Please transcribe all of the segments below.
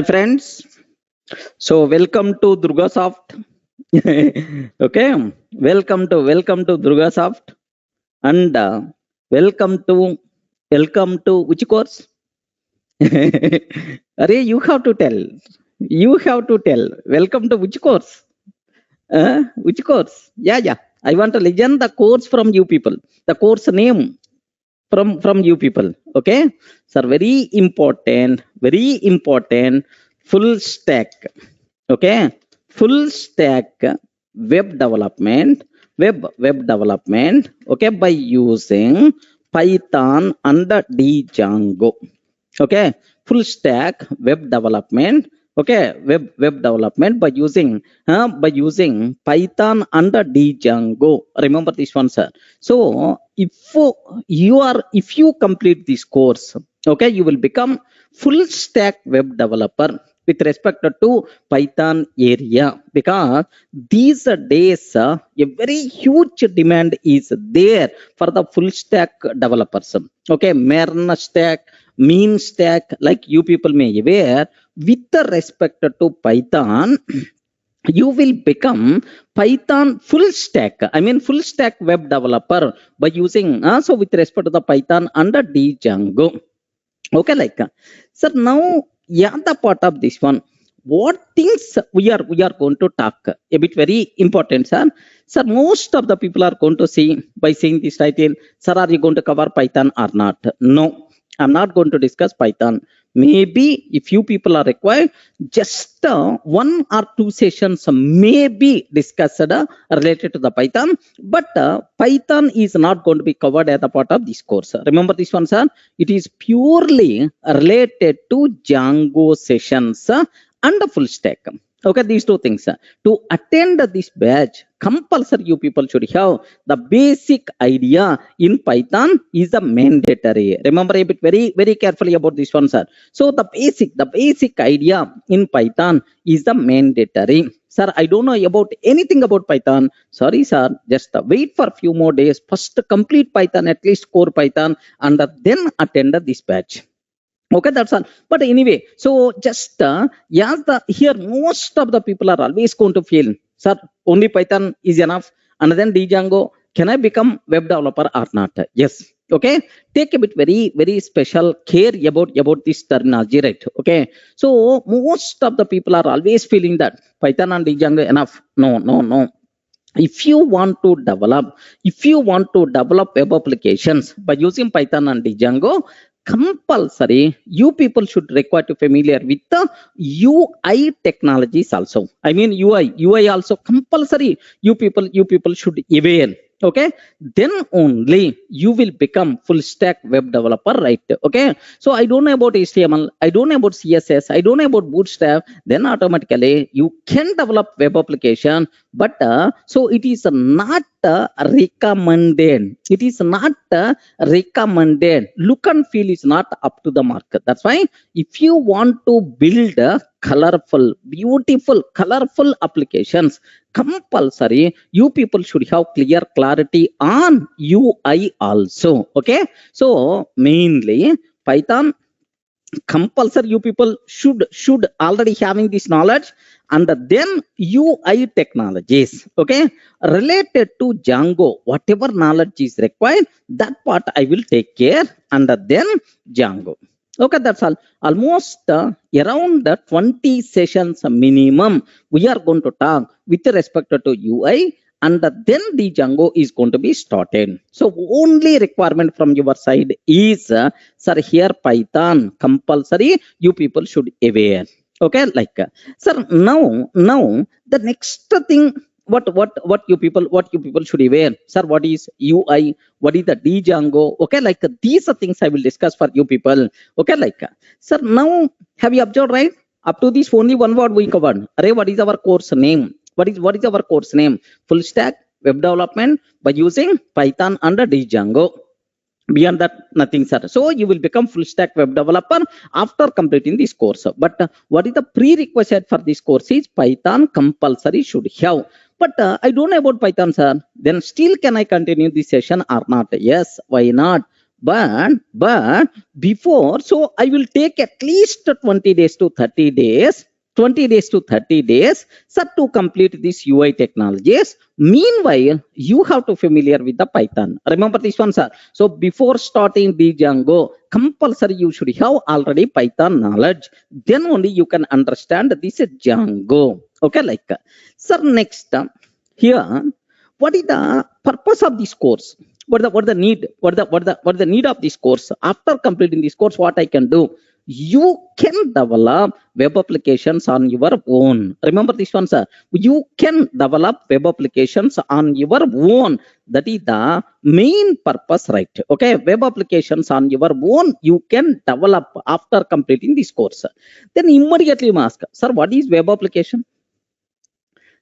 Friends, so welcome to Durga Soft. Okay, welcome to Durga Soft, and welcome to which course? Arey, you have to tell. You have to tell. Welcome to which course? Which course? Yeah. I want to legend the course from you people. The course name from you people. Okay, sir. Very important. Full stack. Okay, full stack web development. Web development. Okay, by using Python and Django. Okay, full stack web development. Okay, web development by using Python and Django. Remember this one, sir. So if you complete this course, okay, you will become full stack web developer with respect to Python area, because these days a very huge demand is there for the full stack developers. Okay, MERN stack, mean stack, like you people may aware, with respect to Python, you will become Python full stack. I mean full stack web developer by using so with respect to the Python under Django. Okay, like sir, now the part of this one, what things we are going to talk a bit very important, sir. Sir, most of the people are going to see by seeing this title, sir, are you going to cover Python or not? No, I'm not going to discuss Python. Maybe if you people are required, just one or two sessions may be discussed related to the Python, but Python is not going to be covered as a part of this course. Remember this one, sir. It is purely related to Django sessions and the full stack. Okay, these two things. To attend this batch, compulsory you people should have the basic idea in Python is a mandatory. Remember a bit very carefully about this one, sir. So the basic idea in Python is the mandatory. Sir, I don't know about anything about Python. Sorry, sir. Just wait for a few more days. First complete Python, at least core Python, and then attend this batch. Okay, that's all. But anyway, so just here most of the people are always going to feel, sir, only Python is enough, and then Django, can I become web developer or not? Yes. Okay, take a bit very special care about this terminology, right? Okay, so most of the people are always feeling that Python and Django enough. No. If you want to develop web applications by using Python and Django, compulsory you people should require to familiar with the UI technologies also. I mean UI also compulsory you people should aware. Okay, then only you will become full stack web developer, right? Okay, so I don't know about HTML, I don't know about CSS, I don't know about Bootstrap, then automatically you can develop web application, but so it is not recommended. It is not recommended. Look and feel is not up to the mark. That's why if you want to build colorful, beautiful, colorful applications, compulsory you people should have clear clarity on UI also. Okay, so mainly Python, compulsory you people should already having this knowledge, and then UI technologies, okay, related to Django, whatever knowledge is required, that part I will take care, and then Django. Okay, that's all. Almost around 20 sessions minimum we are going to talk with respect to UI, and then the Django is going to be started. So only requirement from your side is, sir, here Python compulsory you people should aware. Okay, like sir, now the next thing, what you people should aware, sir, what is UI, what is the Django? Okay, like these are things I will discuss for you people. Okay, like sir, now have you observed, right? Up to this only one word we covered. Array, what is our course name? What is our course name? Full stack web development by using Python under Django. Beyond that, nothing, sir. So you will become full stack web developer after completing this course. But what is the prerequisite for this course is Python compulsory should have. But I don't know about Python, sir. Then still can I continue this session or not? Yes, why not? but before, so I will take at least 20 days to 30 days. 20 days to 30 days, sir, to complete these UI technologies. Meanwhile, you have to familiar with the Python. Remember this one, sir. So before starting the Django, compulsory you should have already Python knowledge. Then only you can understand this Django. Okay, like, sir, next here, what is the purpose of this course? What the need? What the need of this course? After completing this course, what I can do? You can develop web applications on your own. Remember this one, sir. You can develop web applications on your own. That is the main purpose, right? Okay, web applications on your own you can develop after completing this course. Then immediately you ask, sir, what is web application?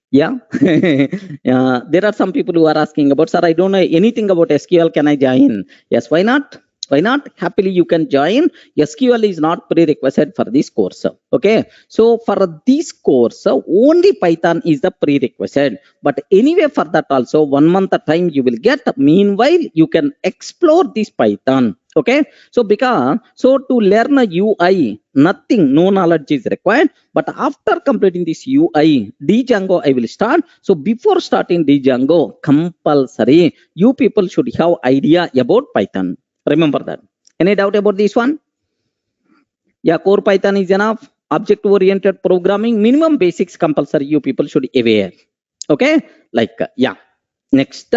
Yeah. There are some people who are asking about, sir, I don't know anything about SQL. Can I join? Yes, why not? Why not? Happily you can join. SQL is not prerequisite for this course. Okay, so for this course only Python is the prerequisite, but anyway for that also 1 month time you will get. Meanwhile you can explore this Python. Okay, so to learn a UI, nothing, no knowledge is required, but after completing this UI, Django I will start. So before starting Django, compulsory you people should have idea about Python. Remember that. Any doubt about this one? Yeah, core Python is enough. Object oriented programming, minimum basics compulsory you people should aware. Okay, like, yeah. Next,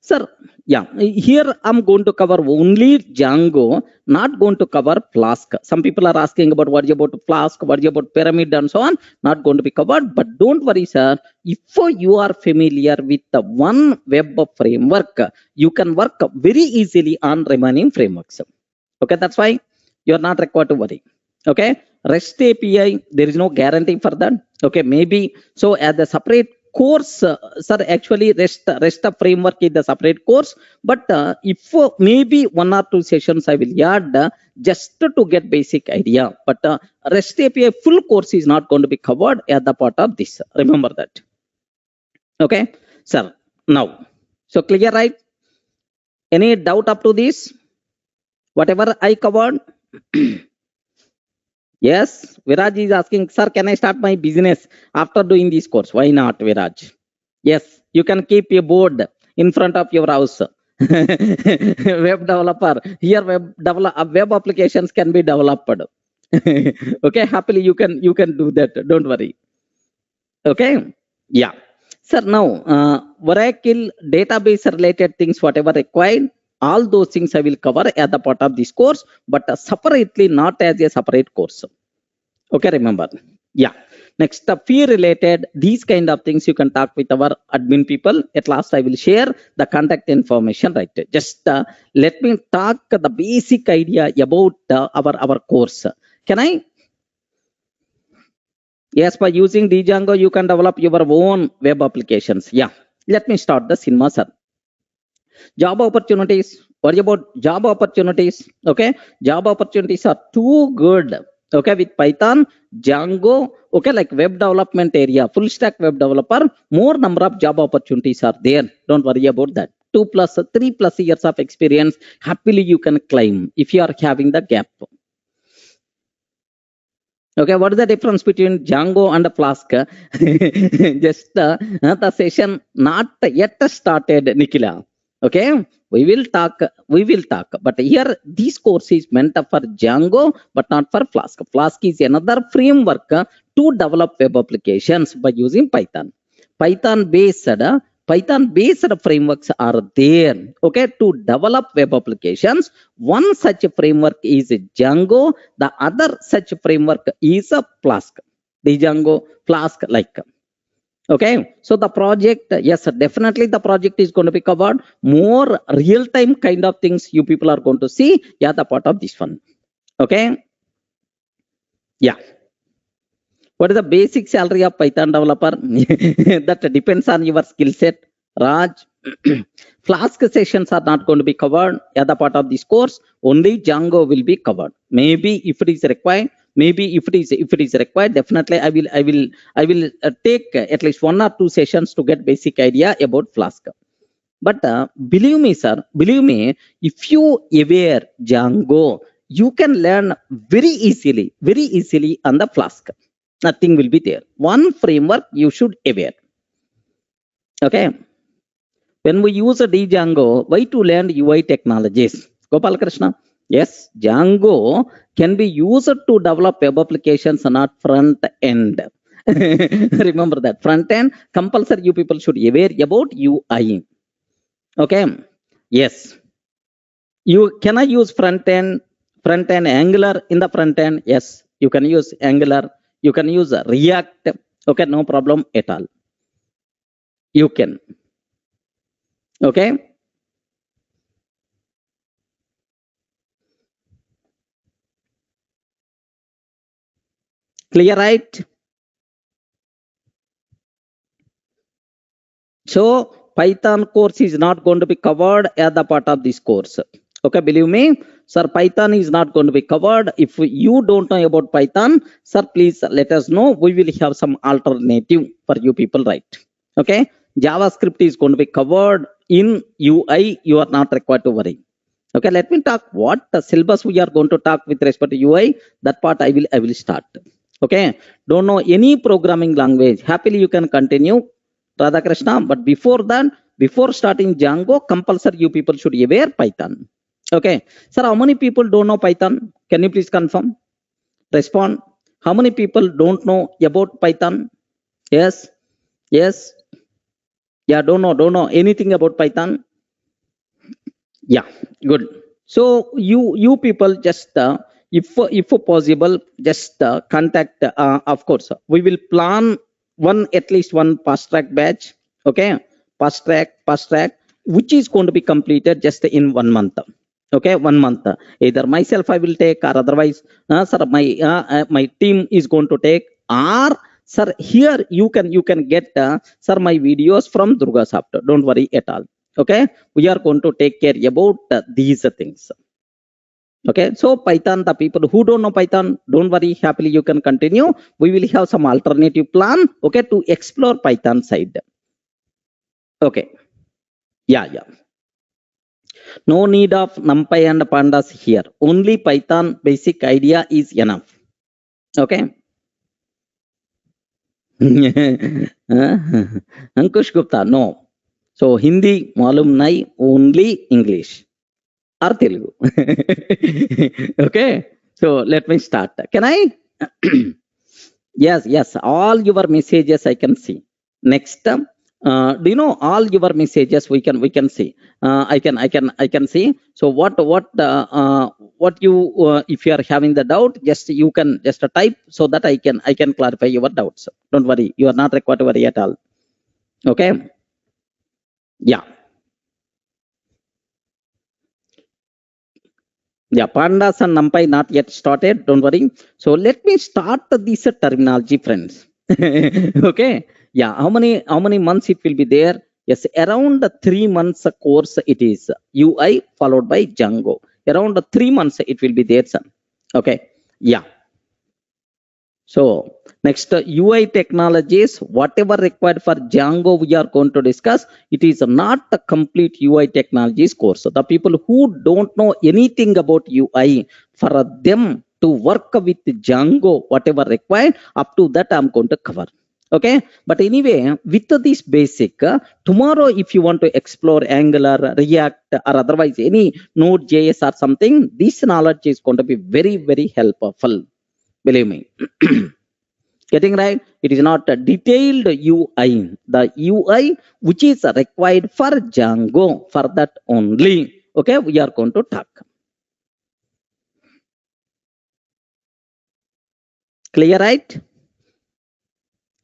sir, yeah, here I'm going to cover only Django, not going to cover Flask. Some people are asking about what is about Flask, what is about Pyramid and so on. Not going to be covered, but don't worry, sir. If you are familiar with the one web framework, you can work very easily on remaining frameworks. Okay, that's why you're not required to worry. Okay, REST API, there is no guarantee for that. Okay, maybe so as a separate course, sir, actually REST framework is the separate course, but if maybe 1 or 2 sessions I will add just to get basic idea, but REST API full course is not going to be covered as the part of this. Remember that. Okay, sir. Now, so clear, right? Any doubt up to this? Whatever I covered? Yes, Viraj is asking, sir, can I start my business after doing this course? Why not, Viraj? Yes, you can keep a board in front of your house. Web developer. Here web applications can be developed. Okay, happily you can do that. Don't worry. Okay, yeah. Sir, now Oracle database related things, whatever required, all those things I will cover as a part of this course, but separately, not as a separate course. Okay, remember. Yeah. Next, fee related, these kind of things you can talk with our admin people. At last, I will share the contact information, right? Just let me talk the basic idea about our course. Can I? Yes, by using Django, you can develop your own web applications. Yeah. Let me start the cinema, sir. Job opportunities. What about job opportunities? Okay, job opportunities are too good. Okay, with Python, Django, okay, like web development area, full stack web developer, more number of job opportunities are there. Don't worry about that. 3+ years of experience, happily you can climb if you are having the gap. Okay, what is the difference between Django and Flask? Just the session not yet started, Nikhila. Okay, we will talk, but here this course is meant for Django but not for Flask. Flask is another framework to develop web applications by using Python. Python based frameworks are there, okay, to develop web applications. One such framework is Django, the other such framework is Flask. The Django, Flask, like. Okay, so the project, yes, definitely the project is going to be covered. More real-time kind of things you people are going to see. Yeah, the part of this one. Okay. Yeah. What is the basic salary of Python developer? That depends on your skill set. Raj, Flask sessions are not going to be covered. Yeah, the part of this course. Only Django will be covered. Maybe if it is required. Maybe if it is required, definitely I will take at least 1 or 2 sessions to get basic idea about Flask. But believe me, sir, believe me, if you aware Django, you can learn very easily on the Flask. Nothing will be there. One framework you should aware. Okay. When we use a Django, why to learn UI technologies? Gopal Krishna. Yes, Django can be used to develop web applications, not front end. Remember that front end compulsory. You people should aware about UI. Okay. Yes. You can I use front end Angular in the front end? Yes, you can use Angular. You can use React. Okay, no problem at all. You can. Okay. Clear, right? So Python course is not going to be covered as the part of this course. Okay, believe me, sir, Python is not going to be covered. If you don't know about Python, sir, please let us know. We will have some alternative for you people, right? Okay, JavaScript is going to be covered in UI. You are not required to worry. Okay, let me talk what the syllabus we are going to talk with respect to UI. That part I will start. Okay, don't know any programming language, happily you can continue, Radha Krishna. But before that, before starting Django, compulsory you people should aware Python. Okay, sir, how many people don't know Python? Can you please confirm? Respond. How many people don't know about Python? Yes, yes. Yeah, don't know anything about Python. Yeah, good. So you people just if possible, just contact. Of course, we will plan at least one fast track batch. Okay, fast track, which is going to be completed just in 1 month. Okay, 1 month. Either myself I will take, or otherwise, sir, my team is going to take, or sir, here you can get sir my videos from Durga Software. Don't worry at all. Okay, we are going to take care about these things. Okay, so Python, the people who don't know Python, don't worry, happily you can continue. We will have some alternative plan, okay, to explore Python side. Okay, yeah. No need of NumPy and pandas here. Only Python basic idea is enough. Okay. Ankush Gupta, no. So Hindi malum nai, only English or Telugu. Okay. So let me start. Can I? Yes. All your messages I can see. Next, do you know all your messages we can see? I can see. So what you if you are having the doubt, just you can just type so that I can clarify your doubts. Don't worry, you are not required to worry at all. Okay. Yeah. Yeah, pandas and NumPy not yet started. Don't worry. So let me start this terminology, friends. Okay. Yeah. How many months it will be there? Yes, around 3 months course it is. UI followed by Django. Around 3 months it will be there, son. Okay. Yeah. So next, UI technologies, whatever required for Django we are going to discuss. It is not a complete UI technologies course. So the people who don't know anything about UI, for them to work with Django, whatever required, up to that I'm going to cover. Okay, but anyway, with this basic, tomorrow if you want to explore Angular, React, or otherwise any Node.js or something, this knowledge is going to be very helpful. Believe me. Getting right? It is not a detailed UI. The UI which is required for Django, for that only. Okay, we are going to talk. Clear, right?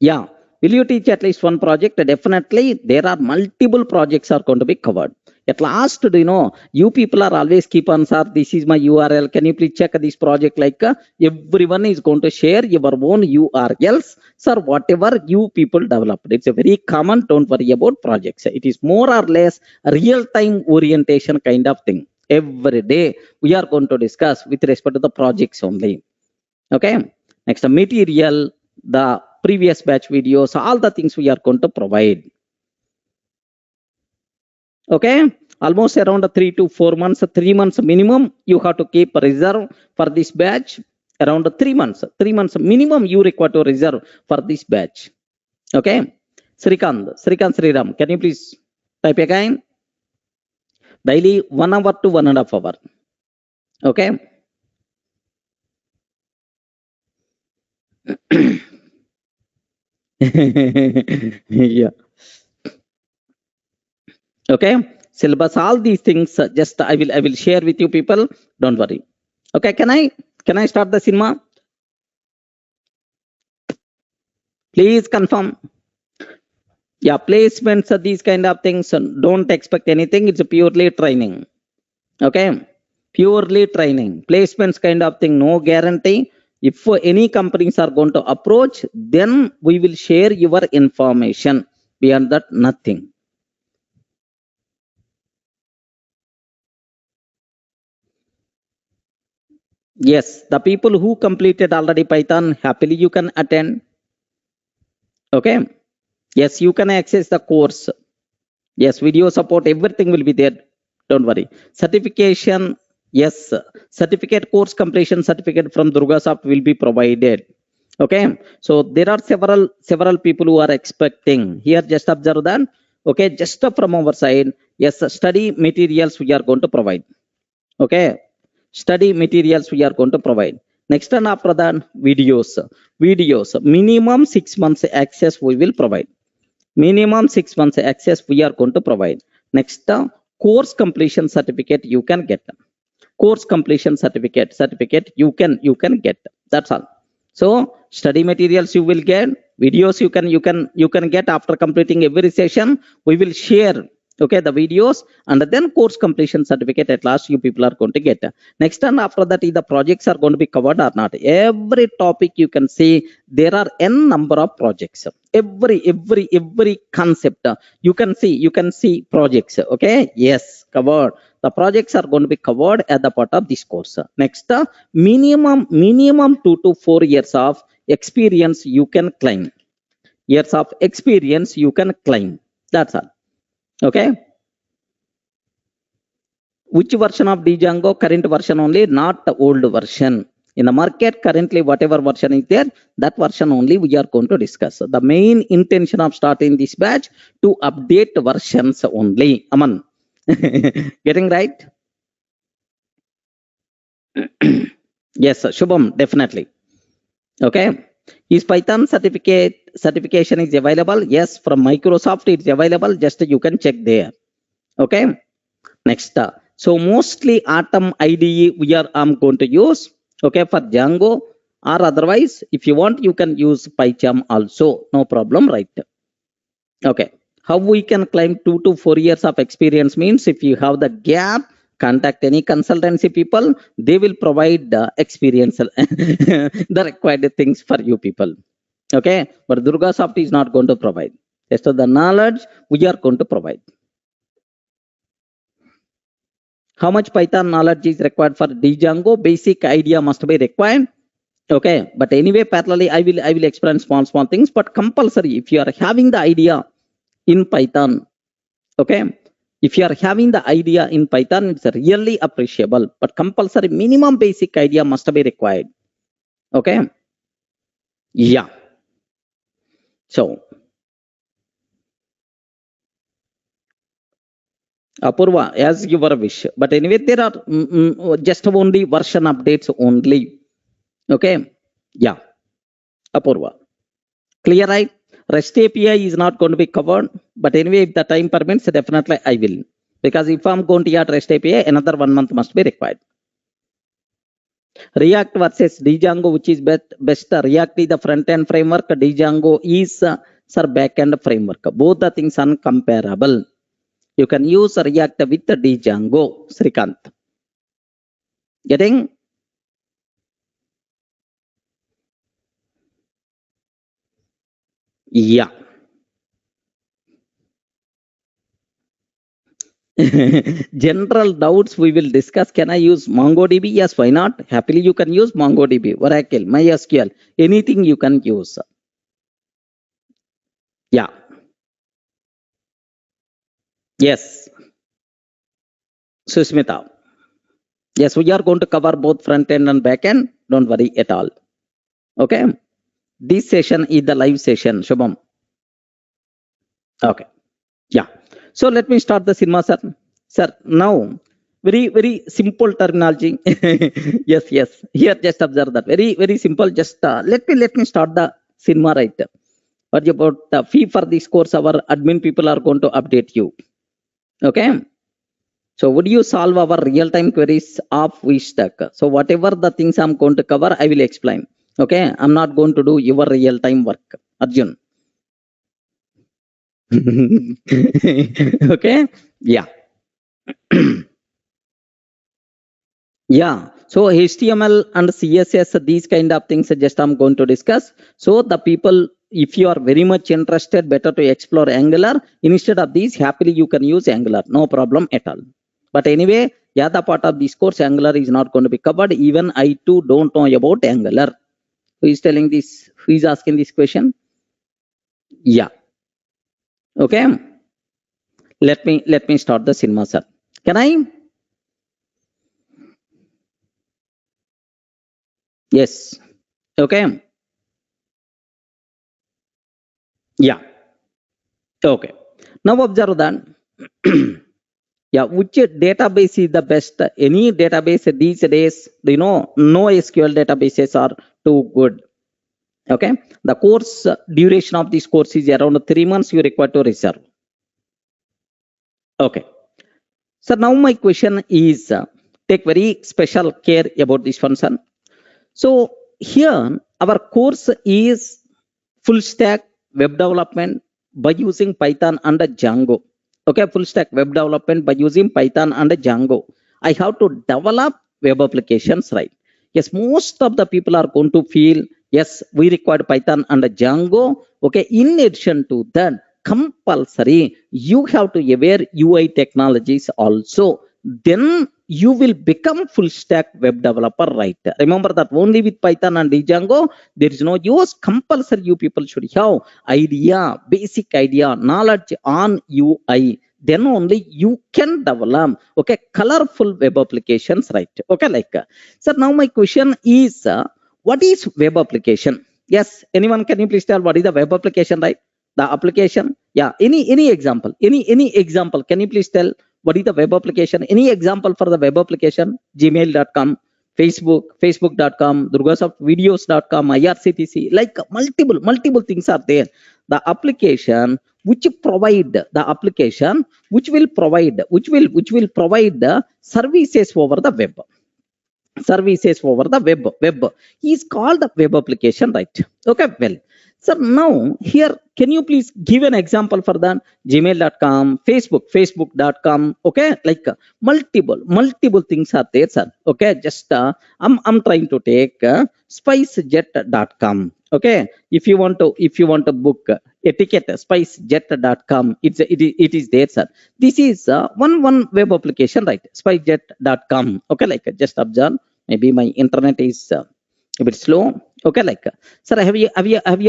Yeah. Will you teach at least one project? Definitely, there are multiple projects are going to be covered. At last, do you know, you people are always keep on, sir, this is my URL. Can you please check this project? Like everyone is going to share your own URLs. Sir, whatever you people developed. It's a very common, don't worry about projects. It is more or less a real-time orientation kind of thing. Every day, we are going to discuss with respect to the projects only. Okay. Next, material, the previous batch videos, all the things we are going to provide. Okay, almost around 3 to 4 months, 3 months minimum you have to keep reserve for this batch. Around 3 months minimum you require to reserve for this batch. Okay, Srikant Sriram, can you please type again? Daily 1 hour to 1.5 hour. Okay. Yeah. Okay, syllabus, all these things, just I will share with you people, don't worry. Okay, can I start the cinema? Please confirm. Yeah, placements, these kind of things, don't expect anything, it's purely training. Okay, purely training. Placements kind of thing, no guarantee. If any companies are going to approach, then we will share your information. Beyond that, nothing. Yes, the people who completed already Python, happily you can attend. Okay. Yes, you can access the course. Yes, video support, everything will be there. Don't worry. Certification, yes, certificate, course completion certificate from Durga Soft will be provided. Okay. So there are several people who are expecting. Here, just observe that. Okay, just from our side, yes, study materials we are going to provide. Okay, study materials we are going to provide. Next and after that, videos minimum 6 months access we will provide. Minimum 6 months access we are going to provide. Next, course completion certificate you can get. Course completion certificate you can get. That's all. So study materials you will get, videos you can get after completing every session. We will share, okay, the videos, and then course completion certificate at last you people are going to get. Next, and after that, the projects are going to be covered or not. Every topic you can see there are n number of projects. Every concept, you can see projects. Okay, yes, covered. The projects are going to be covered at the part of this course. Next, minimum 2 to 4 years of experience you can claim. Years of experience you can claim. That's all. Okay. Which version of Django? Current version only, not the old version. In the market currently, whatever version is there, that version only we are going to discuss. The main intention of starting this batch to update versions only. Aman, getting right? Yes, Shubham, definitely. Okay. Is Python certification is available? Yes, from Microsoft it's available. Just you can check there. Okay. Next, so mostly Atom IDE I'm going to use. Okay, for Django, or otherwise, if you want, you can use PyCharm also. No problem, right? Okay. How we can claim 2 to 4 years of experience means if you have the gap, contact any consultancy people. They will provide the experience, the required things for you people. Okay, but Durga Soft is not going to provide. Just the knowledge we are going to provide. How much Python knowledge is required for Django? Basic idea must be required. Okay, but anyway, parallelly I will explain small things, but compulsory if you are having the idea in Python. Okay, if you are having the idea in Python, it's really appreciable, but compulsory minimum basic idea must be required. Okay. Yeah. So Apurva, as your wish, but anyway there are just only version updates only. Okay. Yeah. Apurva, clear, right? REST API is not going to be covered, but anyway, if the time permits, definitely I will. Because if I'm going to add REST API, another 1 month must be required. React versus Django, which is best? React is the front-end framework. Django is back-end framework. Both the things are comparable. You can use React with Django. Srikant, getting? Yeah. General doubts we will discuss. Can I use MongoDB? Yes, why not? Happily you can use MongoDB, Oracle, MySQL, anything you can use. Yeah. Yes. Susmita. Yes, we are going to cover both front end and back end. Don't worry at all. Okay. This session is the live session. Shubham. Okay. Yeah. So let me start the cinema, sir. Sir, now very simple terminology. Yes. Here, just observe that. Very simple. Just let me start the cinema right. What about the fee for this course? Our admin people are going to update you. Okay. So would you solve our real-time queries of VStack? So whatever the things I'm going to cover, I will explain. Okay. I'm not going to do your real-time work. Arjun. Okay. Yeah. Yeah. So HTML and CSS, these kind of things just I'm going to discuss. So the people, if you are very much interested, better to explore Angular. Instead of these, happily you can use Angular. No problem at all. But anyway, yeah, the part of this course, Angular is not going to be covered. Even I too don't know about Angular. Who is telling this? Who is asking this question? Yeah. Okay. Let me start the cinema, sir. Can I? Yes. Okay. Yeah. Okay. Now observe that. Yeah, which database is the best? Any database these days, no SQL databases are too good. Okay. The course duration of this course is around 3 months. You require to reserve. Okay. So now my question is, take very special care about this function. So here our course is full stack web development by using Python and Django. Okay, full stack web development by using Python and Django. I have to develop web applications, right? Yes, most of the people are going to feel, yes, we require Python and Django. Okay, in addition to that, compulsory, you have to aware UI technologies also. Then you will become full stack web developer, right? Remember that only with Python and Django, there is no use. Compulsory you people should have basic idea, knowledge on UI. Then only you can develop, okay, colorful web applications, right? Okay, like, so now my question is, what is web application? Yes, anyone, can you please tell what is the web application, right? The application, yeah, any example, any example, can you please tell what is the web application? Any example for the web application? Gmail.com, Facebook.com, durgasoftvideos.com, IRCTC, like multiple things are there. The application which provide the application which will provide the services over the web. Services over the web is called the web application, right? Okay, well, so now here, can you please give an example for that? Gmail.com, Facebook.com, okay, like multiple things are there, sir. Okay, just I'm trying to take spicejet.com. Okay, if you want to book a ticket, spicejet.com, it is there, sir. This is one web application, right? Spicejet.com. Okay, like, just observe. Maybe my internet is a bit slow. Okay, like, sir, have you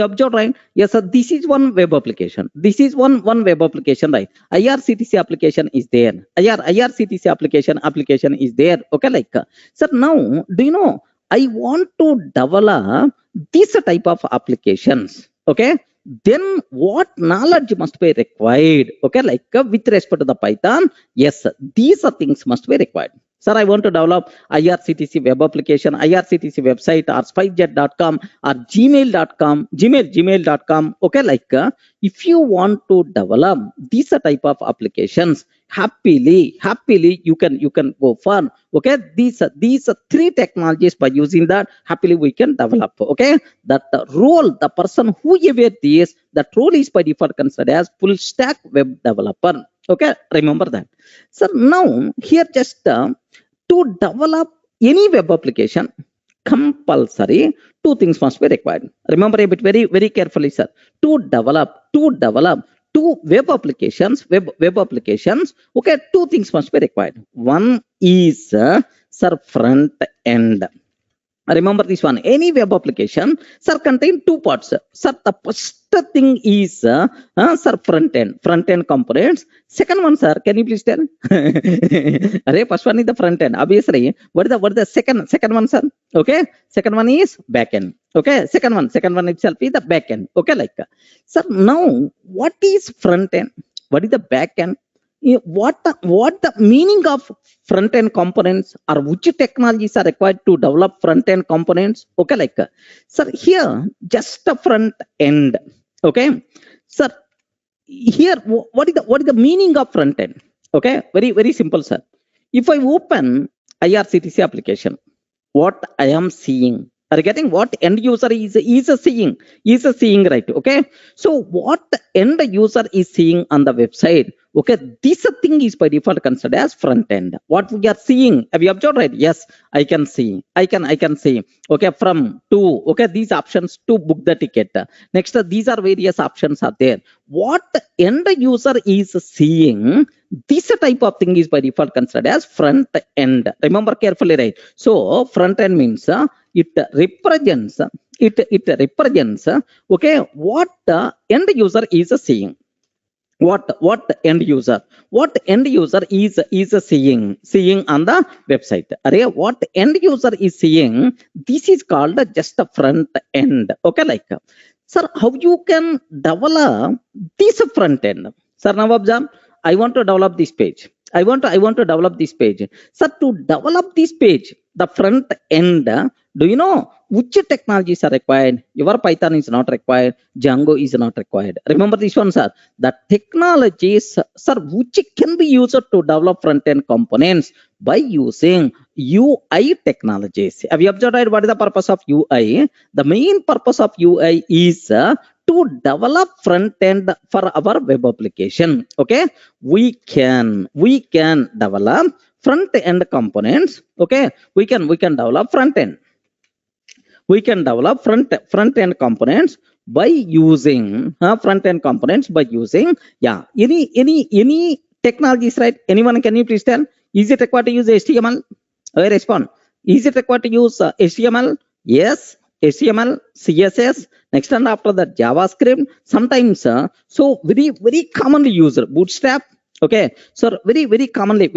observed, right? Yes, sir. This is one web application. This is one web application, right? IRCTC application is there. IRCTC application is there. Okay, like, sir, now do you know, I want to develop this type of applications. Okay, then what knowledge must be required? Okay, like, with respect to the Python, yes, these are things must be required. Sir, I want to develop IRCTC web application, IRCTC website, or spicejet.com, or gmail.com. Okay, like, if you want to develop these type of applications, happily you can go for, okay, these three technologies. By using that, happily we can develop. Okay, that role, the person who aware this, that role is by default considered as full stack web developer. Okay, remember that. So now here, just to develop any web application, compulsory two things must be required. Remember a bit very carefully, sir. To develop two web applications, okay, two things must be required. One is sir, front end. Remember this one. Any web application, sir, contain two parts. Sir, the first thing is, sir, front end components. Second one, sir, can you please tell? Array, first one is the front end. Obviously, what is the second one, sir? Okay, second one is back end. Okay, second one itself is the back end. Okay, like, sir, now what is front end? What is the back end? What the meaning of front end components, or which technologies are required to develop front end components? Okay, like, sir, here just a front end. Okay, sir, here what is the meaning of front end? Okay, very simple, sir. If I open IRCTC application, what I am seeing, are you getting what end user is seeing, right? Okay, so what end user is seeing on the website, okay, this thing is by default considered as front end. What we are seeing, have you observed, right? Yes, I can see, okay, from to, okay, these options to book the ticket. Next, these are various options are there. What end user is seeing, this type of thing is by default considered as front end. Remember carefully, right? So front end means it represents okay, what the end user is seeing. What end user is seeing on the website. Array, what end user is seeing, this is called just a front end. Okay, like, sir, how you can develop this front end? Sir, now observe, I want to develop this page. I want to develop this page. Sir, to develop this page, the front end, do you know which technologies are required? Your Python is not required. Django is not required. Remember this one, sir. The technologies, sir, which can be used to develop front-end components by using UI technologies. Have you observed what is the purpose of UI? The main purpose of UI is to develop front end for our web application. Okay, we can develop front end components. Okay, we can develop front end. We can develop front end components by using any technologies, right? Anyone, can you please tell? Is it required to use HTML? I respond. Is it required to use HTML? Yes, HTML, CSS. Next, and after that, JavaScript. Sometimes, so very commonly used Bootstrap. Okay, so very commonly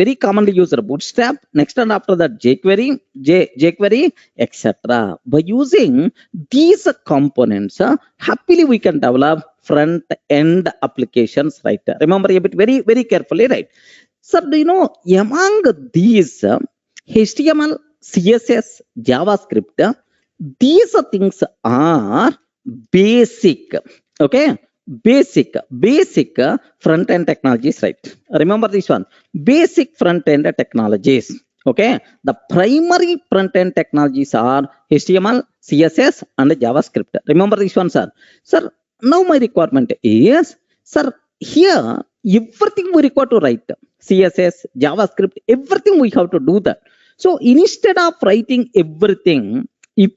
used Bootstrap. Next, and after that, jQuery, etc. By using these components, happily we can develop front end applications, right? Remember a bit very carefully, right? So, do you know, among these HTML, CSS, JavaScript, these things are basic. Okay, basic front end technologies, right? Remember this one, basic front end technologies. Okay, the primary front end technologies are HTML, CSS, and JavaScript. Remember this one, sir. Sir, now my requirement is, sir, here everything we require to write, CSS, JavaScript, everything we have to do that. So instead of writing everything, if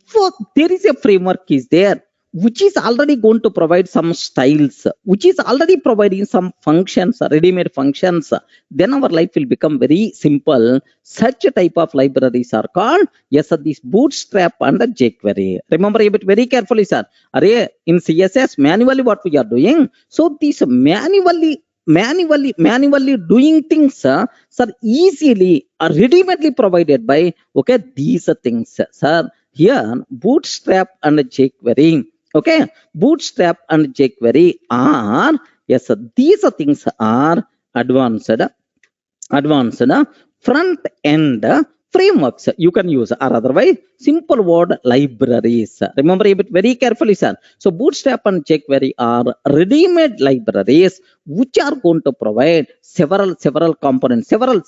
there is a framework is there which is already going to provide some styles, which is already providing some functions, ready-made functions, then our life will become very simple. Such a type of libraries are called, yes, this Bootstrap and the jQuery. Remember a bit very carefully, sir. Array, in CSS, manually what we are doing, so this manually doing things, sir, easily are ready-madely provided by, okay, these things, sir. Here, Bootstrap and jQuery. Okay, Bootstrap and jQuery are, yes, these things are advanced front end frameworks you can use, or otherwise simple word libraries. Remember a bit very carefully, sir. So Bootstrap and jQuery are ready-made libraries which are going to provide several components, several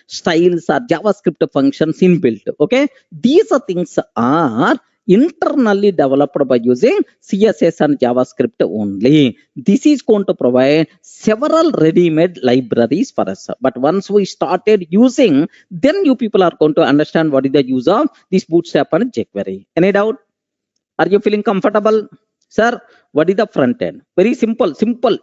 styles or JavaScript functions inbuilt. Okay, these things are internally developed by using CSS and JavaScript only. This is going to provide several ready-made libraries for us. But once we started using, then you people are going to understand what is the use of this Bootstrap and jQuery. Any doubt? Are you feeling comfortable? Sir, what is the front end? Very simple,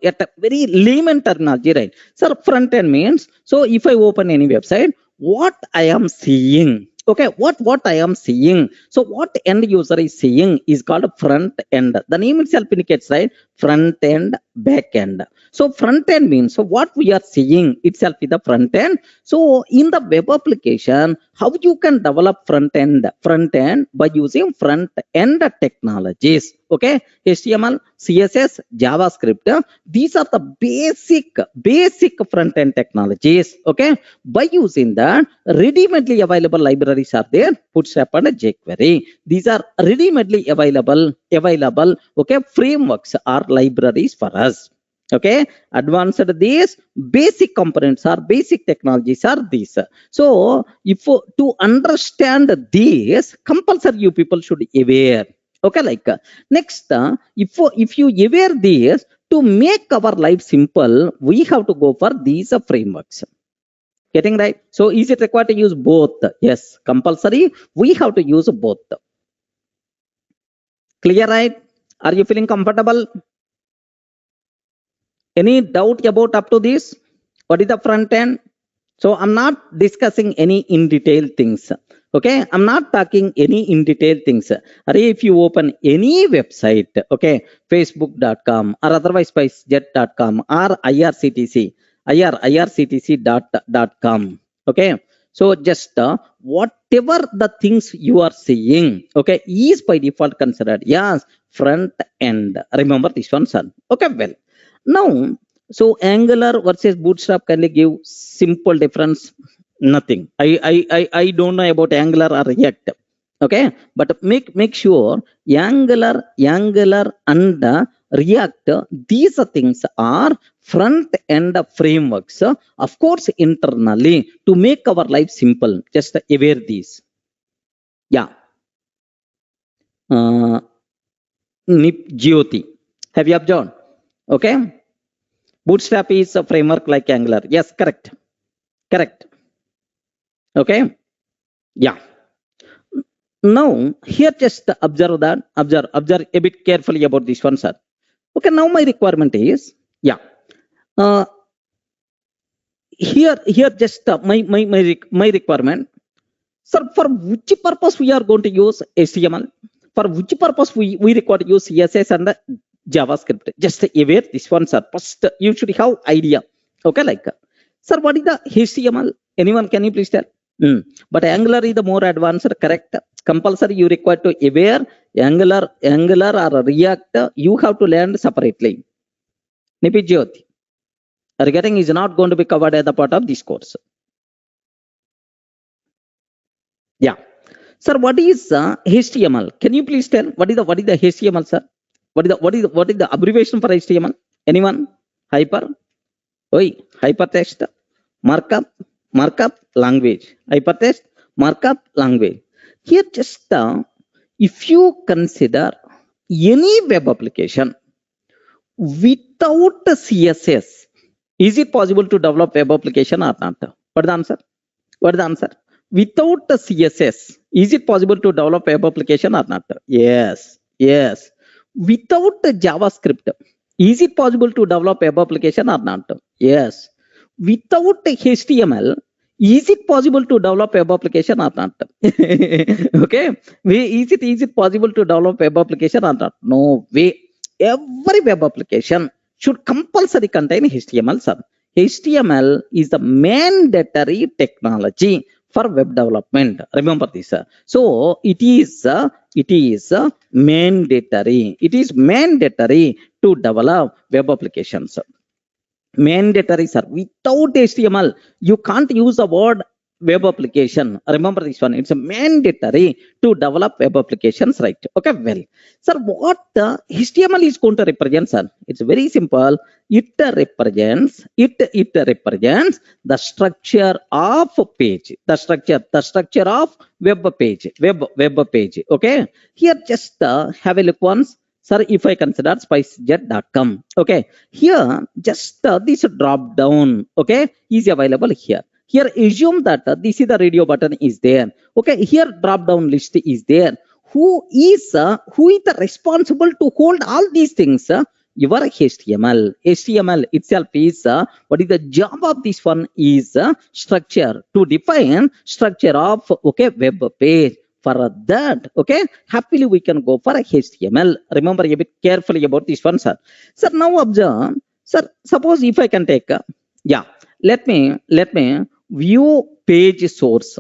yet a very layman terminology, right? Sir, front end means, so if I open any website, what I am seeing, Okay, what I am seeing. So what end user is seeing is called front end. The name itself indicates, right? Front end, back end. So front end means, so what we are seeing itself is the front end. So in the web application, how you can develop front end by using front end technologies. Okay, HTML, CSS, JavaScript, these are the basic front end technologies. Okay, by using that, ready-madely available libraries are there, Bootstrap and jQuery. These are ready-madely available. Okay, frameworks are libraries for us. Okay, advanced these basic components are basic technologies are these. So if to understand these, compulsory you people should aware. Okay, like next, if you aware this, to make our life simple, we have to go for these frameworks. Getting right? So is it required to use both? Yes, compulsory. We have to use both. Clear, right? Are you feeling comfortable? Any doubt about up to this? What is the front end? So I'm not discussing any in detail things. Okay, I'm not talking any in detail things. If you open any website, okay, facebook.com or otherwise spicejet.com or irctc.com. Okay, so just whatever the things you are seeing, okay, is by default considered yes front end. Remember this one, son. Okay, well, now, so Angular versus Bootstrap, can they give simple difference? Nothing. I don't know about Angular or React. Okay, but make sure Angular and React, these things are front end frameworks. Of course, internally to make our life simple. Just aware these. Yeah. Nip Jyoti. Have you observed? Okay. Bootstrap is a framework like Angular. Yes, correct. Okay. Yeah. Now, here just observe that. Observe a bit carefully about this one, sir. Okay, now my requirement is, yeah. Here just my requirement. Sir, for which purpose we are going to use HTML? For which purpose we require to use CSS and JavaScript? Just aware this one, sir. First, you should have idea. Okay, like, sir, what is the HTML? Anyone, can you please tell? But Angular is the more advanced, correct? Compulsory, you require to aware Angular or React. You have to learn separately. Nipijyoti. Regarding is not going to be covered as a part of this course. Yeah. Sir, what is HTML? Can you please tell what is the HTML, sir? What is the abbreviation for HTML? Anyone? Hypertext markup language. Hypertext markup language. Here just if you consider any web application without CSS, is it possible to develop web application or not? What is the answer? Without the CSS, is it possible to develop web application or not? Yes. Without the JavaScript, is it possible to develop web application or not? Yes. Without the HTML, is it possible to develop web application or not? Okay. Is it possible to develop web application or not? No way. Every web application should compulsory contain HTML, sir. HTML is the mandatory technology for web development. Remember this. So it is mandatory. It is mandatory to develop web applications. Mandatory, sir. Without HTML, you can't use the word web application. Remember this one. It's a mandatory to develop web applications, right? Okay, well, sir, what HTML is going to represent, sir? It's very simple. It represents the structure of page, the structure of web page. Okay, here just have a look once. Sir, if I consider spicejet.com, okay, here just this drop down, okay, is available here. Here assume that this is the radio button is there. Okay, here drop down list is there. Who is the responsible to hold all these things? your HTML. HTML itself is what is the job of this one is structure, to define structure of web page. For that, happily we can go for a HTML. Remember a bit carefully about this one, sir. Sir, now observe, sir, suppose if I can take, let me view page source.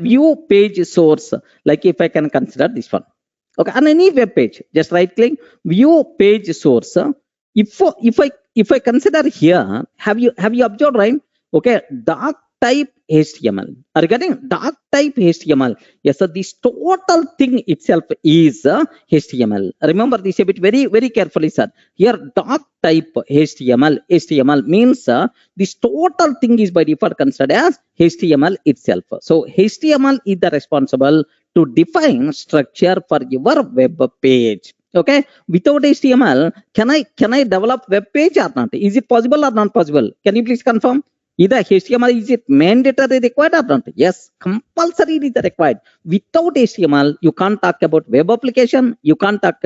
View page source, like if I can consider this one. On any web page, just right click, view page source. If I consider here, have you observed, right? Dark type HTML. Are you getting dark type HTML? Yes, sir. This total thing itself is HTML. Remember this a bit very carefully, sir. Here, dark type HTML. HTML means this total thing is by default considered as HTML itself. So HTML is the responsible to define structure for your web page. Without HTML, can I develop web page or not? Is it possible or not possible? Can you please confirm? Either HTML, is it mandatory required or not? Yes, compulsory is required. Without HTML, you can't talk about web application. You can't talk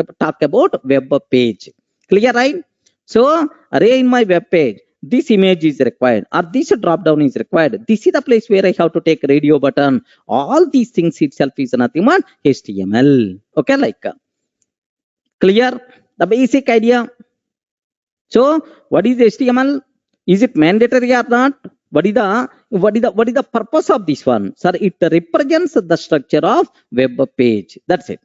about web page. Clear, right? So, array in my web page, this image is required, or this drop down is required. This is the place where I have to take radio button. All these things itself is nothing but HTML. Clear? The basic idea. So, what is HTML? Is it mandatory or not? What is the purpose of this one? Sir, it represents the structure of web page. That's it.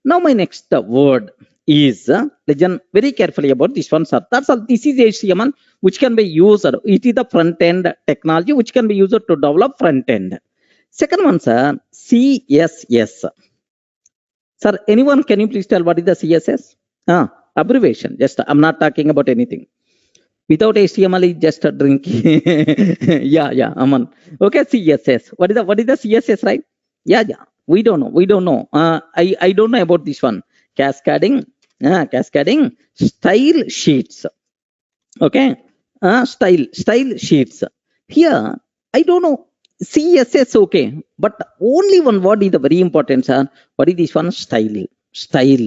Now my next word is, listen very carefully about this one, sir. That's all. This is HTML, which can be used. It is the front end technology which can be used to develop front end. Second one, sir, CSS. Sir, anyone can you please tell what is the CSS? Abbreviation. Just I'm not talking about anything. Without HTML is just a drink. Aman. CSS. What is the CSS, right? We don't know. I don't know about this one. Cascading style sheets. Style sheets. Here, I don't know. CSS, but only one word is the very important, sir. What is this one? Style. Style.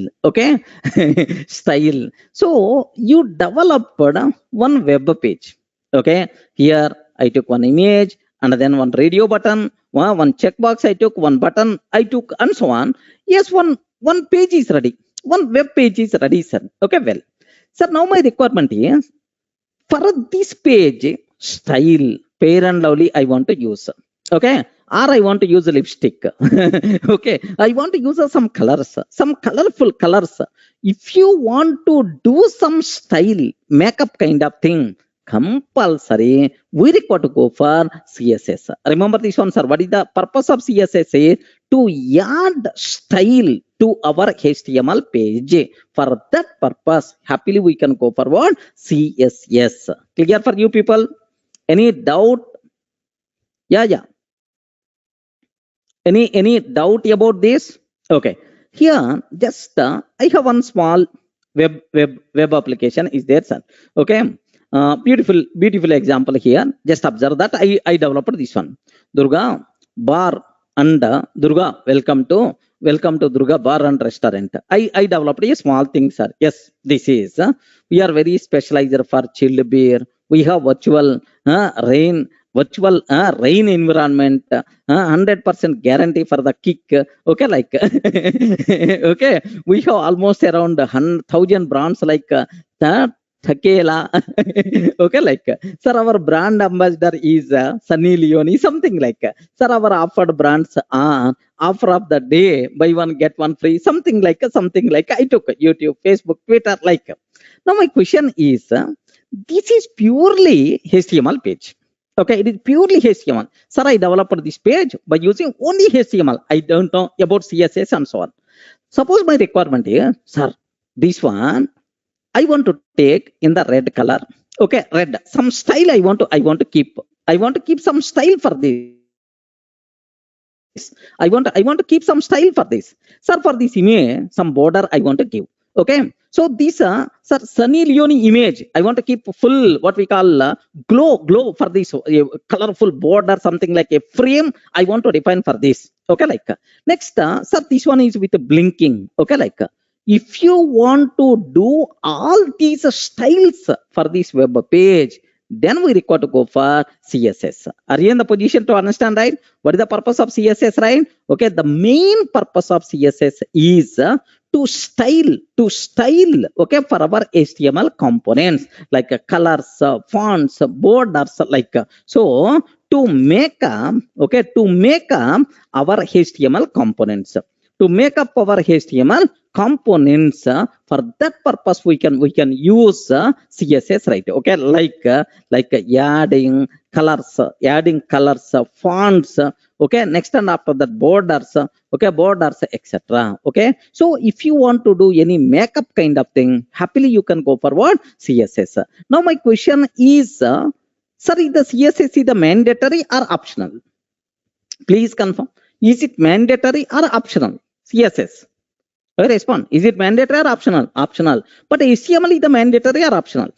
So you developed one web page. Here I took one image and then one radio button, one checkbox I took, one button I took, and so on. Yes, one page is ready. One web page is ready, sir. Well, sir, now my requirement is for this page style, fair and lovely I want to use. Or I want to use a lipstick. I want to use some colors, some colorful colors. If you want to do some style, makeup kind of thing, compulsory, we require to go for CSS. Remember this one, sir. What is the purpose of CSS? To add style to our HTML page. For that purpose, happily we can go for what? CSS. Clear for you people? Any doubt? Any doubt about this? Here just I have one small web application is there, sir. Beautiful example here. Just observe that I developed this one. Durga bar and Durga, welcome to Durga bar and restaurant. I developed a small thing, sir. Yes, this is we are very specialized for chilled beer. We have virtual rain environment, 100% guarantee for the kick. We have almost around 1,000 brands like Thakela. Sir, our brand ambassador is Sunny Leone, something like. Sir, our offered brands are offer of the day, buy one get one free, something like. I took YouTube, Facebook, Twitter, like. Now my question is, this is purely HTML page. It is purely HTML. Sir, I developed this page by using only HTML. I don't know about CSS and so on. Suppose my requirement is, sir, this one I want to take in the red color. Red. Some style I want to keep. I want to keep some style for this. I want to keep some style for this. Sir, for this image, some border I want to give. So this sir, Sunny Leone image, I want to keep full what we call glow for this colorful border, something like a frame. I want to define for this. Next, sir, this one is with blinking. if you want to do all these styles for this web page, then we require to go for CSS. Are you in the position to understand, right? What is the purpose of CSS, right? Okay, the main purpose of CSS is to style, okay, for our HTML components like colors, fonts, borders, like so to make our HTML components. To make up our HTML components, for that purpose we can use CSS, right? Okay, like adding colors, fonts, okay, next and after that borders, okay, borders, etc. Okay, so if you want to do any makeup kind of thing, happily you can go for what? CSS. Now my question is, sorry, the CSS is the mandatory or optional? Please confirm. Is it mandatory or optional? CSS. I respond. Is it mandatory or optional? Optional. But HTML is the mandatory or optional?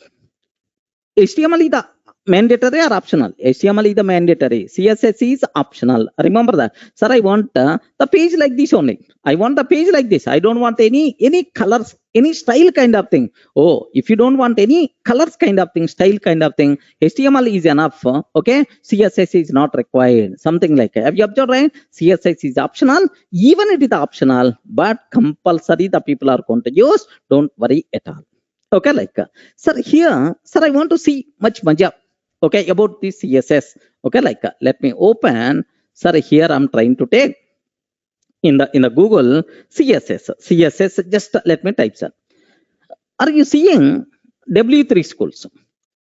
HTML is the mandatory or optional? HTML is the mandatory. CSS is optional. Remember that. Sir, I want the page like this only. I want the page like this. I don't want any colors, any style kind of thing. Oh, if you don't want any colors kind of thing, style kind of thing, HTML is enough. Okay, CSS is not required. Something like that. Have you observed, right? CSS is optional. Even it is optional, but compulsory the people are going to use. Don't worry at all. Okay, like sir, here, sir, I want to see much maja. Okay, about this CSS. Okay, like let me open. Sir, here I'm trying to take in the Google CSS. Just let me type, sir. Are you seeing W3 schools?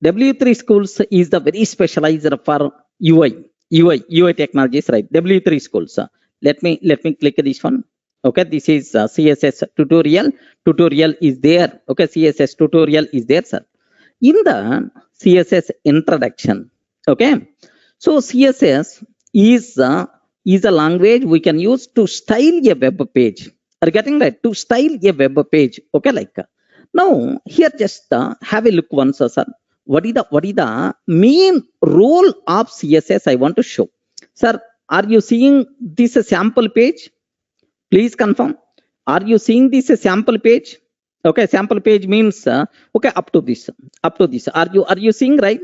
W3 schools is the very specialized for UI technologies, right? W3 schools. Let me click this one. Okay, this is CSS tutorial. Tutorial is there. Okay, CSS tutorial is there, sir. In the CSS introduction, okay, so CSS is a language we can use to style a web page. Are you getting right? To style a web page. Okay, like now here just have a look once, sir. What is the main role of CSS I want to show, sir? Are you seeing this sample page? Please confirm. Are you seeing this sample page? Okay, sample page means okay, up to this. Are you seeing, right?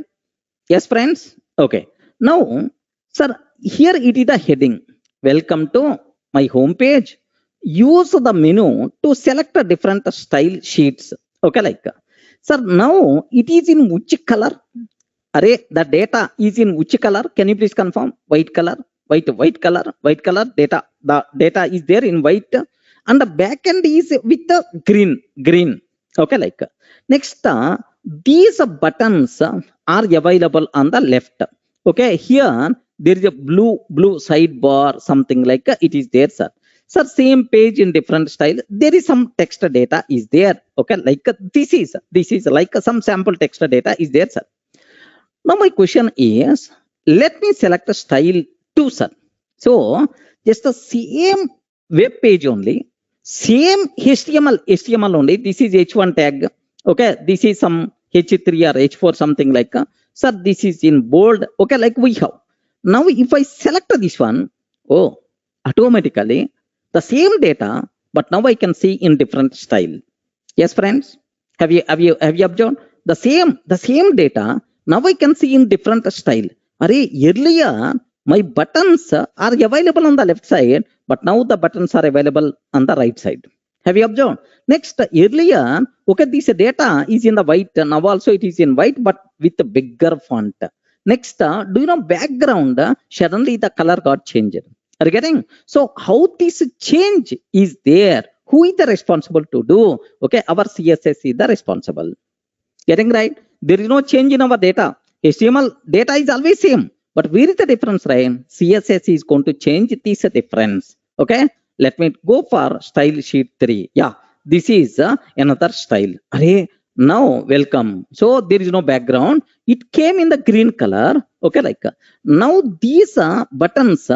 Yes, friends. Okay. Now, sir, here it is the heading. Welcome to my home page. Use the menu to select a different style sheets. Okay, like sir. Now it is in which color? Array, the data is in which color? Can you please confirm? White color. White color data. The data is there in white, and the backend is with the green. Okay, like next, these buttons are available on the left. Okay, here there is a blue sidebar, something like it is there, sir. Sir, same page in different style. There is some text data is there. Okay, like this is like some sample text data is there, sir. Now my question is, let me select a style 2, sir. So just the same web page only, same HTML only. This is H1 tag. Okay, this is some H3 or H4, something like sir, this is in bold. Okay, like we have. Now if I select this one, oh, automatically the same data, but now I can see in different style. Yes, friends, have you observed the same data? Now I can see in different style. Earlier my buttons are available on the left side, but now the buttons are available on the right side. Have you observed? Next, earlier, okay, this data is in the white. Now also it is in white, but with a bigger font. Next, do you know background? Suddenly the color got changed. Are you getting? So how this change is there? Who is the responsible to do? Okay, our CSS is the responsible. Getting right? There is no change in our data. HTML data is always same. But where is the difference, right? CSS is going to change this difference. Okay, let me go for style sheet 3. Yeah, this is another style. Now welcome. So there is no background. It came in the green color. Okay, like now these buttons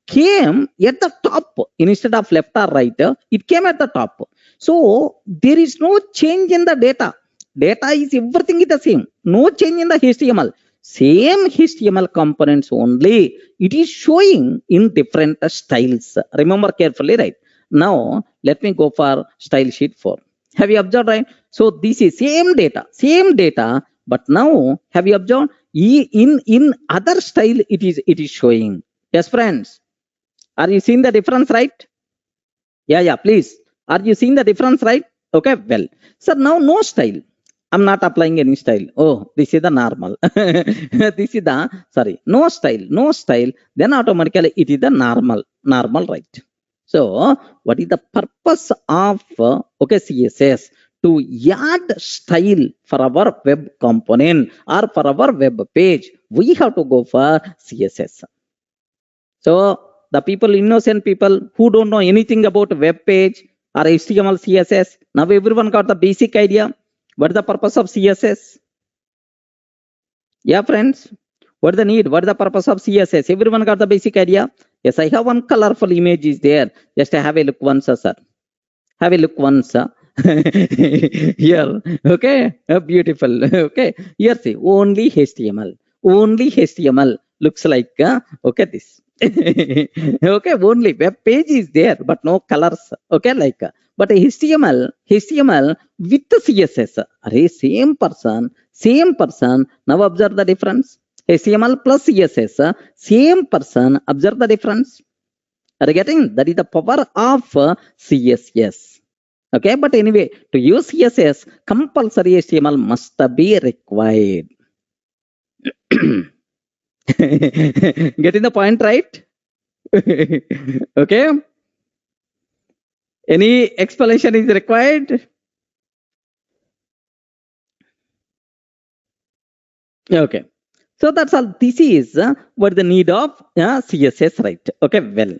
came at the top instead of left or right. It came at the top. So there is no change in the data. Data is everything is the same. No change in the HTML. Same HTML components only. It is showing in different styles. Remember carefully, right? Now let me go for style sheet 4. Have you observed, right? So this is same data, but now have you observed in other style it is showing. Yes, friends, are you seeing the difference, right? Yeah, please. Are you seeing the difference, right? Okay, well, sir, now no style. I'm not applying any style. Oh, this is the normal. This is the, sorry, no style. Then automatically it is the normal, right? So what is the purpose of, okay, CSS? To add style for our web component or for our web page, we have to go for CSS. So the people, innocent people who don't know anything about web page or HTML, CSS, now everyone got the basic idea. What is the purpose of CSS? Yeah, friends, what is the need? What is the purpose of CSS? Everyone got the basic idea? Yes, I have one colorful image is there. Just have a look once, sir. Have a look once. Here, okay, beautiful. Okay, here see, only HTML looks like, okay, this. Okay, only web page is there, but no colors. Okay, like, but HTML with CSS, are same person. Now observe the difference. HTML plus CSS, same person. Observe the difference. Are you getting? That is the power of CSS. Okay, but anyway, to use CSS, compulsory HTML must be required. Getting the point, right? Okay. Any explanation is required? Okay. So that's all. This is what the need of CSS, right? Okay, well.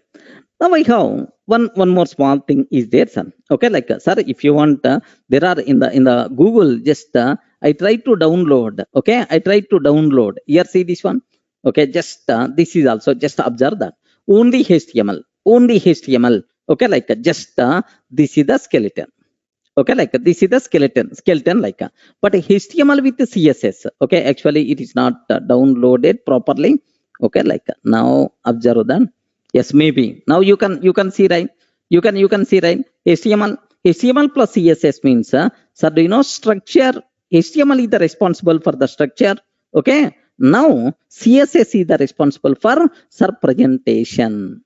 Now I have one more small thing is there, sir. Okay, like, sir, if you want, there are in the Google, just I try to download. Okay, I try to download. Here, see this one. Okay, just this is also just observe that only HTML. Okay, like, just this is the skeleton. Okay, like, this is the skeleton like, but HTML with the CSS. Okay, actually it is not downloaded properly. Okay, like, now observe that. Yes, maybe now you can see, right? You can see, right? HTML plus CSS means, sir, do you know structure? HTML is the responsible for the structure. Okay, now CSS is the responsible for presentation.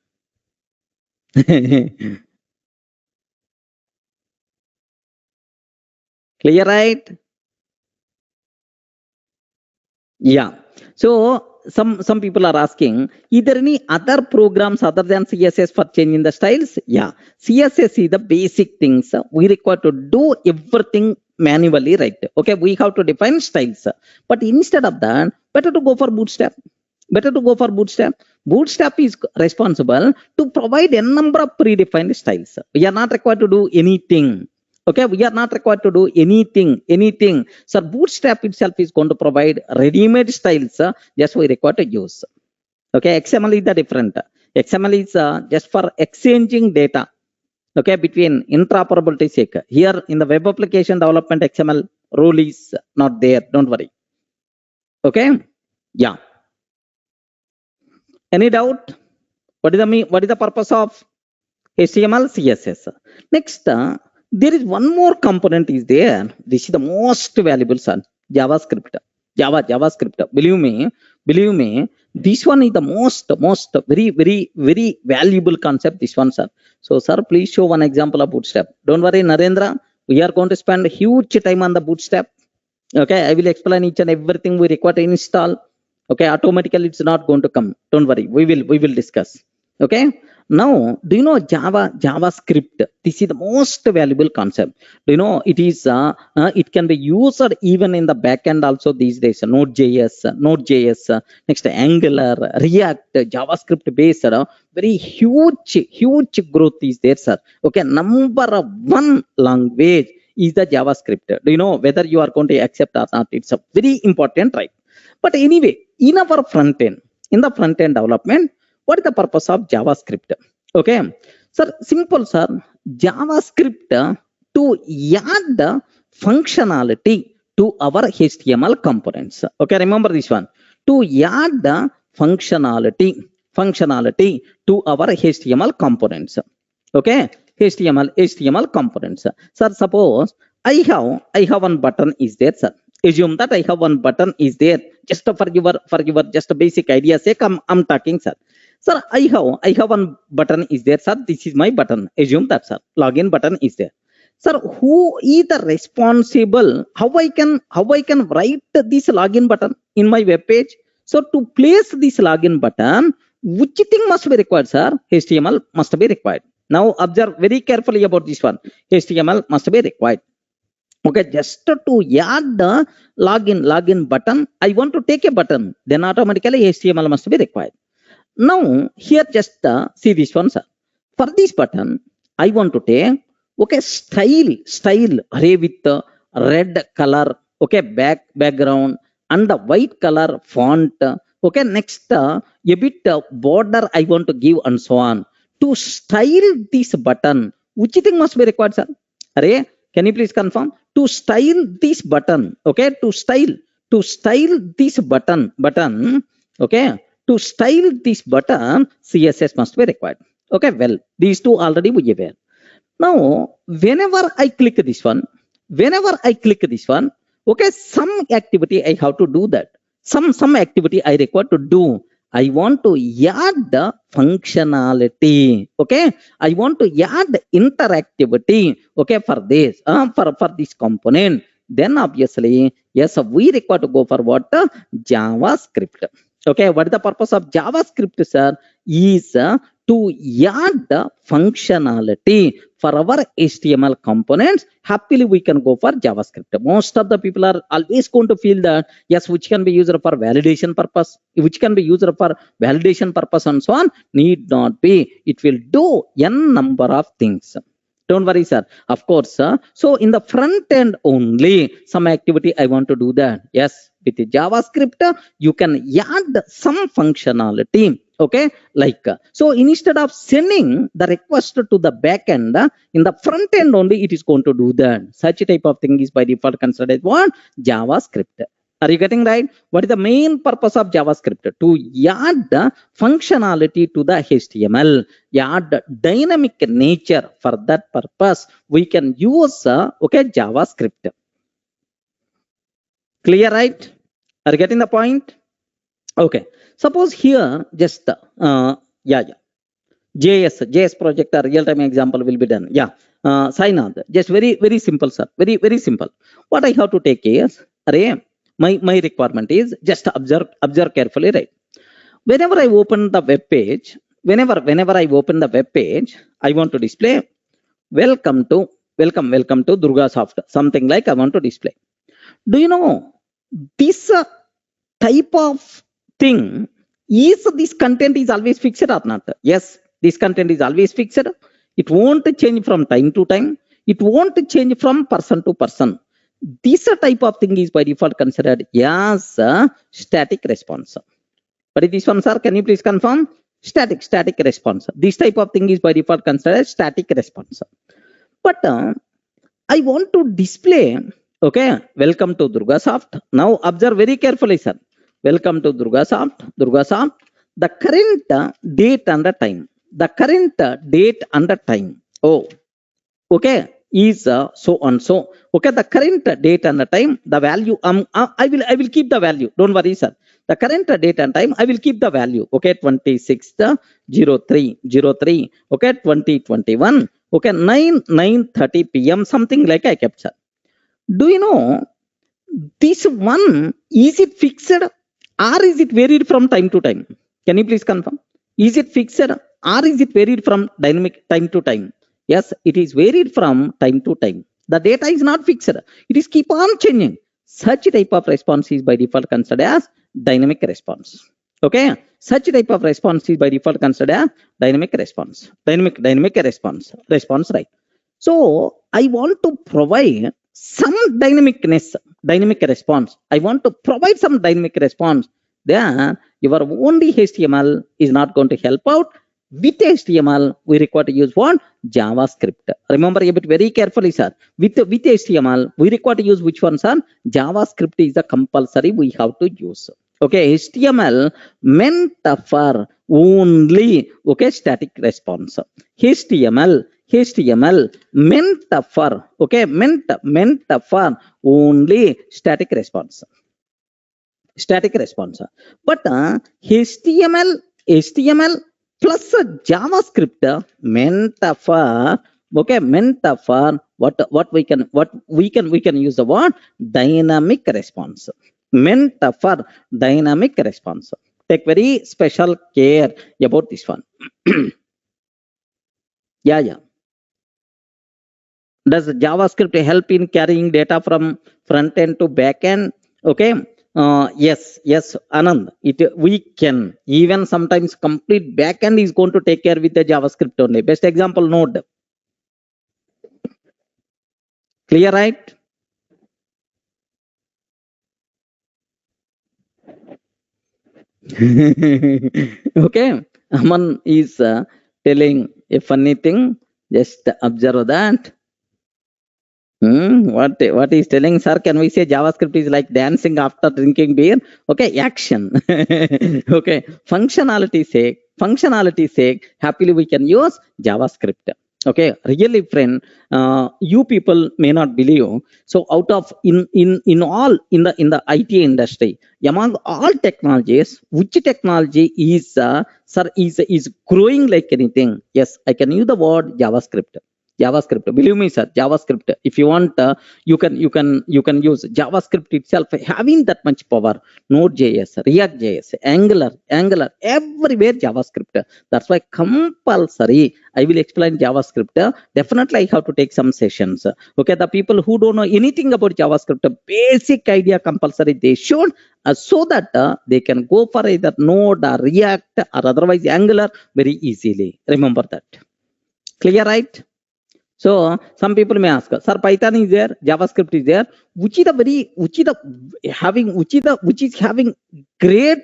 Clear, right? Yeah. So some people are asking, is there any other programs other than CSS for changing the styles? Yeah, CSS is the basic things. We require to do everything manually, right? Okay, we have to define styles, but instead of that, better to go for Bootstrap. Bootstrap is responsible to provide a number of predefined styles. We are not required to do anything. Okay, we are not required to do anything. So Bootstrap itself is going to provide ready-made styles. Just we require to use. Okay, XML is the different. XML is just for exchanging data. Okay, between interoperability sake. Here in the web application development, XML rule is not there. Don't worry. Okay, yeah. Any doubt? What is the purpose of HTML, CSS? Next, there is one more component is there. This is the most valuable, son. JavaScript. JavaScript. Believe me, this one is the most very valuable concept. This one, sir. So, sir, please show one example of Bootstrap. Don't worry, Narendra. We are going to spend huge time on the Bootstrap. Okay, I will explain each and everything we require to install. Okay, automatically it's not going to come. Don't worry, we will discuss. Okay, now do you know JavaScript? This is the most valuable concept. Do you know it is it can be used even in the backend also these days. Node.js, next Angular, React, JavaScript based. Very huge growth is there, sir. Okay, number one language is the JavaScript. Do you know whether you are going to accept or not? It's a very important, right? But anyway, in our front end, in the front end development, what is the purpose of JavaScript? Okay, sir, simple, sir. JavaScript to add functionality to our HTML components. Okay, remember this one. To add the functionality to our HTML components. Okay, HTML components. Sir, suppose I have one button is there, sir. Assume that I have one button is there. Just for your just basic idea sake, I'm talking, sir. Sir, I have one button is there, sir. This is my button. Assume that, sir. Login button is there. Sir, who is the responsible? How I can write this login button in my web page? So to place this login button, which thing must be required, sir? HTML must be required. Now observe very carefully about this one. HTML must be required. Okay, just to add the login button, I want to take a button, then automatically HTML must be required. Now here just see this one, sir. For this button, I want to take style array with the red color, okay, background and the white color font. Okay, next a bit border I want to give and so on. To style this button, which thing must be required, sir? Array, can you please confirm? To style this button, okay, to style this button, okay, to style this button, CSS must be required. Okay, well, these two already we aware. Now, whenever I click this one, okay, some activity I have to do that. Some activity I require to do. I want to add the functionality. Okay, I want to add interactivity. Okay, for this, for this component. Then obviously, yes, we require to go for what? JavaScript. Okay, what is the purpose of JavaScript, sir? Is to add the functionality for our HTML components. Happily we can go for JavaScript. Most of the people are always going to feel that yes, which can be used for validation purpose, and so on. Need not be. It will do n number of things. Don't worry, sir. Of course, sir. So in the front end only, some activity I want to do that. Yes, with the JavaScript, you can add some functionality. Okay, like so instead of sending the request to the back end, in the front end only it is going to do that. Such a type of thing is by default considered what? JavaScript. Are you getting right? What is the main purpose of JavaScript? To add the functionality to the HTML, add dynamic nature. For that purpose, we can use okay, JavaScript. Clear, right? Are you getting the point? Okay. Suppose here just JS project or real-time example will be done. Yeah, sign on. Just very simple, sir. Very simple. What I have to take is array. My requirement is just observe carefully, right? Whenever I open the web page, whenever I open the web page, I want to display welcome to Durga Soft. Something like I want to display. Do you know this type of thing? Is this content is always fixed or not? Yes, this content is always fixed. It won't change from time to time. It won't change from person to person. This type of thing is by default considered as a static response. But this one, sir, can you please confirm? Static response. This type of thing is by default considered static response. But I want to display, okay, welcome to Durga Soft. Now observe very carefully, sir. Welcome to Durga Soft. The current date and the time. The current date and the time. Oh, okay, is so and so. Okay, the current date and the time. The value. I will keep the value. Don't worry, sir. The current date and time. I will keep the value. Okay, 26th 03. Okay, 2021. Okay, 9:30 p.m. Something like I kept, sir. Do you know this one? Is it fixed? Or is it varied from time to time? Can you please confirm? Is it fixed or is it varied from dynamic time to time? Yes, it is varied from time to time. The data is not fixed. It is keep on changing. Such type of response is by default considered as dynamic response. Okay, such type of response is by default considered as dynamic response. Dynamic response, right? So I want to provide some dynamic response. I want to provide some dynamic response. Then your only HTML is not going to help out. With HTML, we require to use what? JavaScript. Remember a bit very carefully, sir. With HTML, we require to use which one, sir? JavaScript is the compulsory we have to use. Okay, HTML meant for only okay static response. HTML HTML meant for, okay, meant for only static response. Static response. But HTML plus JavaScript meant for, okay, meant for what we can use the word dynamic response. Meant for dynamic response. Take very special care about this one. Yeah. Does JavaScript help in carrying data from front end to back end? Okay. Yes, Anand. We can even sometimes complete back end is going to take care with the JavaScript only. Best example, Node. Clear, right? Okay. Aman is telling a funny thing. Just observe that. What he's telling, sir? Can we say JavaScript is like dancing after drinking beer? Okay, action. Okay, functionality sake, happily we can use JavaScript. Okay, really, friend, you people may not believe. So, out of in all in the IT industry, among all technologies, which technology is sir is growing like anything? Yes, I can use the word JavaScript. JavaScript, believe me, sir. JavaScript. If you want, you can use JavaScript itself having that much power. Node.js, React.js, Angular, everywhere JavaScript. That's why compulsory I will explain JavaScript. Definitely I have to take some sessions. Okay, the people who don't know anything about JavaScript, basic idea compulsory they should, so that they can go for either Node or React or otherwise Angular very easily. Remember that. Clear, right? So some people may ask, sir, Python is there, JavaScript is there. Which is having great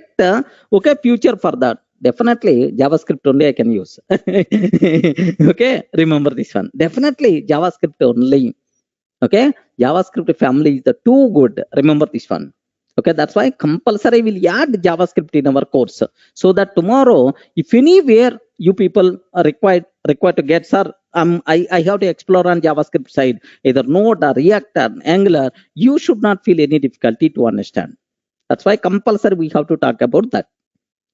okay future for that? Definitely JavaScript only I can use. Okay, remember this one. Definitely JavaScript only. Okay, JavaScript family is the too good. Remember this one. Okay, that's why compulsory will add JavaScript in our course, so that tomorrow, if anywhere you people are required to get, sir, I have to explore on JavaScript side, either Node or React or Angular, you should not feel any difficulty to understand. That's why compulsory we have to talk about that.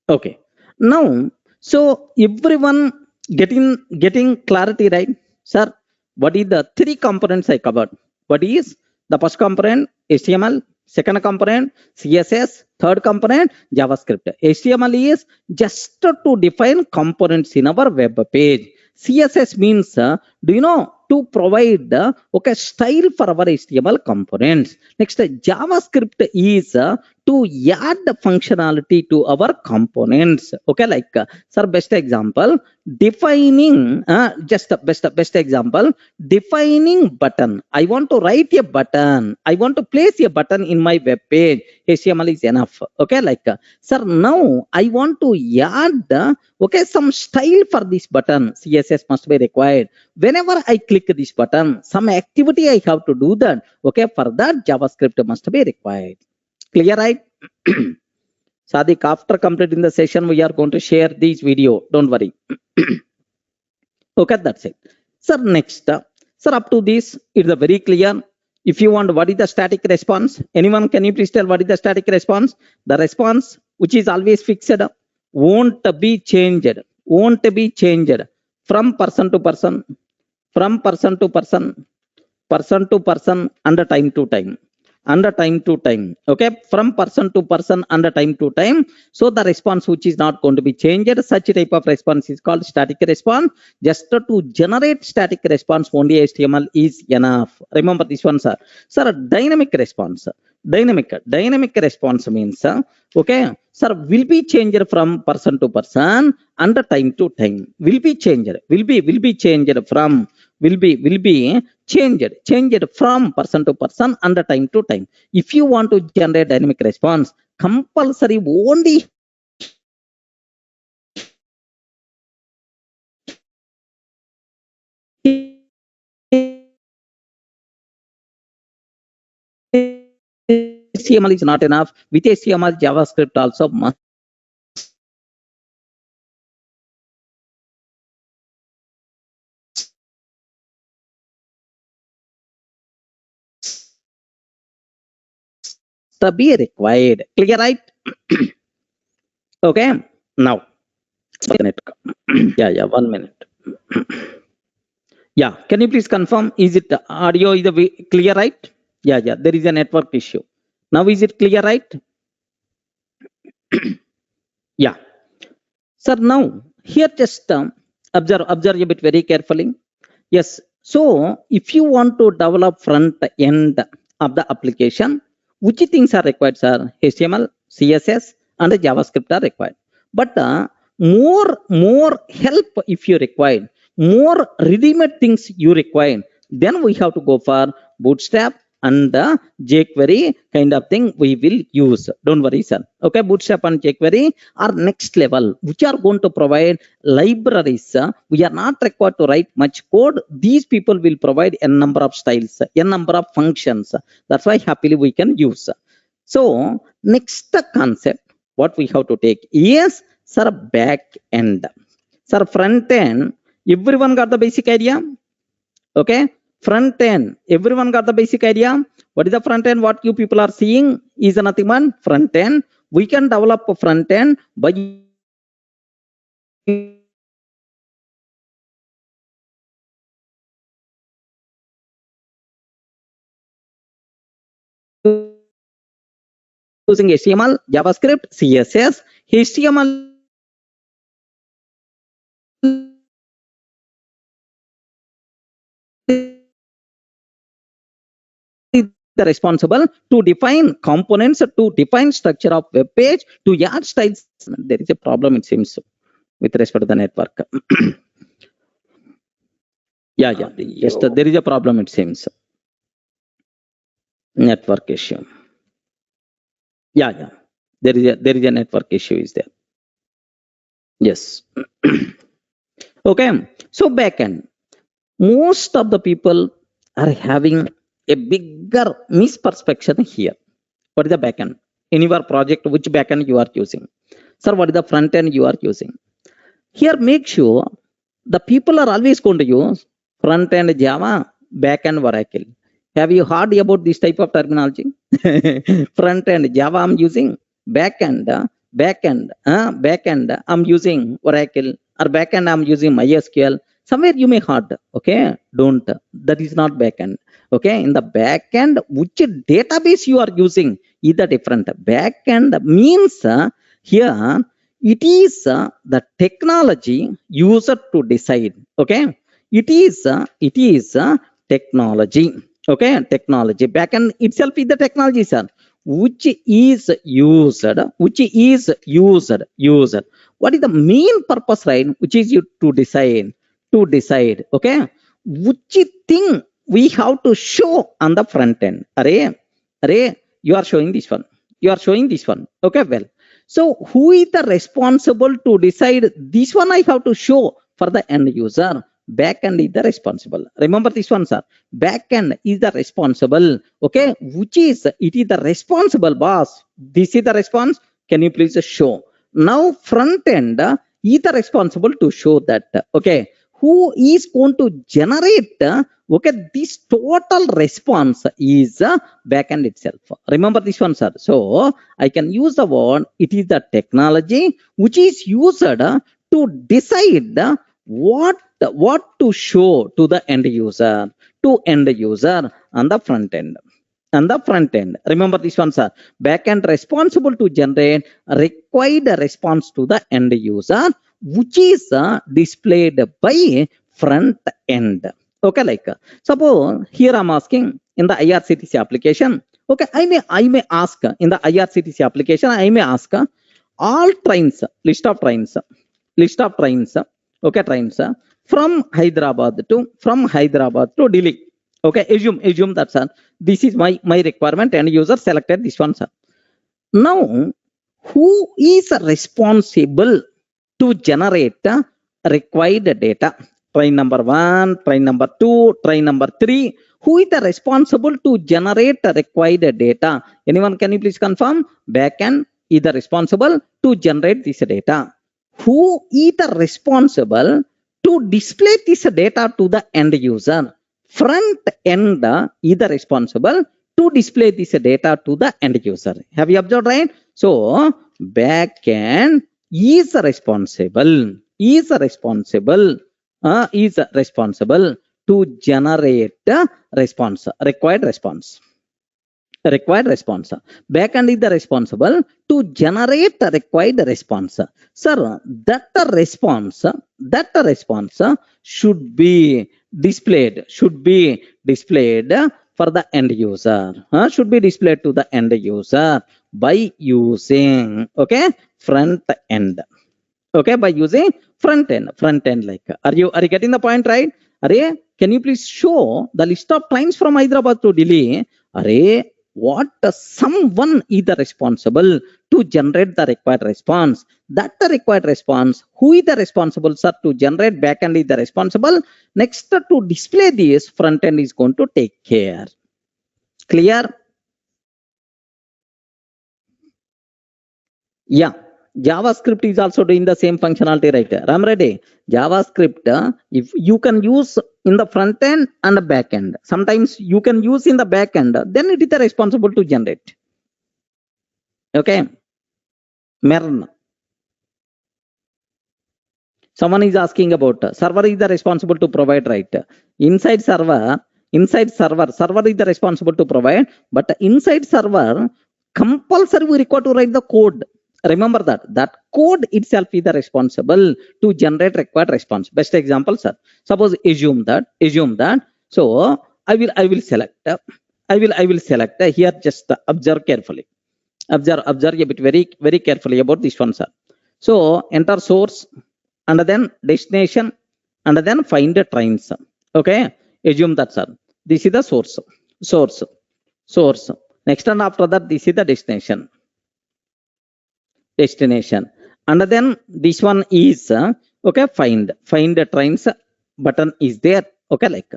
Okay, now, so everyone getting clarity, right, sir? What is the three components I covered? What is the first component? HTML. Second component, CSS. Third component, JavaScript. HTML is just to define components in our web page. CSS means, do you know, to provide okay style for our HTML components. Next, JavaScript is to add the functionality to our components. Okay, like sir, best example, defining best example, defining button. I want to write a button, I want to place a button in my web page. HTML is enough. Okay, like sir, now I want to add okay some style for this button. CSS must be required. Whenever I click this button, some activity I have to do that. Okay, for that JavaScript must be required. Clear, right? Sadik, after completing the session, we are going to share this video. Don't worry. Okay, that's it. Sir, next, sir, up to this, it's very clear. If you want, what is the static response? Anyone, can you please tell what is the static response? The response, which is always fixed, won't be changed. Won't be changed from person to person, from person to person, person to person, under time to time. Under time to time. Okay, from person to person, under time to time. So the response which is not going to be changed, such type of response is called static response. Just to generate static response, only HTML is enough. Remember this one, sir. Sir, dynamic response. Dynamic response means, okay, sir, will be changed from person to person, under time to time. Will be changed. Will be changed from. Will be changed from person to person, under time to time. If you want to generate dynamic response, compulsory only HTML is not enough. With HTML, JavaScript also must be required. Clear, right? Okay. Now, yeah, 1 minute. Yeah, can you please confirm? Is it audio is clear, right? Yeah, there is a network issue. Now, is it clear, right? Yeah. Sir, now here just observe a bit very carefully. Yes. So, if you want to develop front end of the application, which things are required, sir? HTML, CSS, and JavaScript are required. But more help if you require, more ready-made things you require, then we have to go for Bootstrap and jQuery kind of thing we will use. Don't worry, sir. Okay, Bootstrap and jQuery are next level, which are going to provide libraries. We are not required to write much code. These people will provide a number of styles, a number of functions. That's why happily we can use. So next concept, what we have to take is, sir, back end. Sir, front end, everyone got the basic idea? Okay. Front end, everyone got the basic idea? What is the front end? What you people are seeing is nothing but front end. We can develop a front end by using HTML, JavaScript, CSS. HTML the responsible to define components, to define structure of web page, to add styles. There is a problem, it seems, with respect to the network. Yeah, yes, there is a problem, it seems. Network issue. Yeah, there is a network issue is there. Yes. Okay, so backend. Most of the people are having a bigger misperception here. What is the backend? In your project, which backend you are using? Sir, what is the front end you are using? Here, make sure the people are always going to use front end Java, back end Oracle. Have you heard about this type of terminology? Front end Java I'm using, back end I'm using Oracle, or back end I'm using MySQL. Somewhere you may heard. Okay, don't. That is not back end. Okay, in the back end, which database you are using is the different. Back end means here it is the technology used to decide. Okay, it is technology. Okay, technology. Backend itself is the technology, sir, which is used. What is the main purpose, right? Which is you to decide. Okay, which thing we have to show on the front end. Array, you are showing this one. Okay, well. So who is the responsible to decide this one I have to show for the end user? Backend is the responsible. Remember this one, sir. Backend is the responsible. Okay, which is it is the responsible boss. This is the response. Can you please show? Now front end is the responsible to show that. Okay, who is going to generate? Okay, this total response is backend itself. Remember this one, sir. So I can use the word. It is the technology which is used to decide what to show to the end user, on the front end. Remember this one, sir. Backend responsible to generate required response to the end user, which is displayed by front end. Okay, like suppose here I'm asking in the IRCTC application. Okay, I may ask in the IRCTC application. I may ask all trains, list of trains. Okay, trains from Hyderabad to Delhi. Okay, assume that, sir. This is my requirement, and user selected this one, sir. Now, who is responsible to generate required data? Train number 1, train number 2, train number 3. Who is the responsible to generate required data? Anyone, can you please confirm? Backend is the responsible to generate this data. Who is the responsible to display this data to the end user? Front end is the responsible to display this data to the end user. Have you observed, right? So backend is responsible to generate required response. Backend is the responsible to generate the required response. Sir, that response should be displayed for the end user. Should be displayed to the end user by using front end. By using front end. Like, are you getting the point, right? Can you please show the list of trains from Hyderabad to Delhi? What someone is responsible to generate the required response. That the required response, who is the responsible, sir, to generate? Backend is the responsible. Next, to display this, front end is going to take care. Clear? Yeah. JavaScript is also doing the same functionality, right? Ram ready? JavaScript, if you can use in the front end and the back end. Sometimes you can use in the back end, then it is the responsible to generate. Mern. Someone is asking about server is the responsible to provide, right? Inside server is the responsible to provide, but inside server, compulsory we require to write the code. Remember that code itself is the responsible to generate required response. Best example, sir. Suppose assume that. So I will select. Here. Just observe carefully. Observe a bit very carefully about this one, sir. So enter source and then destination and then find the trains. Assume that, sir. This is the source. Next and after that, this is the destination. And then this one is find the trains button is there. Like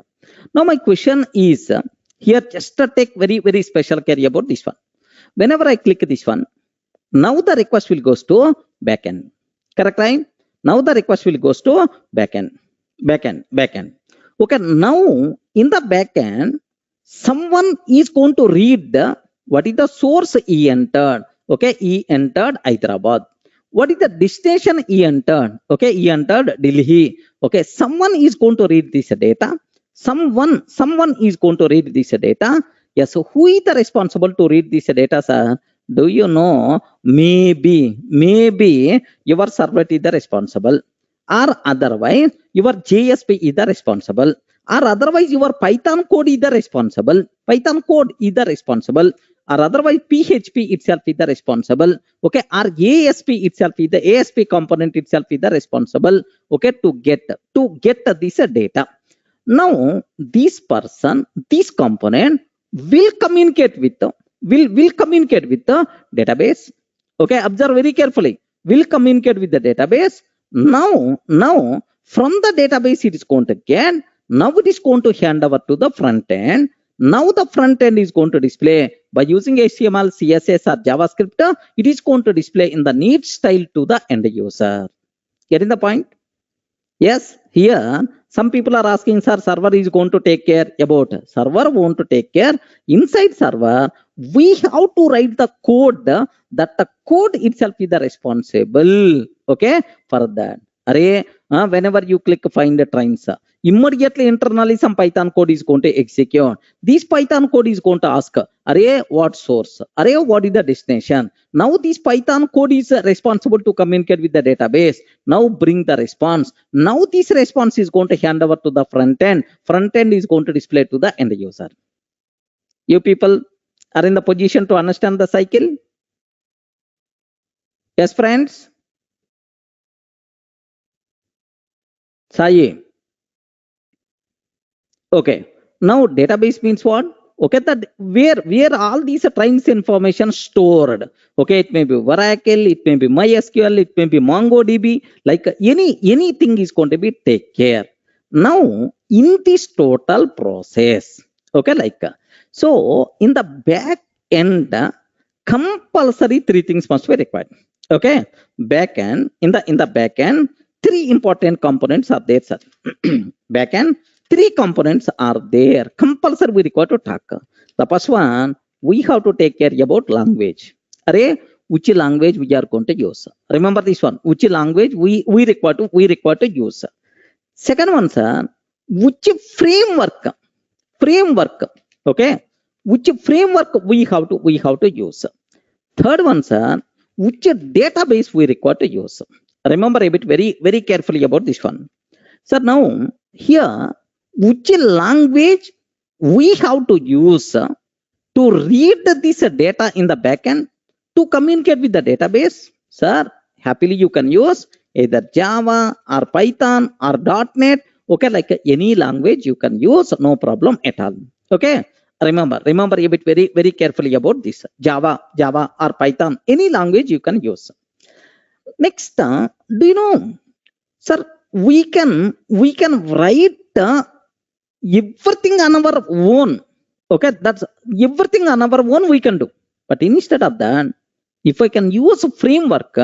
now my question is here, just take very special care about this one. Whenever I click this one, now the request will goes to backend. Correct, right? Now the request will goes to backend. Now in the backend, someone is going to read what is the source he entered. He entered Hyderabad. What is the destination he entered? He entered Delhi. Someone is going to read this data. Someone is going to read this data. Yes, so who is the responsible to read this data, sir? Do you know? Maybe your servlet is the responsible, or otherwise your JSP is the responsible, or otherwise your Python code is the responsible. Or otherwise PHP itself is the responsible. Or ASP itself is the ASP component itself is the responsible. To get this data. Now this component will communicate with the database. Observe very carefully. Will communicate with the database. Now from the database it is going to get. Now it is going to hand over to the front end. Now the front end is going to display by using HTML, CSS or JavaScript. It is going to display in the neat style to the end user. Getting the point? Yes. Here some people are asking, sir, server is going to take care about. Server won't to take care. Inside server, we have to write the code. That the code itself is the responsible. For that. Whenever you click find the trains, immediately internally some Python code is going to execute. This Python code is going to ask, what source? What is the destination? Now this Python code is responsible to communicate with the database. Now bring the response. Now this response is going to hand over to the front end. Front end is going to display to the end user. You people are in the position to understand the cycle? Yes, friends? Sai. Now database means what? That where all these trains information stored. It may be Oracle, it may be MySQL, it may be MongoDB. Like anything is going to be take care. Now in this total process, so in the back end, compulsory three things must be required. Back end, in the back end, three important components are there, sir. Back end, three components are there. Compulsory we require to talk. The first one, we have to take care about language. Array, which language we are going to use? Remember this one. Which language we require to use? Second one, sir, which framework? Okay, which framework we have to use? Third one, sir, which database we require to use? Remember a bit very carefully about this one. So now here, which language we have to use to read this data in the backend to communicate with the database? Sir, happily you can use either Java or Python or .NET. Okay, like any language you can use, no problem at all. Okay, remember a bit very carefully about this. Java or Python, any language you can use. Next, do you know, sir, we can write everything on our own. Okay, that's everything on our own we can do. But instead of that, if I can use a framework,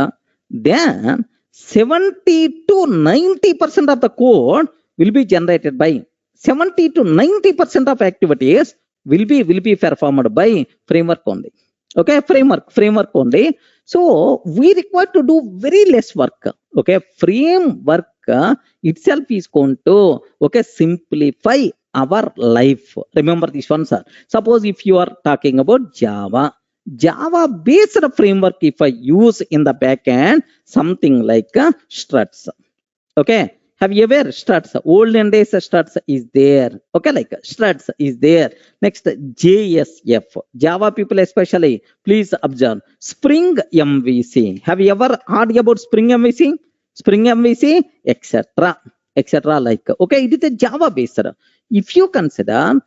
then 70 to 90% of the code will be generated by 70 to 90% of activities will be performed by framework only. Okay, framework only. So we require to do very less work. Okay, framework itself is going to simplify our life. Remember this one, sir. Suppose if you are talking about Java based framework, if I use in the backend something like struts. Okay, have you ever struts? Olden days struts is there. Okay, like struts is there. Next, JSF. Java people especially, please observe. Spring MVC. Have you ever heard about Spring MVC? Spring MVC, etc. Like, okay, it is a Java based. If you consider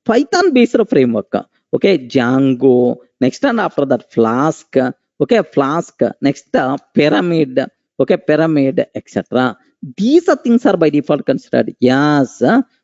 Python based framework, okay, Django. Next, and after that, Flask. Okay, Flask. Next, Pyramid. Okay, Pyramid, etc. These things are by default considered. Yes.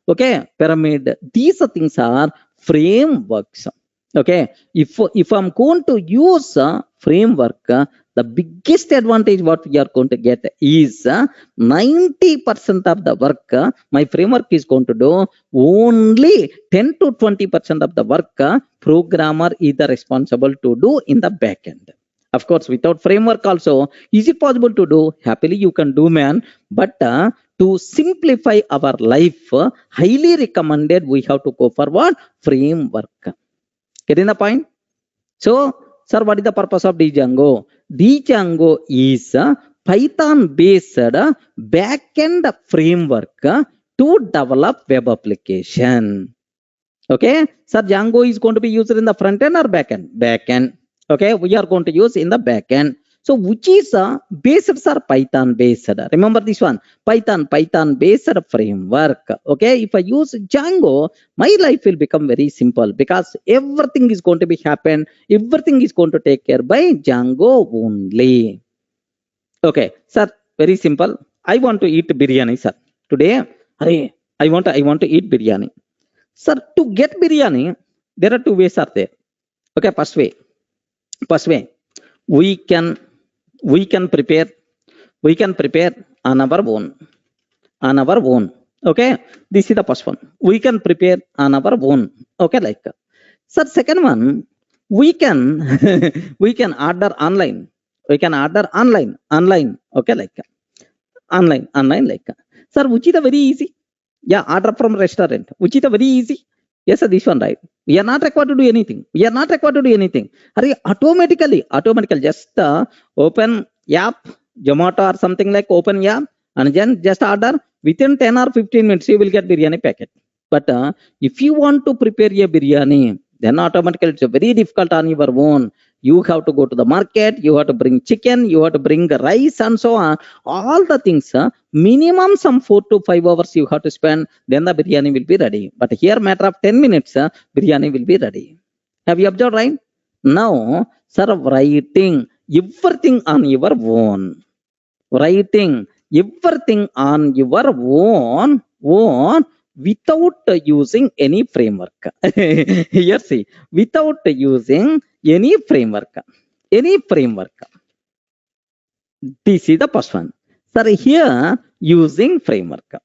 Okay, Pyramid. These things are frameworks. Okay, if I'm going to use framework, the biggest advantage what we are going to get is 90% of the work my framework is going to do. Only 10 to 20% of the work programmer is responsible to do in the backend. Of course, without framework also, is it possible to do? Happily you can do, man. But to simplify our life, highly recommended we have to go for what? Framework. Getting the point? So, sir, what is the purpose of Django? Django is a Python-based backend framework to develop web application. Okay, sir, Django is going to be used in the front end or backend? Backend. Okay, we are going to use in the backend. So, which is based or Python based? Remember this one, Python based framework. Okay, if I use Django, my life will become very simple because everything is going to be happen. Everything is going to take care by Django only. Okay, sir, very simple. I want to eat biryani, sir. Today, I want to eat biryani. Sir, to get biryani, there are two ways are there. Okay, first way, we can prepare on our own. Okay, this is the first one. We can prepare on our own. Okay, like, sir, second one, we can order online. Okay, like online, like, sir, which is the very easy? Yeah, order from restaurant, which is the very easy. Yes, sir, this one, right? We are not required to do anything. Hurry, automatically, just open app, Zomato or something like open app, and then just order. Within 10 or 15 minutes, you will get biryani packet. But if you want to prepare a biryani, then automatically it's very difficult on your own. You have to go to the market, you have to bring chicken, you have to bring rice and so on. All the things, minimum some 4 to 5 hours you have to spend, then the biryani will be ready. But here matter of 10 minutes, biryani will be ready. Have you observed, right? Now, sir, writing everything on your own. Writing everything on your own without using any framework. Here see, without using any framework. This is the first one. Sir, here using framework.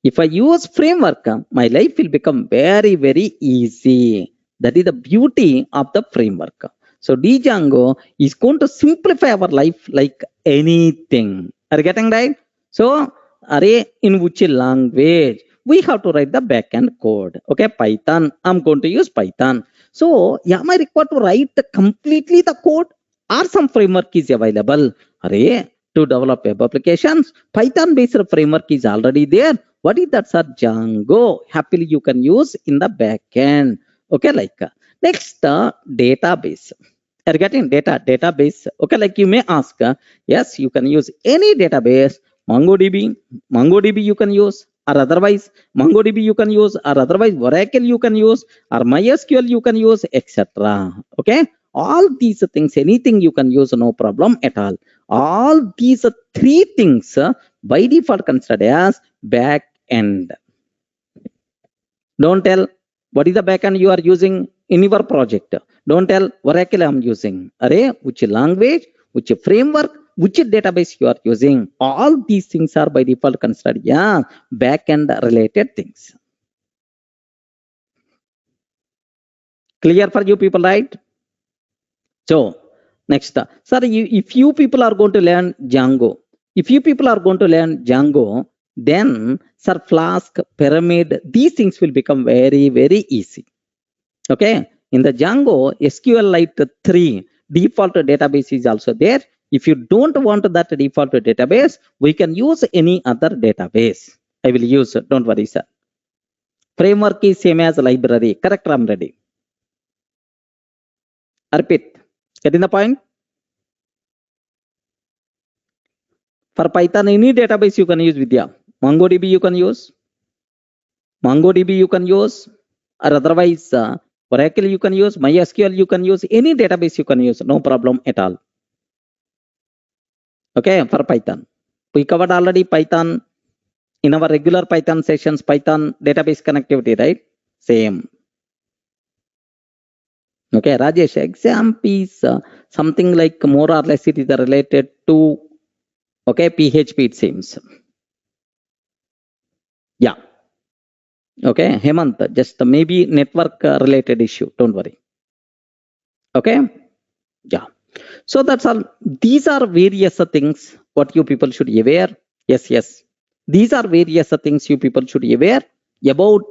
If I use framework, my life will become very, very easy. That is the beauty of the framework. So Django is going to simplify our life like anything. Are you getting right? So, in which language we have to write the backend code? Okay, Python. I'm going to use Python. So, am I required to write completely the code, or some framework is available? To develop web applications, Python-based framework is already there. What is that, sir? Django. Happily, you can use in the backend. Okay, like next, database. Are you getting database? Okay, like you may ask, yes, you can use any database. MongoDB you can use, or otherwise MongoDB you can use, or otherwise Oracle you can use, or MySQL you can use, etc. Okay, all these things, anything you can use, no problem at all. All these three things by default considered as back end. Don't tell what is the backend you are using in your project. Don't tell Oracle I'm using. Which language, which framework, which database you are using. All these things are by default considered backend related things. Clear for you people, right? So next, sir, if you people are going to learn Django, then sir, Flask, Pyramid, these things will become very, very easy. Okay, in the Django SQLite 3 default database is also there. If you don't want that default database, we can use any other database. I will use, don't worry, sir. Framework is same as library. Correct, I'm ready. Repeat. Getting the point? For Python, any database you can use, Vidya. MongoDB you can use. Or otherwise, Oracle you can use, MySQL you can use, any database you can use, no problem at all. Okay, for Python. We covered already Python in our regular Python sessions, Python database connectivity, right? Same. Okay, Rajesh, exam is something like more or less it is related to, okay, PHP it seems. Yeah. Okay, Hemant, just maybe network related issue, don't worry. Okay, yeah. So that's all. These are various things what you people should be aware. Yes. These are various things you people should be aware about,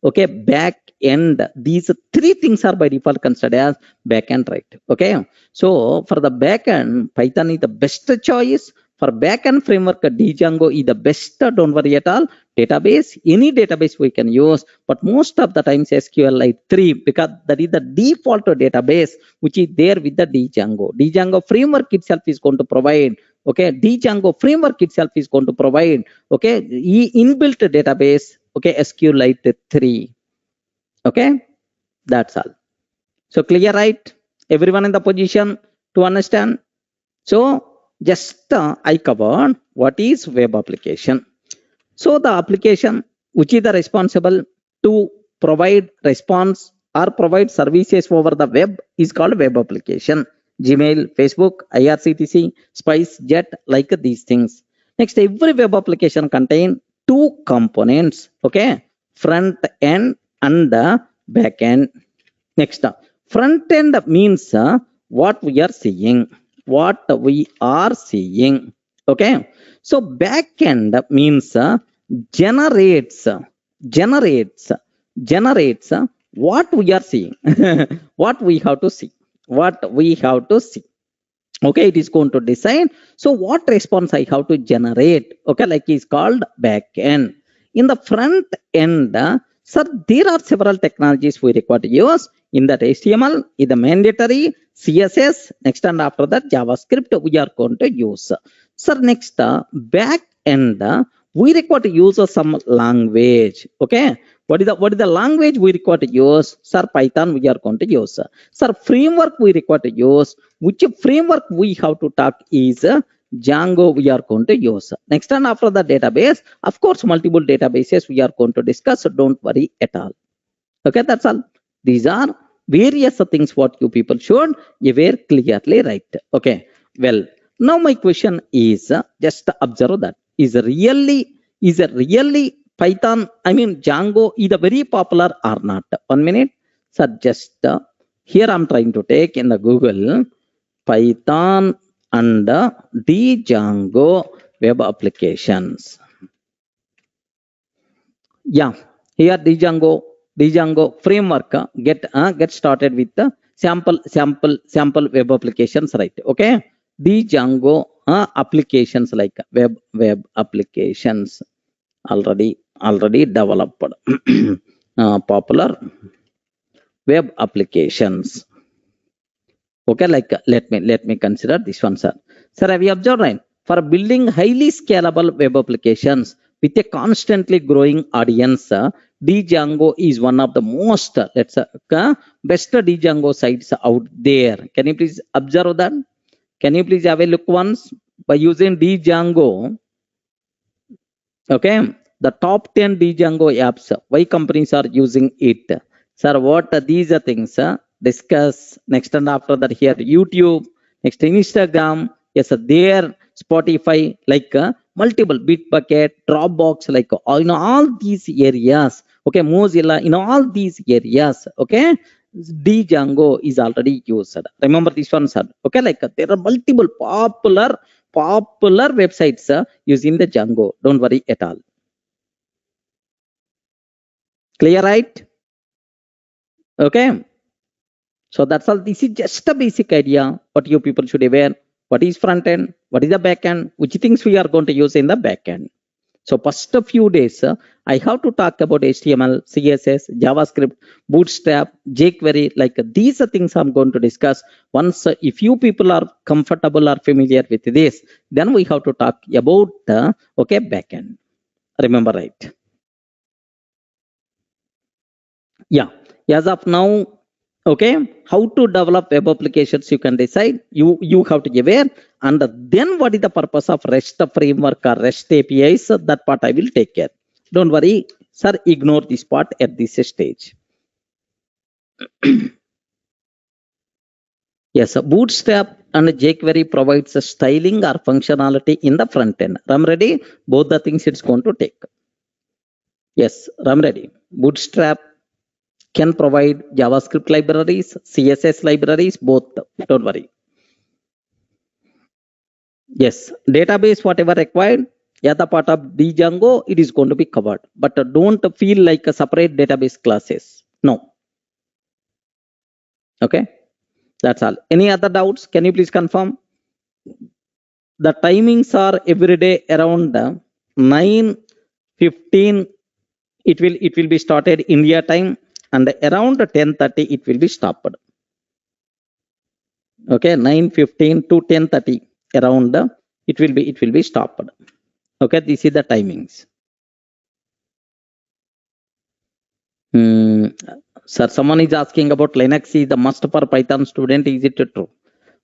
okay, back end. These three things are by default considered as back end, right? Okay, so for the back end, Python is the best choice. For backend framework, Django is the best. Don't worry at all. Database, any database we can use, but most of the times SQLite 3 because that is the default database which is there with the Django. Django framework itself is going to provide. Okay, Django framework itself is going to provide. Okay, inbuilt database. Okay, SQLite 3. Okay, that's all. So clear, right? Everyone in the position to understand. So just I covered what is web application. So the application which is the responsible to provide response or provide services over the web is called web application. Gmail, Facebook, IRCTC, SpiceJet, like these things. Next, every web application contain two components. Okay, front end and back end. Next, front end means what we are seeing. Okay, so backend means generates what we are seeing. what we have to see. Okay, it is going to decide. So what response I have to generate, okay, like is called backend. In the front end, sir, there are several technologies we require to use. In that HTML is the mandatory, CSS, next and after that JavaScript we are going to use. Sir, next back end, we require to use some language. Okay, what is the language we require to use? Sir, Python we are going to use. Sir, framework we require to use. Which framework we have to talk is Django we are going to use. Next and after the database, of course, multiple databases we are going to discuss. So don't worry at all. Okay, that's all. These are various things what you people should aware clearly, right? Okay, well, now my question is just observe that is really Python, I mean Django is very popular or not? 1 minute. So just here I'm trying to take in the Google Python and Django web applications. Yeah, here Django framework get started with the sample web applications, right? Okay, Django applications like web applications already developed. Popular web applications. Okay, like let me consider this one, sir. Sir, have you observed, right? For building highly scalable web applications with a constantly growing audience, Django is one of the most best Django sites out there. Can you please observe that? Can you please have a look once by using Django? Okay, the top 10 Django apps, why companies are using it? Sir, what are these things? Discuss next, and after that here YouTube, next Instagram, yes, there Spotify, like multiple Bitbucket, Dropbox, like in all these areas. Okay, Mozilla, in all these areas. Okay, Django is already used. Remember this one, sir. Okay, like there are multiple popular websites using the Django. Don't worry at all. Clear, right? Okay. So that's all. This is just a basic idea what you people should aware. What is front end? What is the back end? Which things we are going to use in the back end? So first a few days, I have to talk about HTML, CSS, JavaScript, Bootstrap, jQuery. Like these are things I'm going to discuss. Once if you people are comfortable or familiar with this, then we have to talk about okay, back end. Remember, right? Yeah. As of now, okay, how to develop web applications you can decide. You have to give aware, and then what is the purpose of REST framework or REST APIs? That part I will take care. Don't worry, sir, ignore this part at this stage. Yes, Bootstrap and jQuery provides a styling or functionality in the front end. I'm ready. Both the things it's going to take. Yes, I'm ready. Bootstrap can provide JavaScript libraries, CSS libraries, both. Don't worry. Yes, database, whatever required, yeah, the part of Django, it is going to be covered. But don't feel like a separate database classes. No. Okay, that's all. Any other doubts? Can you please confirm? The timings are every day around 9:15. It will be started India time, and around 10:30 it will be stopped. Okay, 9:15 to 10:30 around it will be stopped. Okay, this is the timings. Sir, someone is asking about Linux is the must for Python student. Is it true?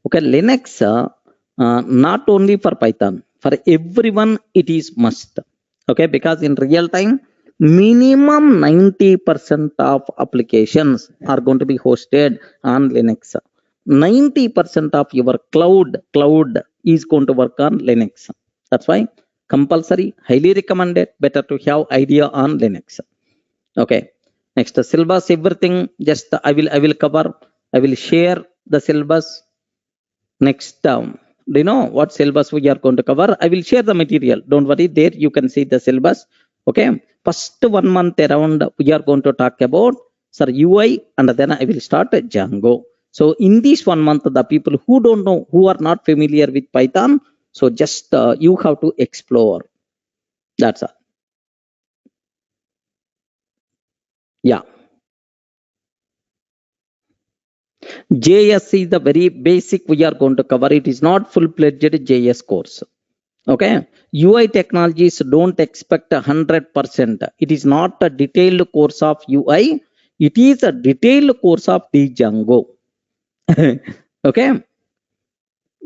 Okay, Linux not only for Python, for everyone it is must. Okay, because in real time minimum 90% of applications are going to be hosted on Linux. 90% of your cloud is going to work on Linux. That's why compulsory, highly recommended, better to have idea on Linux. Okay, next syllabus, everything just I will cover. I will share the syllabus. Next do you know what syllabus we are going to cover? I will share the material. Don't worry, there you can see the syllabus. Okay, first 1 month around we are going to talk about sir UI, and then I will start Django. So in this 1 month, the people who don't know, who are not familiar with Python, so just you have to explore. That's all. Yeah. JS is the very basic we are going to cover. It is not full-fledged JS course. Okay, UI technologies don't expect 100%. It is not a detailed course of UI. It is a detailed course of Django. Okay,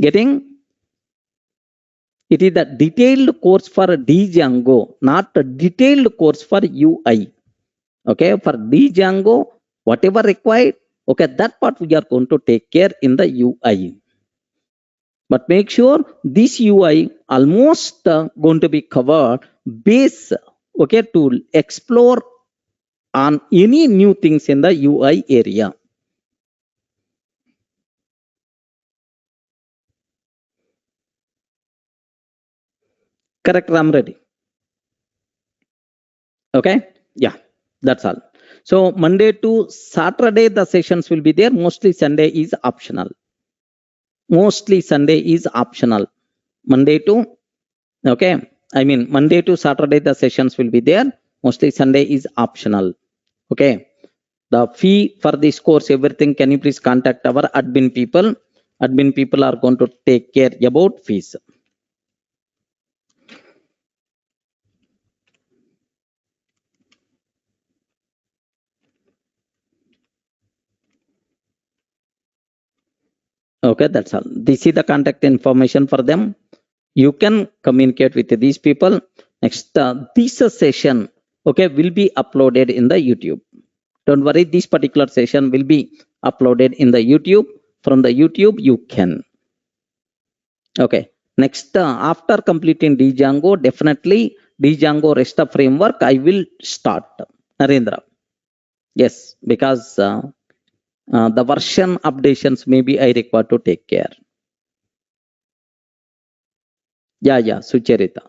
getting? It is the detailed course for Django, not a detailed course for UI. Okay, for Django, whatever required, okay, that part we are going to take care in the UI. But make sure this UI almost going to be covered base okay, to explore on any new things in the UI area. Correct, I'm ready. Okay, yeah, that's all. So Monday to Saturday the sessions will be there. Mostly Sunday is optional. Mostly Sunday is optional. Monday to, okay, I mean Monday to Saturday the sessions will be there. Mostly Sunday is optional. Okay, the fee for this course, everything, can you please contact our admin people? Admin people are going to take care about fees. Okay, that's all. This is the contact information for them. You can communicate with these people. Next, this session, okay, will be uploaded in the YouTube. Don't worry, this particular session will be uploaded in the YouTube. From the YouTube, you can. Okay. Next, after completing Django, definitely Django REST framework, I will start. Narendra. Yes, because the version updations maybe I require to take care. Yeah, Sucharita.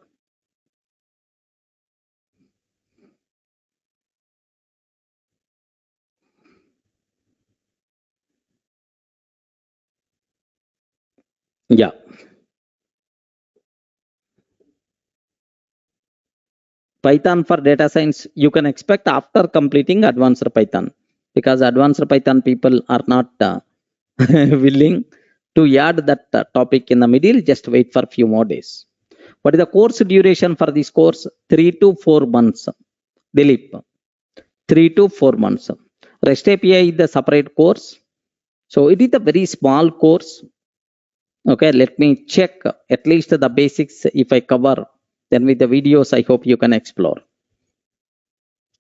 Yeah. Python for data science, you can expect after completing advanced Python, because advanced Python people are not willing to add that topic in the middle. Just wait for a few more days. What is the course duration for this course? 3 to 4 months. Dilip, 3 to 4 months. REST API is the separate course. So it is a very small course. Okay, let me check at least the basics. If I cover, then with the videos, I hope you can explore.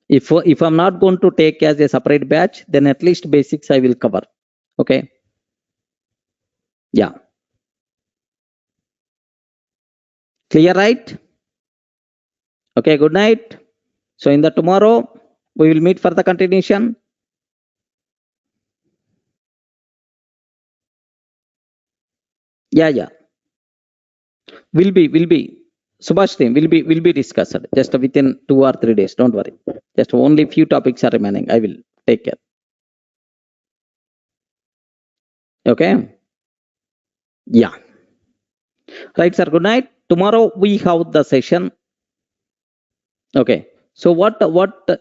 If I'm not going to take as a separate batch, then at least basics I will cover. Okay. Yeah. Clear, right? Okay, good night. So in the tomorrow, we will meet for the continuation. Yeah. Will be. Subhash team will be discussed just within 2 or 3 days. Don't worry. Just only few topics are remaining. I will take care. Okay. Yeah. Right, sir. Good night. Tomorrow we have the session. Okay. So what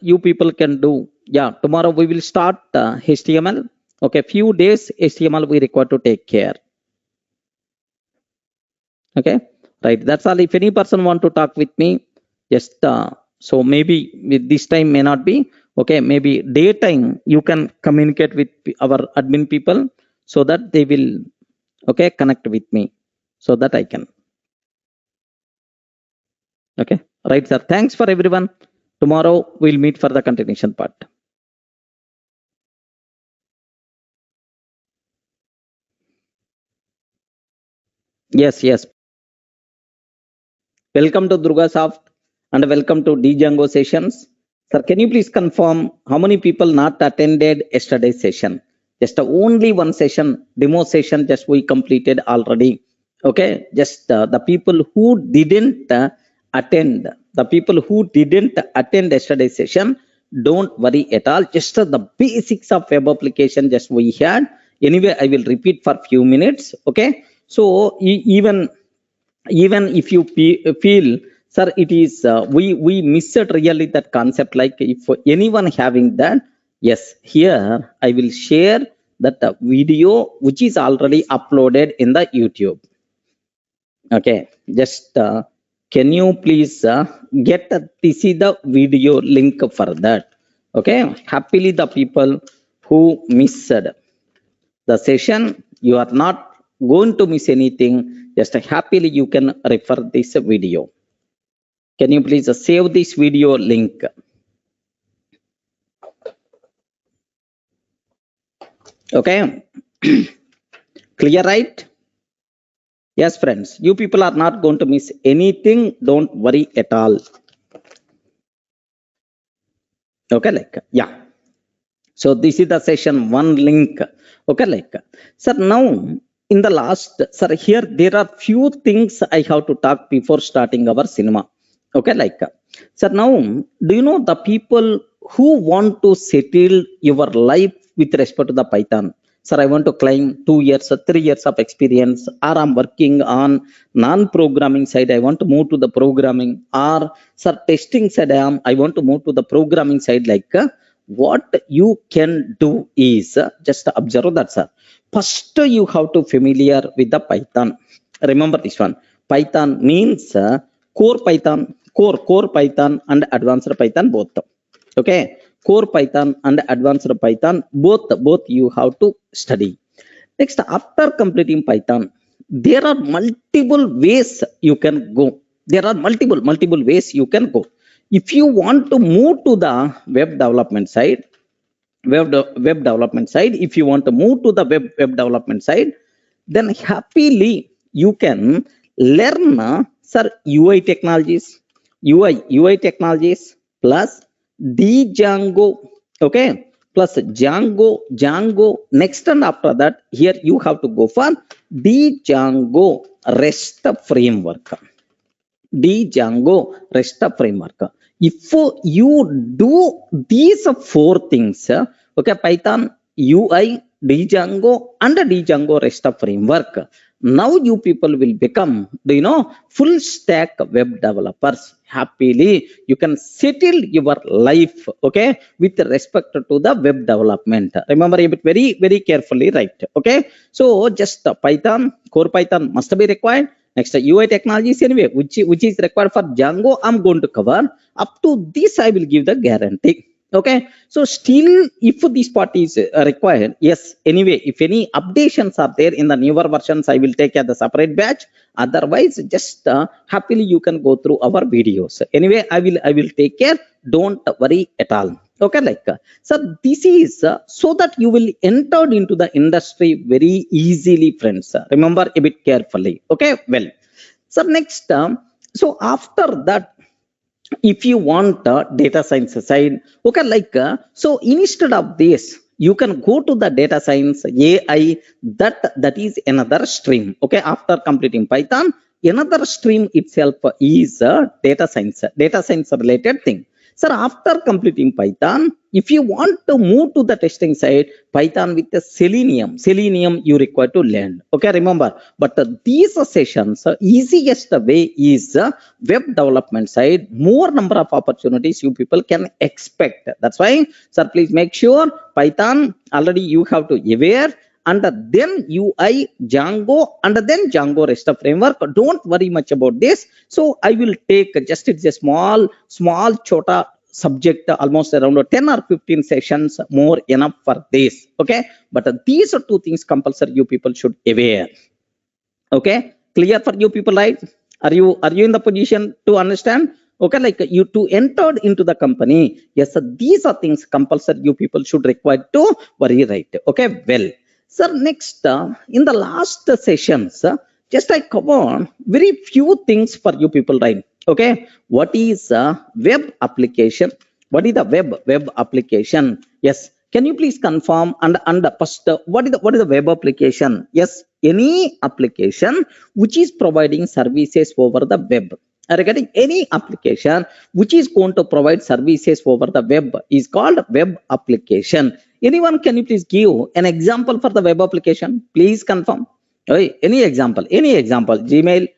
you people can do? Yeah. Tomorrow we will start HTML. Okay. Few days HTML we require to take care. Okay. Right. That's all. If any person want to talk with me, just so maybe this time may not be. Okay. Maybe daytime you can communicate with our admin people so that they will connect with me so that I can. Okay. Right, sir. Thanks for everyone. Tomorrow we'll meet for the continuation part. Yes. Welcome to Durga Soft and welcome to Django sessions. Sir, can you please confirm how many people not attended yesterday's session? Just only one session, demo session, just we completed already. Okay, just the people who didn't attend, yesterday's session, don't worry at all. Just the basics of web application, just we had. Anyway, I will repeat for few minutes. Okay, so even if you feel, sir, it is we missed really that concept. Like if anyone having that, yes, here I will share that video which is already uploaded in the YouTube. Okay, just can you please get this is the video link for that. Okay, happily the people who missed the session, you are not going to miss anything. Just happily you can refer this video. Can you please save this video link? Okay. Clear, right? Yes, friends, you people are not going to miss anything. Don't worry at all. Okay, like, yeah. So this is the session one link. Okay, like, sir, now in the last, sir, here there are few things I have to talk before starting our cinema. Okay, like, sir, now do you know the people who want to settle your life with respect to the Python? Sir, I want to claim 2 years or 3 years of experience, or I'm working on non-programming side. I want to move to the programming, or sir, testing side. I want to move to the programming side. Like, what you can do is just observe that, sir. First, you have to familiar with the Python. Remember this one. Python means core Python, core Python and advanced Python both. Okay, core Python and advanced Python both you have to study. Next, after completing Python, there are multiple ways you can go. There are multiple ways you can go. If you want to move to the web development side, if you want to move to the web development side, then happily you can learn sir, UI technologies, UI technologies plus Django, okay, plus Django. Next, and after that, here you have to go for Django REST framework. Django REST framework. If you do these 4 things, okay, Python, UI, Django, and Django REST framework, now you people will become, full stack web developers. Happily, you can settle your life, okay, with respect to the web development. Remember it very carefully, right? Okay, so just Python, core Python must be required. Next, UI technologies anyway, which is required for Django, I'm going to cover. Up to this, I will give the guarantee. Okay, so still, if this part is required, yes, anyway, if any updations are there in the newer versions, I will take as a separate batch. Otherwise, just happily you can go through our videos. Anyway, I will take care. Don't worry at all. Okay, like, so this is so that you will enter into the industry very easily, friends. Remember a bit carefully. Okay, well, so next, so after that, if you want data science side, okay, like, so instead of this, you can go to the data science AI. That is another stream. Okay, after completing Python, another stream itself is data science related thing. Sir, after completing Python, if you want to move to the testing side, Python with the Selenium you require to learn. Okay, remember. But these sessions, easiest way is web development side. More number of opportunities you people can expect. That's why, sir, please make sure Python already you have to aware. And then UI, Django, and then Django REST framework. Don't worry much about this. So I will take just, it's a small chota subject, almost around 10 or 15 sessions, more enough for this. Okay, but these are 2 things compulsory you people should aware. Okay, clear for you people, right? Are you in the position to understand? Okay, like, you to enter into the company, yes, these are things compulsory you people should require to worry, right? Okay, well, sir, next, in the last sessions, just I covered very few things for you people, right? Okay, what is web application? What is the web application? Yes, can you please confirm and first, what is the web application? Yes, any application which is providing services over the web. Regarding any application which is going to provide services over the web is called web application. Anyone, can you please give an example for the web application? Please confirm. Okay, any example, gmail.com,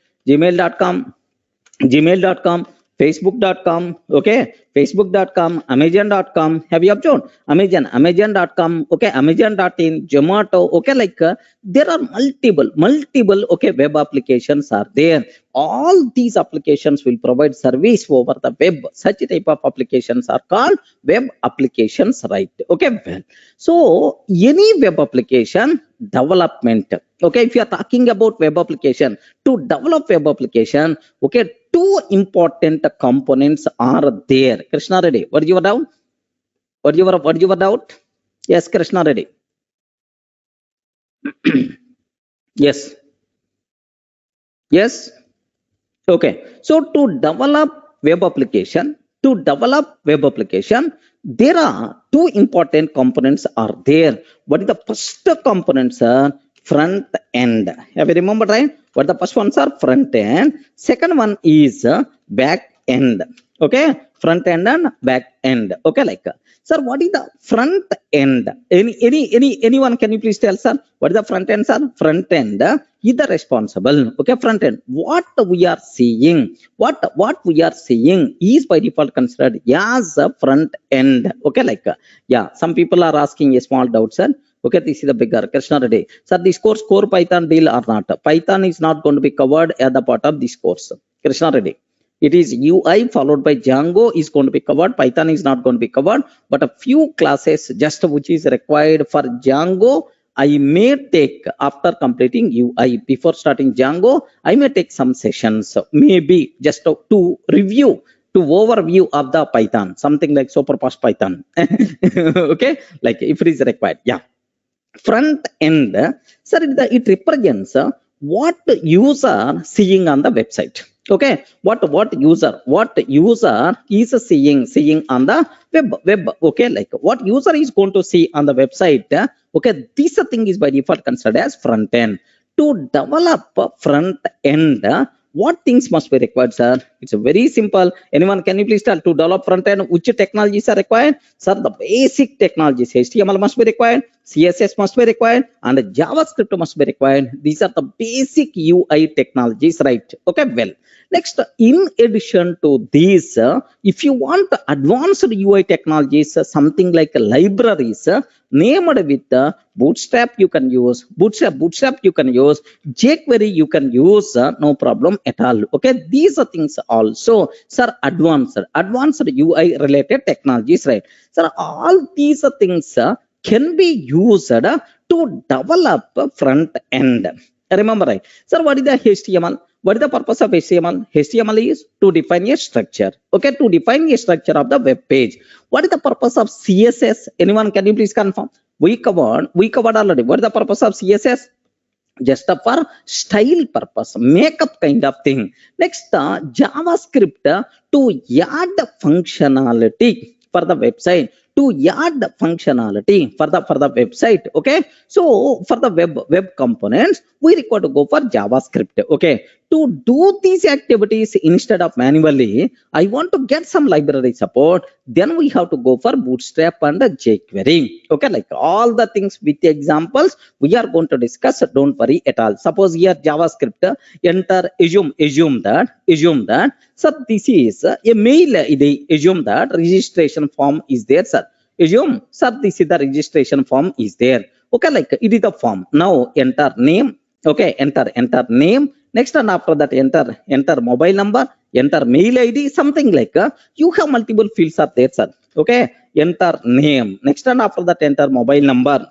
facebook.com, okay, facebook.com, amazon.com. Have you observed? Amazon.com, okay, amazon.in, Zomato, okay, like, there are multiple, okay, web applications are there. All these applications will provide service over the web. Such type of applications are called web applications, right? Okay, well, so any web application development, okay, if you are talking about web application, to develop web application, okay, 2 important components are there. Krishna Reddy, what is your doubt? What is your doubt? Yes, Krishna Reddy. Yes. Okay, so to develop web application, there are two important components are there. What is the first component, sir? Front end. Have you remembered, right? What the first ones are? Front end. Second one is back end. Okay, front end and back end. Okay, like sir, what is the front end? Anyone can you please tell, sir? What is the front end, sir? Front end is the responsible. Okay, front end. What we are seeing, what we are seeing is by default considered as a front end. Okay, like yeah, some people are asking a small doubt, sir. Okay, this is the bigger Krishna Reddy. Sir, this course core Python deal or not? Python is not going to be covered at the part of this course. Krishna Reddy. It is UI followed by Django is going to be covered. Python is not going to be covered. But a few classes just which is required for Django, I may take after completing UI. Before starting Django, I may take some sessions. Maybe just to review, to overview of the Python. Something like super fast Python. Okay, like if it is required. Yeah. Front end, sir, it represents what user seeing on the website. Okay, what user is seeing on the web. Okay, like what user is going to see on the website. Okay, this thing is by default considered as front end. To develop front end, what things must be required, sir? It's very simple. Anyone can you please tell to develop front end which technologies are required? Sir, the basic technologies, HTML must be required, CSS must be required, and JavaScript must be required. These are the basic UI technologies, right? Okay, well, next, in addition to these, if you want advanced UI technologies, something like libraries named with Bootstrap you can use, Bootstrap you can use, jQuery you can use, no problem at all. Okay, these are things also, sir, advanced UI related technologies, right? Sir, all these things can be used to develop front end. Remember, right? Sir, what is the HTML? What is the purpose of HTML? HTML is to define a structure. Okay, to define a structure of the web page. What is the purpose of CSS? Anyone can you please confirm? We covered already. What is the purpose of CSS? Just for style purpose, makeup kind of thing. Next, JavaScript to add functionality for the website. To add the functionality for the website. Okay, so for the web components we require to go for JavaScript. Okay, to do these activities instead of manually, I want to get some library support, then we have to go for Bootstrap and jQuery. Okay, like all the things with the examples we are going to discuss, don't worry at all. Suppose here JavaScript, enter, assume that sir, this is a mail ID. Assume that registration form is there, sir. Assume, sir, this is the registration form is there. Okay, like it is the form. Now enter name. Okay, enter name. Next, and after that enter mobile number, enter mail ID, something like you have multiple fields are there, sir. Okay, enter name. Next, and after that enter mobile number.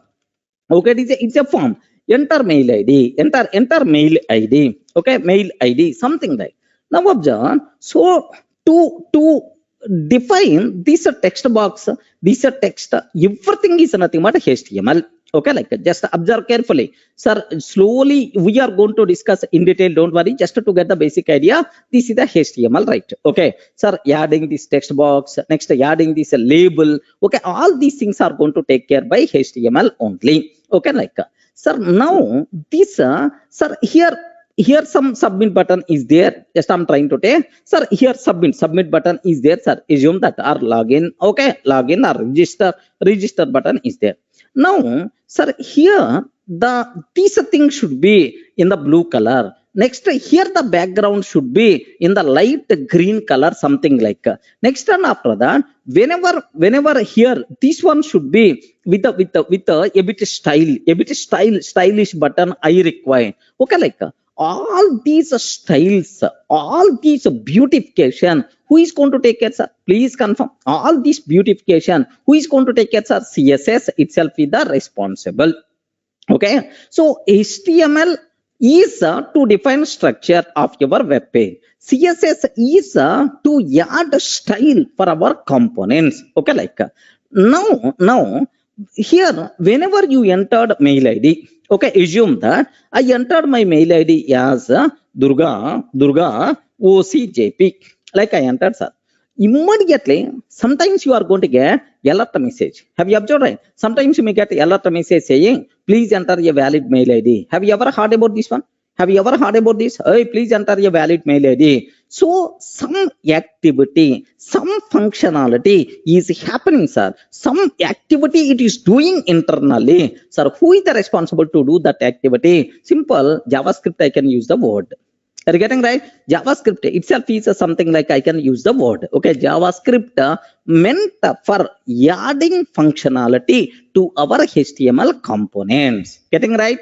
Okay, it's a form. Enter mail ID. Enter mail ID. Okay, mail ID, something like. Now observe, so to define this text box, this text, everything is nothing but HTML. Okay, like just observe carefully. Sir, slowly we are going to discuss in detail, don't worry, just to get the basic idea. This is the HTML, right? Okay, sir, adding this text box, next adding this label. Okay, all these things are going to take care by HTML only. Okay, like sir, now this sir, here some submit button is there. Just I'm trying to take, sir, here submit button is there, sir. Assume that our login, okay, login or register button is there. Now, sir, here this thing should be in the blue color. Next, here the background should be in the light green color, something like. Next, and after that, whenever here this one should be with a bit stylish button I require. Okay, like all these styles, all these beautification, who is going to take care, sir? Please confirm. All this beautification, who is going to take care, sir? CSS itself is the responsible. Okay, so HTML is to define structure of your web page. CSS is to add style for our components. Okay, like now here whenever you entered mail ID, okay, assume that I entered my mail ID as Durga OCJP, like I entered, sir. immediately sometimes you are going to get alert message. Have you observed, right? Sometimes you may get alert message saying please enter a valid mail id. Have you ever heard about this one? Have you ever heard about this? Hey, please enter a valid mail id. So some activity, some functionality is happening, sir. Some activity it is doing internally, sir. Who is the responsible to do that activity? Simple JavaScript, I can use the word. Are you getting right? JavaScript itself is something like I can use the word. Okay, JavaScript meant for adding functionality to our HTML components. Getting right?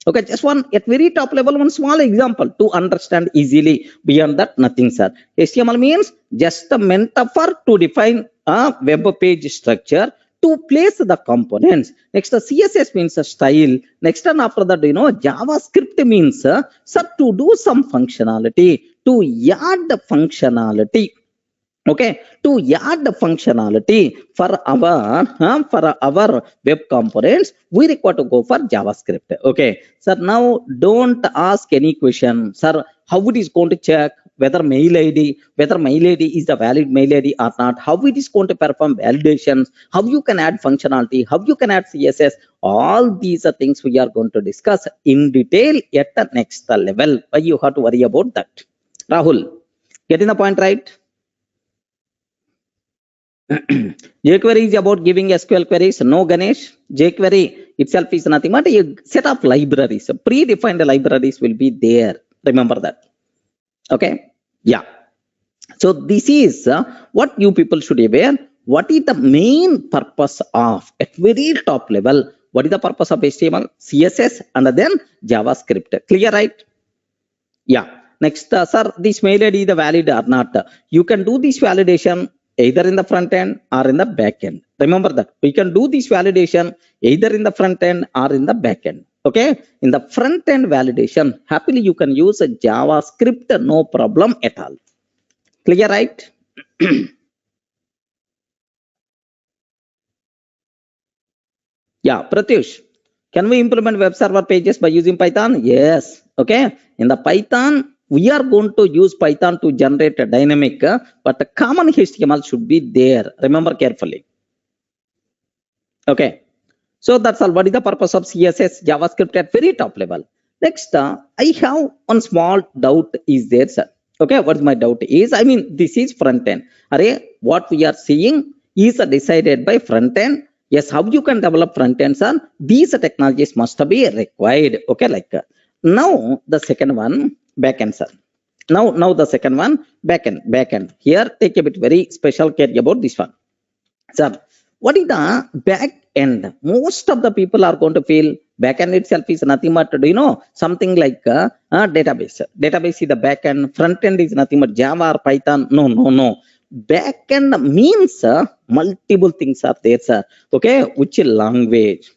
Okay, just one at very top level, one small example to understand easily. Beyond that, nothing, sir. HTML means just a metaphor to define a web page structure to place the components. Next, the CSS means a style. Next, and after that, JavaScript means sir, to do some functionality, to add the functionality. Okay, to add the functionality for our web components, we require to go for JavaScript. Okay, sir, now don't ask any question, sir. How it is going to check whether mail id is the valid mail id or not? How it is going to perform validations? How you can add functionality? How you can add CSS? All these are things we are going to discuss in detail at the next level. Why you have to worry about that? Rahul, getting the point right? jQuery is about giving SQL queries. No, Ganesh. jQuery itself is nothing but a set of libraries. Predefined libraries will be there. Remember that. Okay. Yeah. So this is what you people should be aware. What is the main purpose of at very top level? What is the purpose of HTML, CSS, and then JavaScript? Clear, right? Yeah. Next, sir, this mail ID is the valid or not? You can do this validation either in the front end or in the back end. Remember that we can do this validation either in the front end or in the back end. Okay, in the front end validation, happily you can use a JavaScript, no problem at all. Clear, right? Yeah, Pratyush, can we implement web server pages by using Python? Yes. Okay, in the Python we are going to use Python to generate a dynamic, but the common HTML should be there. Remember carefully. Okay, so that's all. What is the purpose of CSS, JavaScript at very top level? Next, I have one small doubt is there, sir. Okay, what my doubt is, I mean, this is front end. Array, what we are seeing is decided by front end. Yes, how you can develop front end, sir? These technologies must be required. Okay, like now the second one, backend, sir. Now the second one, backend. Here, take a bit very special care about this one, sir. What is the back end? Most of the people are going to feel back end itself is nothing but something like a database. Database is the back end. Front end is nothing but Java or Python. No. Back end means multiple things are there, sir. Okay, which language?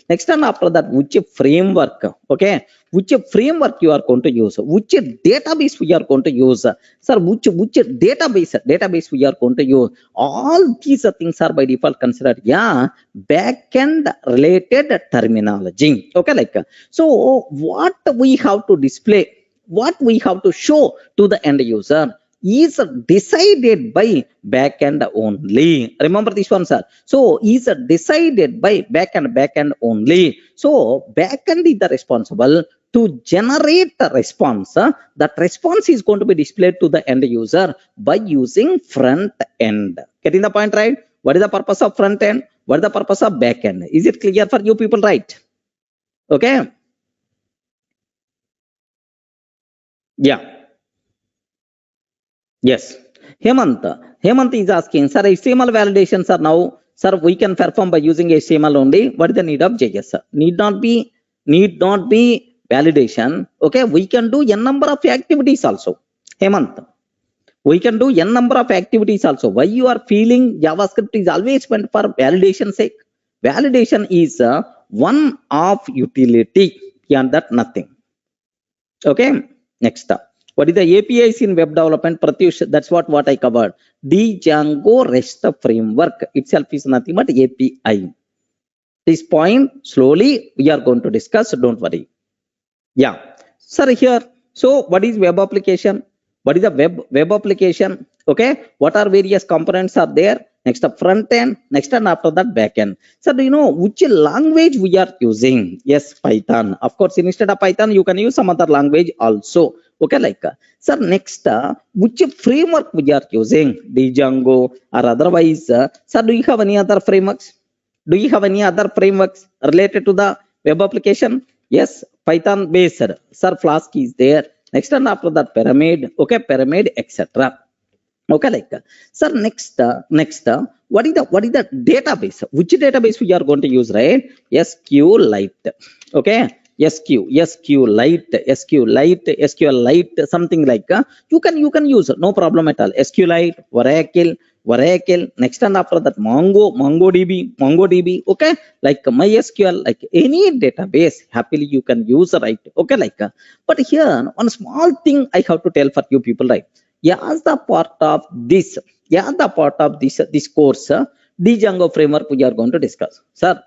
Next and after that, which framework? Okay, which framework you are going to use? Which database we are going to use? Sir, which database we are going to use? All these things are by default considered backend related terminology. Okay, like so what we have to display, what we have to show to the end user is decided by backend only. Remember this one, sir. So is decided by backend only. So backend is the responsible to generate a response. That response is going to be displayed to the end user by using front end. Getting the point right? What is the purpose of front end? What is the purpose of backend? Is it clear for you people, right? Okay. Yeah. Yes. Hemant is asking, sir, HTML validations are now, sir, we can perform by using HTML only. What is the need of JS? Need not be validation. Okay, we can do n number of activities also. Hemant, we can do n number of activities also. Why you are feeling JavaScript is always meant for validation sake? Validation is one of utility. Beyond that, nothing. Okay, next up. What is the APIs in web development? Pratyush, that's what I covered. The Django REST framework itself is nothing but API. This point slowly we are going to discuss. Don't worry. Yeah, sir. Here, so what is web application? What is the web application? Okay, what are various components are there? Next up front end, next and after that back end. So do you know which language we are using? Yes, Python. Of course, instead of Python, you can use some other language also. Okay, like sir, next which framework we are using? Django or otherwise? Sir, do you have any other frameworks? Do you have any other frameworks related to the web application? Yes, Python based. Sir, Flask is there. Next and after that pyramid. Okay, pyramid, etc. Okay, like sir, next what is the database? Which database we are going to use, right? SQLite. Okay, SQLite, something like you can use, no problem at all. SQLite, Oracle, next and after that MongoDB, okay, like MySQL, like any database, happily you can use, right? Okay, like but here one small thing I have to tell for you people, right? As the part of this course, Django framework we are going to discuss. Sir,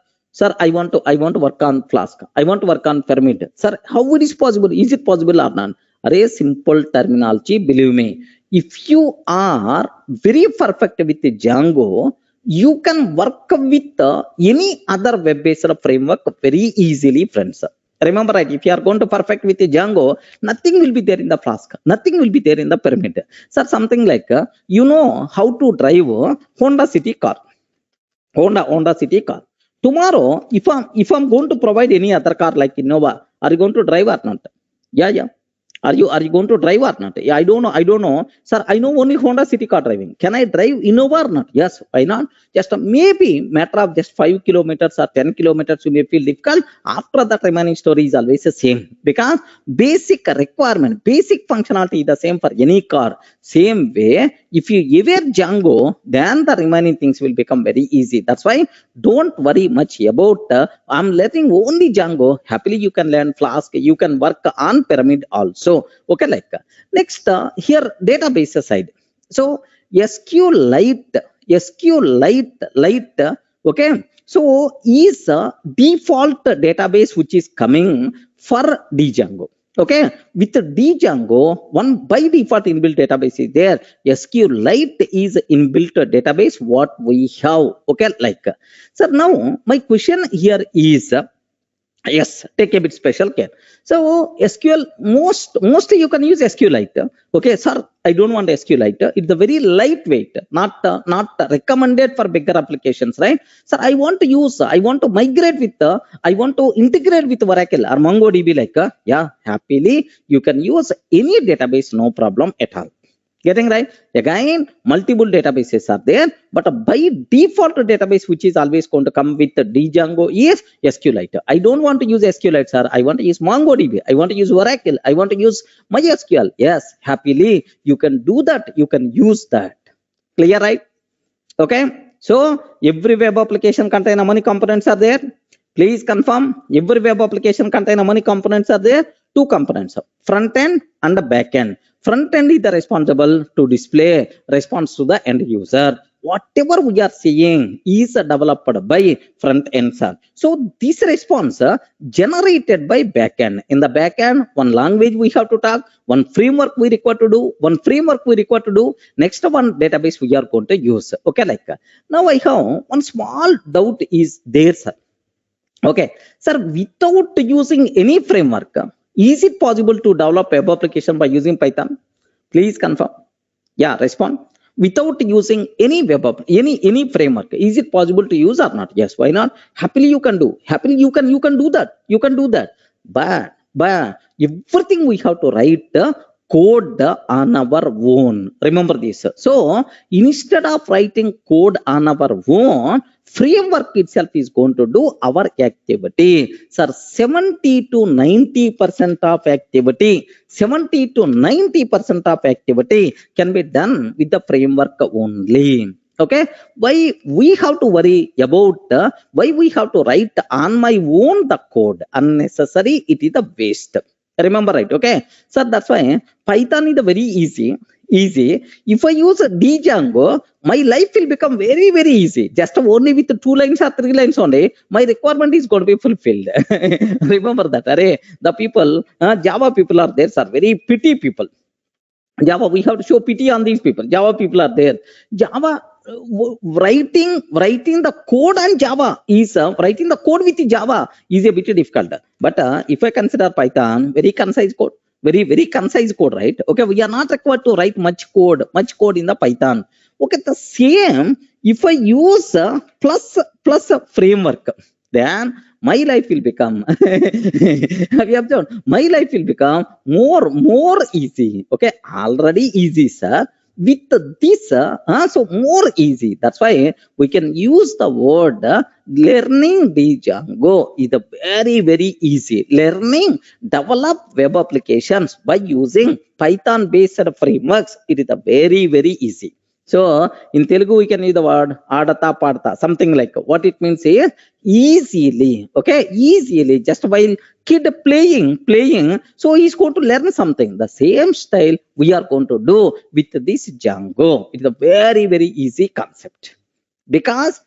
I want to work on Flask. I want to work on pyramid. Sir, how it is possible? Is it possible or not? A simple terminology, believe me. If you are very perfect with Django, you can work with any other web-based framework very easily, friends. Remember, right? If you are going to perfect with Django, nothing will be there in the Flask. Nothing will be there in the pyramid. Sir, something like you know how to drive Honda City car. Honda City car. Tomorrow, if I'm going to provide any other car like Innova, are you going to drive or not? Yeah. Are you going to drive or not? Yeah, I don't know. Sir, I know only Honda City car driving. Can I drive Innova or not? Yes, why not? Just maybe matter of just 5 kilometers or 10 kilometers you may feel difficult. After that, remaining story is always the same. Because basic requirement, basic functionality is the same for any car. Same way, if you aware Django, then the remaining things will become very easy. That's why don't worry much about I'm letting only Django. Happily you can learn Flask. You can work on pyramid also. Okay, like next here database side. So SQLite, okay. So is default database which is coming for Django. Okay, with Django, one by default inbuilt database is there. SQLite is inbuilt database what we have. Okay, like so now my question here is yes, take a bit special care. So SQL mostly you can use SQLite. Okay, sir, I don't want SQLite. It's a very lightweight, not recommended for bigger applications, right? Sir, I want to migrate with I want to integrate with Oracle or MongoDB. Like yeah, happily you can use any database, no problem at all. Getting right? Again, multiple databases are there, but by default database which is always going to come with the Django is SQLite. I don't want to use SQLite, sir. I want to use MongoDB. I want to use Oracle. I want to use MySQL. Yes, happily you can do that. You can use that. Clear, right? Okay. So every web application contain how many components are there? Please confirm. Every web application contain how many components are there? 2 components, front end and the back end. Front end is the responsible to display response to the end user. Whatever we are seeing is developed by front end, sir. So this response generated by back end. In the back end, one language we have to talk, one framework we require to do, next one database we are going to use. Okay, like now I have one small doubt is there, sir. Okay, sir, without using any framework, is it possible to develop web application by using Python? Please confirm. Yeah, respond. Without using any web app, any framework, is it possible to use or not? Yes, why not? Happily you can do. Happily you can do that. You can do that. But everything we have to write code on our own. Remember this. So instead of writing code on our own, framework itself is going to do our activity. Sir, 70 to 90% of activity, 70 to 90% of activity can be done with the framework only. Okay, why we have to worry about why we have to write on my own the code? Unnecessary, it is a waste. Remember, right? Okay, so that's why Python is very easy. If I use Django, my life will become very, very easy. Just only with 2 lines or 3 lines only, my requirement is going to be fulfilled. Remember that. The people, Java people are there, sir, very pity people. Java, we have to show pity on these people. Java people are there. Java writing the code on Java is writing the code with Java is a bit difficult. But if I consider Python, very concise code, very concise code, right? Okay, we are not required to write much code in the Python. Okay, the same if I use plus a framework, then my life will become have you observed, my life will become more easy. Okay, already easy, sir, with this so more easy. That's why we can use the word learning the Django is a very easy. Learning develop web applications by using Python based frameworks, it is a very easy. So in Telugu we can use the word adata padta, something like what it means is easily. Okay, easily, just while kid playing, so he's going to learn something. The same style we are going to do with this Django. It is a very easy concept. Because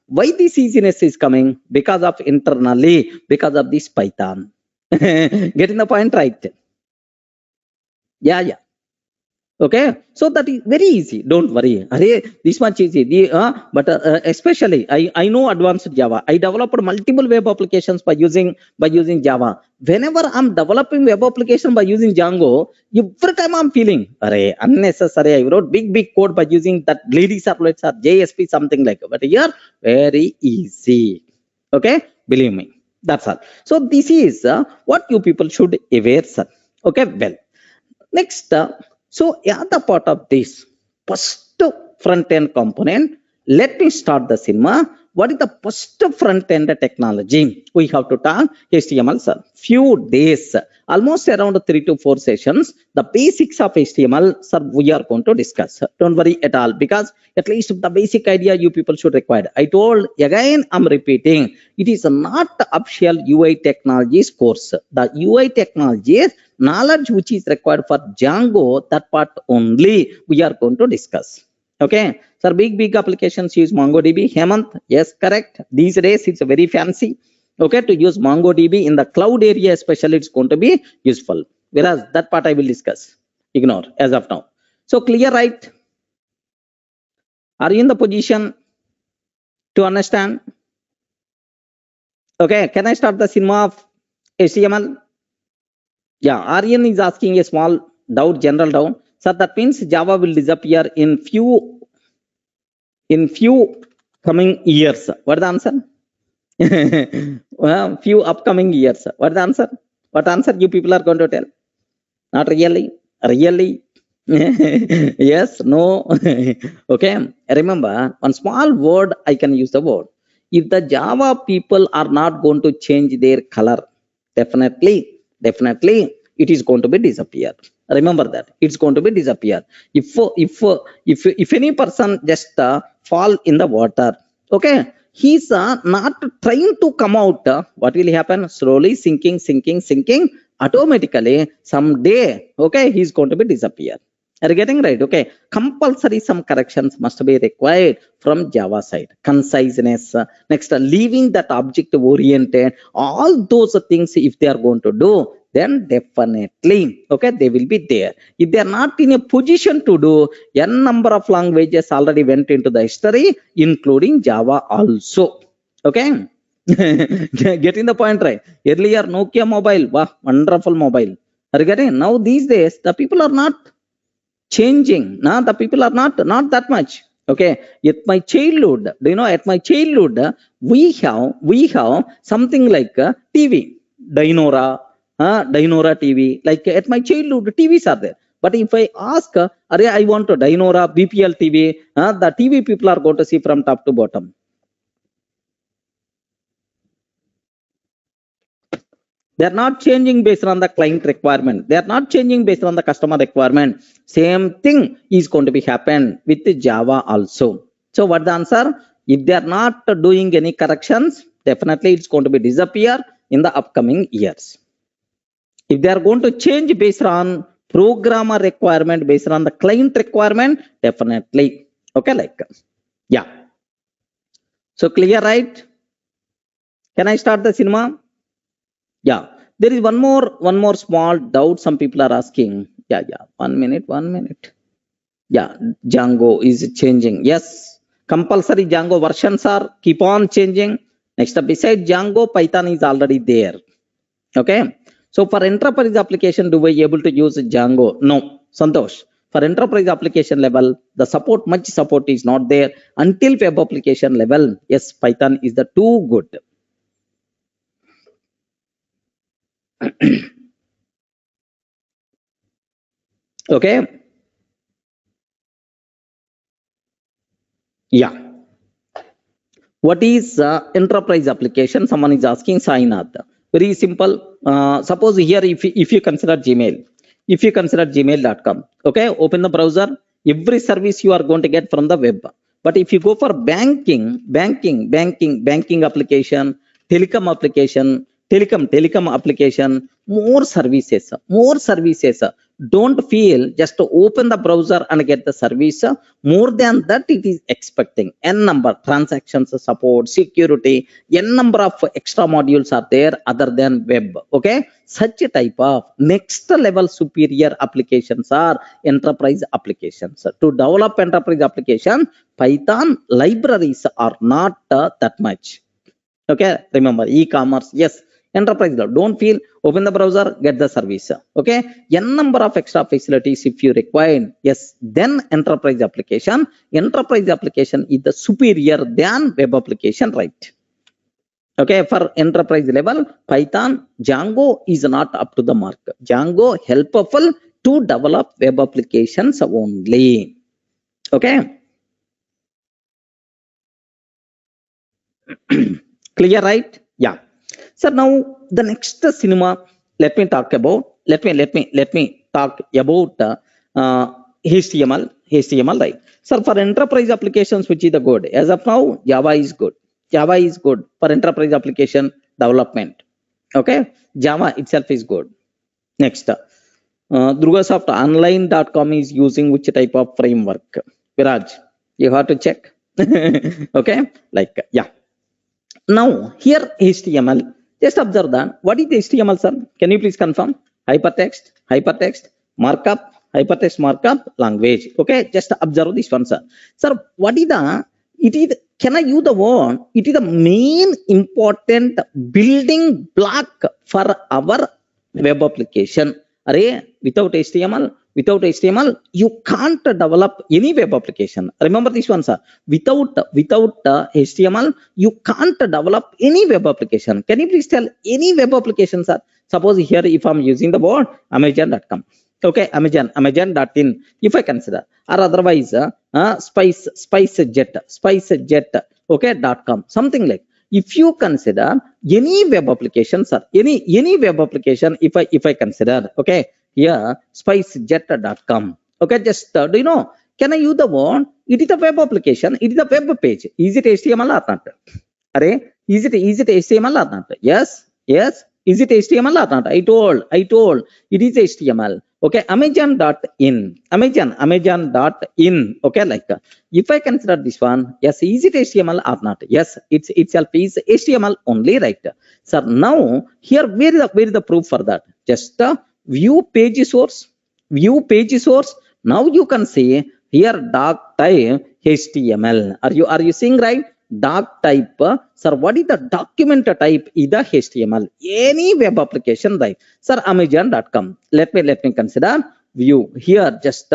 why this easiness is coming? Because of internally, because of this Python. Getting the point, right? Yeah. Okay, so that is very easy. Don't worry. This much easy. But especially, I know advanced Java. I developed multiple web applications by using Java. Whenever I'm developing web application by using Django, every time I'm feeling unnecessary. I wrote big code by using that lady servlets or JSP, something like that. But here, very easy. Okay, believe me. That's all. So this is what you people should aware, sir. Okay, well, next. So the part of this first front end component, let me start the cinema. What is the first front end technology? We have to talk HTML, sir. Few days, almost around 3 to 4 sessions. The basics of HTML, sir, we are going to discuss. Don't worry at all, because at least the basic idea you people should require. I told again, I'm repeating, it is not official UI technologies course. The UI technologies knowledge which is required for Django, that part only we are going to discuss. Okay, sir, big applications use MongoDB. Hemant, yes, correct. These days it's very fancy. Okay, to use MongoDB in the cloud area especially, it's going to be useful. Whereas that part I will discuss. Ignore as of now. So clear, right? Are you in the position to understand? Okay, can I start the cinema of HTML? Yeah, Aryan is asking a small doubt, general doubt. So that means Java will disappear in few coming years. What is the answer? Well, few upcoming years. What is the answer? What answer you people are going to tell? Not really. Yes, no. Okay, remember one small word, I can use the word. If the Java people are not going to change their color, definitely it is going to be disappear. Remember that it's going to be disappear. If any person just fall in the water, okay, he's not trying to come out, what will happen? Slowly sinking, automatically someday, okay, he's going to be disappear. Are you getting right? Okay, compulsory some corrections must be required from Java side. Conciseness, next leaving that object oriented, all those things if they are going to do, then definitely, okay, they will be there. If they are not in a position to do, n number of languages already went into the history, including Java also. Okay. Getting the point, right? Earlier Nokia mobile, wow, wonderful mobile. Are you getting? Now these days the people are not changing. Now the people are not that much. Okay, at my childhood, do you know, at my childhood, we have something like TV, Dynora TV. Like at my childhood, TVs are there. But if I ask, I want a Dynora BPL TV, the TV people are going to see from top to bottom. They're not changing based on the client requirement. They're not changing based on the customer requirement. Same thing is going to be happen with the Java also. So what the answer? If they're not doing any corrections, definitely it's going to be disappear in the upcoming years. If they are going to change based on programmer requirement, based on the client requirement, definitely. Okay, like, yeah. So clear, right? Can I start the cinema? Yeah. There is one more small doubt some people are asking. Yeah, 1 minute. Yeah, Django is changing. Yes, compulsory Django versions are keep on changing. Next, beside Django, Python is already there. Okay. So for enterprise application, do we able to use Django? No, Santosh. For enterprise application level, the much support is not there. Until web application level, yes, Python is the too good. Okay. Yeah. What is enterprise application? Someone is asking Sainath. Very simple. Suppose here, if you consider Gmail, if you consider gmail.com, okay, open the browser, every service you are going to get from the web. But if you go for banking application, telecom application, more services. Don't feel just to open the browser and get the service. More than that, it is expecting n number transactions, support, security, n number of extra modules are there other than web. Okay, such a type of next level superior applications are enterprise applications. To develop enterprise application, Python libraries are not that much. Okay, remember e-commerce, yes. Enterprise level, don't feel open the browser, get the service. Okay, n number of extra facilities if you require, yes, then enterprise application is the superior than web application, right? Okay, for enterprise level, Python, Django is not up to the mark. Django helpful to develop web applications only. Okay. Clear, right? Yeah. So now the next cinema, let me talk about HTML, right? So for enterprise applications, which is the good as of now, Java is good for enterprise application development. Okay, Java itself is good. Next, DurgaSoftOnline.com is using which type of framework? Viraj, you have to check. Okay, like yeah. Now here HTML, just observe that. What is the HTML, sir? Can you please confirm? Hypertext markup, hypertext markup language. Okay, just observe this one, sir. Sir, what is the? It is. Can I use the word? It is the main important building block for our web application. Array, without HTML, you can't develop any web application. Remember this one, sir. Without HTML, you can't develop any web application. Can you please tell any web application, sir? Suppose here, if I'm using the word Amazon.com, okay, Amazon.in, if I consider, or otherwise, SpiceJet, okay, .com, something like. If you consider any web application, sir, any web application, if I consider, okay, here SpiceJet.com, okay, just do you know? Can I use the word? It is a web application. It is a web page. Is it HTML or not? Array, is it HTML or not? Yes. Is it HTML or not? I told it is HTML. Okay, Amazon.in, okay, like if I consider this one, yes, is it HTML or not? Yes, it's itself is HTML only, right? So now here, where is the proof for that? Just view page source. Now you can see here doc type HTML. Are you seeing, right? Doc type, sir, what is the document type? Is the HTML. Any web application, right? Sir, Amazon.com. Let me consider view here. Just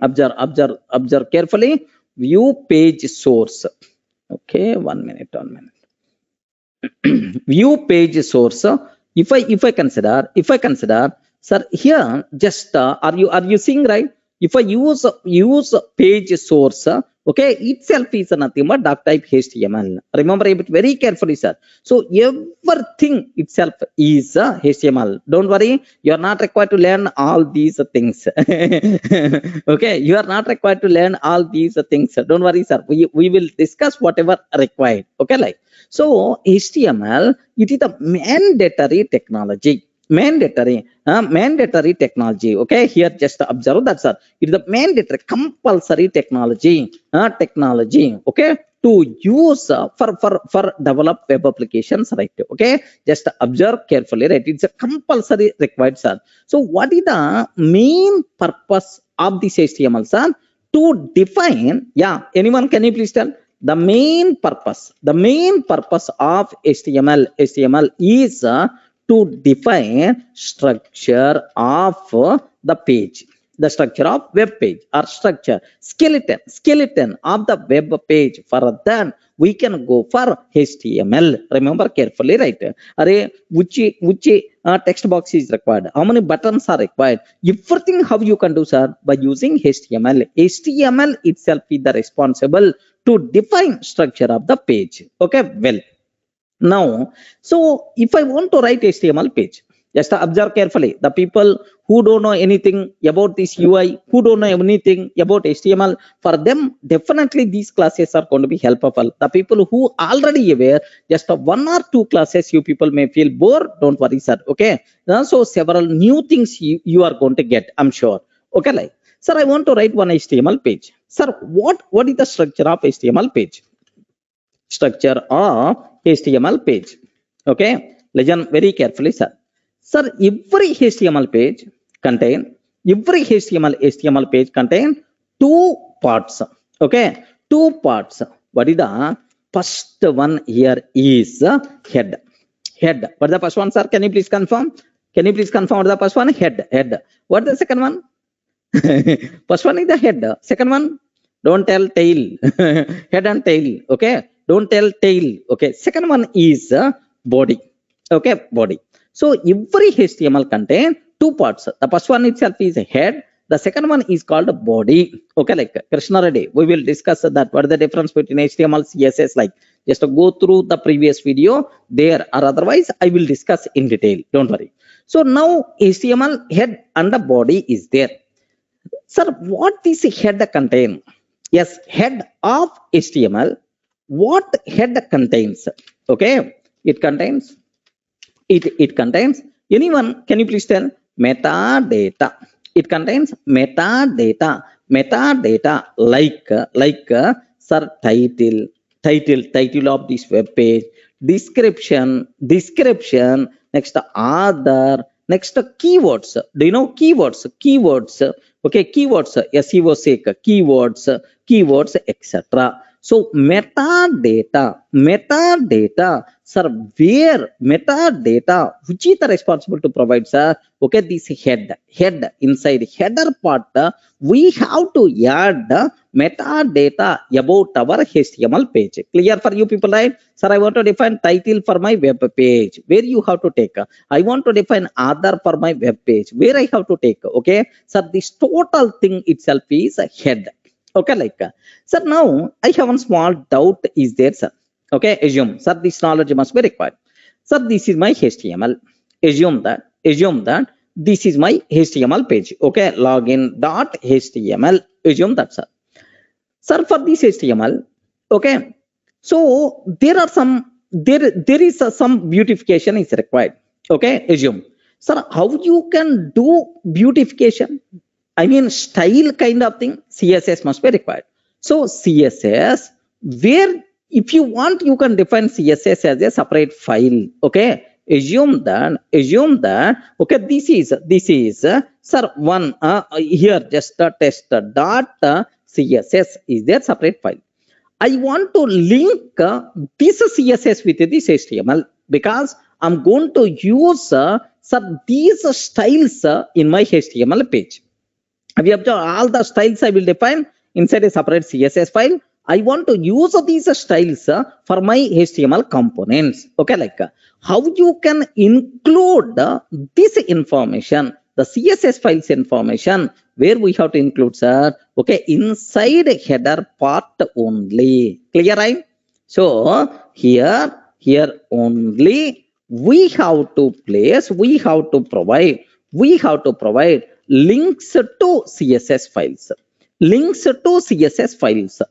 observe carefully. View page source. Okay, 1 minute. View page source. If I consider, sir, here just are you seeing, right? If I use page source, okay, itself is nothing but doc type HTML. Remember it very carefully, sir. So everything itself is HTML. Don't worry, you are not required to learn all these things. Okay, you are not required to learn all these things. Don't worry, sir. We will discuss whatever required. Okay, like so HTML, it is a mandatory technology. Mandatory technology. Okay, here just observe that, sir. It is the mandatory compulsory technology. Okay, to use for develop web applications, right? Okay, just observe carefully, right? It's a compulsory required, sir. So what is the main purpose of this HTML, sir? To define, yeah, anyone can you please tell the main purpose of HTML is to define structure of the page, the structure of web page, or structure skeleton of the web page. For that we can go for HTML. Remember carefully, right? Array, which text box is required, how many buttons are required, everything how you can do, sir, by using HTML. HTML itself is the responsible to define structure of the page. Okay, well, now, so if I want to write HTML page, just observe carefully. The people who don't know anything about this UI, who don't know anything about HTML, for them definitely these classes are going to be helpful. The people who already aware, just one or two classes you people may feel bored, don't worry, sir. Okay, so several new things you are going to get, I'm sure. Okay, like, sir, I want to write one HTML page. Sir, what is the structure of HTML page? Structure of HTML page. Okay, listen very carefully, sir. Sir, every HTML page contain two parts. Okay, two parts. What is the first one? Here is head. What is the first one, sir? Can you please confirm? What is the first one? Head. What is the second one? First one is the head. Second one, don't tell tail. Head and tail. Okay, don't tell tail. Okay, second one is body. Okay, body. So every HTML contain two parts. The first one itself is head. The second one is called body. Okay, like Krishna Reddy, we will discuss that. What is the difference between HTML, CSS? Like, just to go through the previous video there, or otherwise I will discuss in detail. Don't worry. So now HTML head and the body is there. Sir, what this head contain? Yes, head of HTML. What head contains? Okay, it contains. It contains, anyone can you please tell? Metadata. It contains metadata like sir, title of this web page, description, next other, next keywords. Do you know keywords? Okay, keywords, SEO sake, keywords, etc. So metadata, sir, where metadata, which is the responsible to provide, sir? Okay, this head inside header part, we have to add metadata about our HTML page. Clear for you people, right? Sir, I want to define title for my web page. Where you have to take? I want to define other for my web page. Where I have to take? Okay, sir, this total thing itself is a head. Okay, like, sir, now I have one small doubt is there, sir. Okay, assume, sir, this knowledge must be required. Sir, this is my HTML. Assume that this is my HTML page. Okay, login.html. Assume that, sir. Sir, for this HTML, okay, so there is some beautification is required. Okay, assume, sir, how you can do beautification? I mean, style kind of thing, CSS must be required. So CSS, where if you want, you can define CSS as a separate file. Okay, assume that. Okay, this is sir, one here just test dot CSS is their separate file. I want to link this CSS with this HTML because I'm going to use sir, these styles in my HTML page. We have all the styles I will define inside a separate CSS file. I want to use these styles for my HTML components. Okay, like how you can include this information, the CSS files information, where we have to include, sir, okay, inside header part only. Clear, right? So here only we have to place, we have to provide links to CSS files.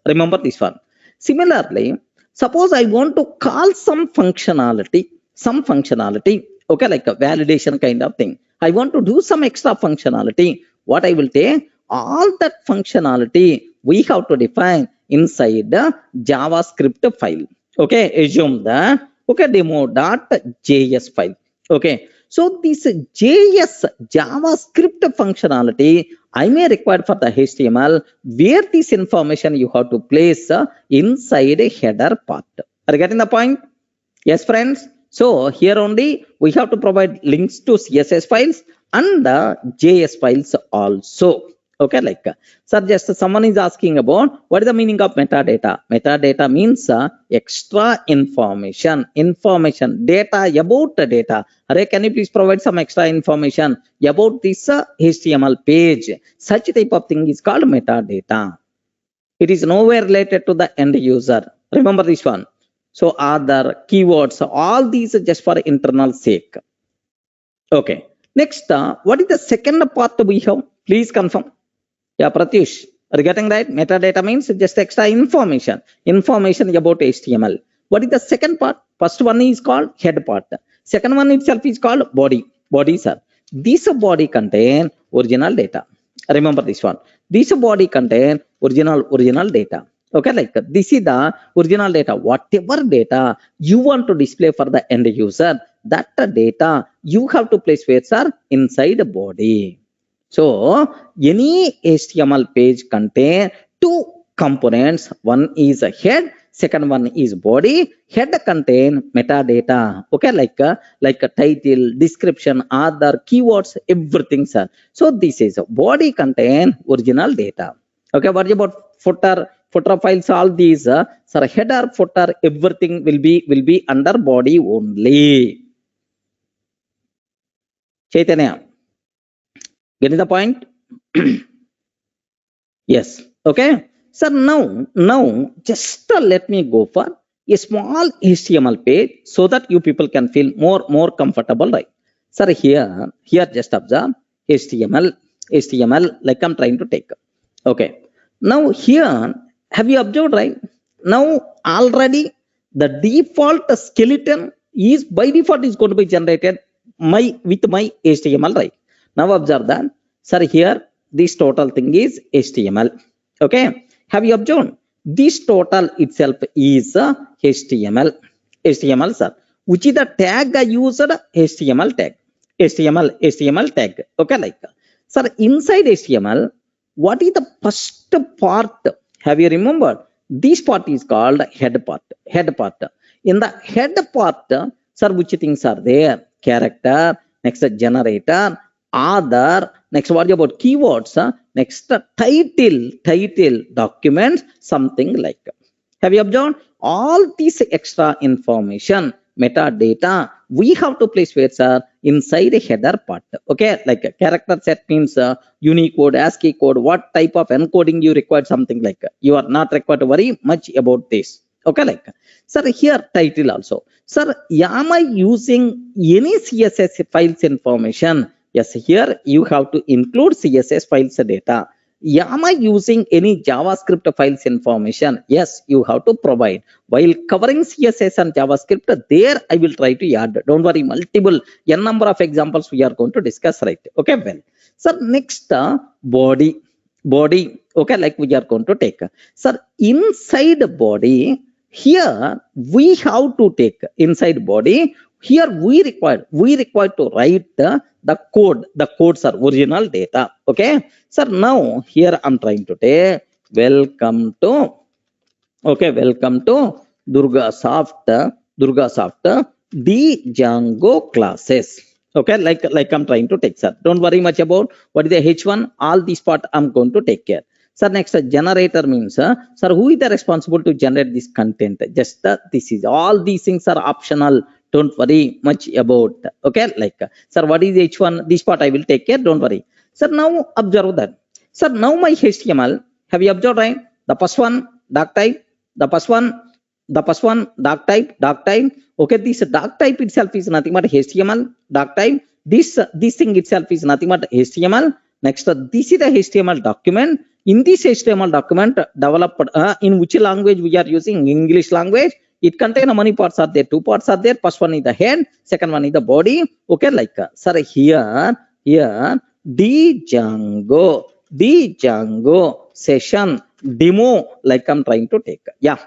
Remember this one. Similarly, suppose I want to call some functionality, okay, like a validation kind of thing. I want to do some extra functionality. What I will take? All that functionality we have to define inside the JavaScript file. Okay, assume that okay demo.js file. Okay, so this JS JavaScript functionality I may require for the HTML, where this information you have to place inside a header part. Are you getting the point? Yes, friends. So here only we have to provide links to CSS files and the JS files also. Okay, like sir, just someone is asking about what is the meaning of metadata. Metadata means extra information, data about the data. Array, can you please provide some extra information about this HTML page? Such type of thing is called metadata. It is nowhere related to the end user. Remember this one. So other keywords, all these are just for internal sake. Okay. Next, what is the second part we have? Please confirm. Yeah, Pratyush, are you getting right? Metadata means just extra information about HTML. What is the second part? First one is called head part. Second one itself is called body. Body, sir. This body contain original data. Remember this one. This body contain original data. Okay, like this is the original data. Whatever data you want to display for the end user, that data you have to place where, sir? Inside the body. So any HTML page contain two components. One is a head, second one is body. Head contain metadata. Okay, like a title, description, other keywords, everything, sir. So this is body contain original data. Okay, what about footer files? All these, sir, header, footer, everything will be under body only. Chaitanya, getting the point? Yes. Okay. Sir, now just let me go for a small HTML page so that you people can feel more comfortable, right? Sir, here just observe HTML like I'm trying to take. Okay. Now here, have you observed, right? Now already the default skeleton is by default is going to be generated with my HTML, right? Now observe that, sir, here this total thing is HTML. Okay, have you observed? This total itself is HTML, sir. Which is the tag I used? HTML tag. HTML tag. Okay, like sir, inside HTML, what is the first part? Have you remembered? This part is called head part. In the head part, sir, which things are there? Character, next generator, other, next what about keywords, next title, documents, something like. Have you observed? All these extra information, metadata, we have to place where, sir? Inside a header part. Okay, like a character set means Unicode, ASCII code, what type of encoding you require, something like. You are not required to worry much about this. Okay, like sir, here title also. Sir, am I using any CSS files information? Yes, here you have to include CSS files data. Am I using any JavaScript files information? Yes, you have to provide. While covering CSS and JavaScript, there I will try to add. Don't worry, multiple n number of examples we are going to discuss, right? Okay, well, sir, next body. Okay, like we are going to take. Sir, inside body, here we have to take inside body. Here we require to write the codes are original data. Okay, sir, now here I'm trying to take welcome to Durga Soft the Django classes. Okay, like I'm trying to take, sir. Don't worry much about what is the H1. All this part I'm going to take care. Sir, next generator means, sir, who is the responsible to generate this content? Just this is all these things are optional. Don't worry much about. Okay, like sir, what is H1? This part I will take care. Don't worry. Sir, now observe that. Sir, now my HTML. Have you observed, right? The first one dark type. The first one dark type. Okay, this dark type itself is nothing but HTML dark type. This thing itself is nothing but HTML. Next, this is the HTML document. In this HTML document developed in which language we are using? English language. It contains how many parts are there? Two parts are there. First one is the head, second one is the body. Okay, like sir, here Django session demo like I'm trying to take. Yeah.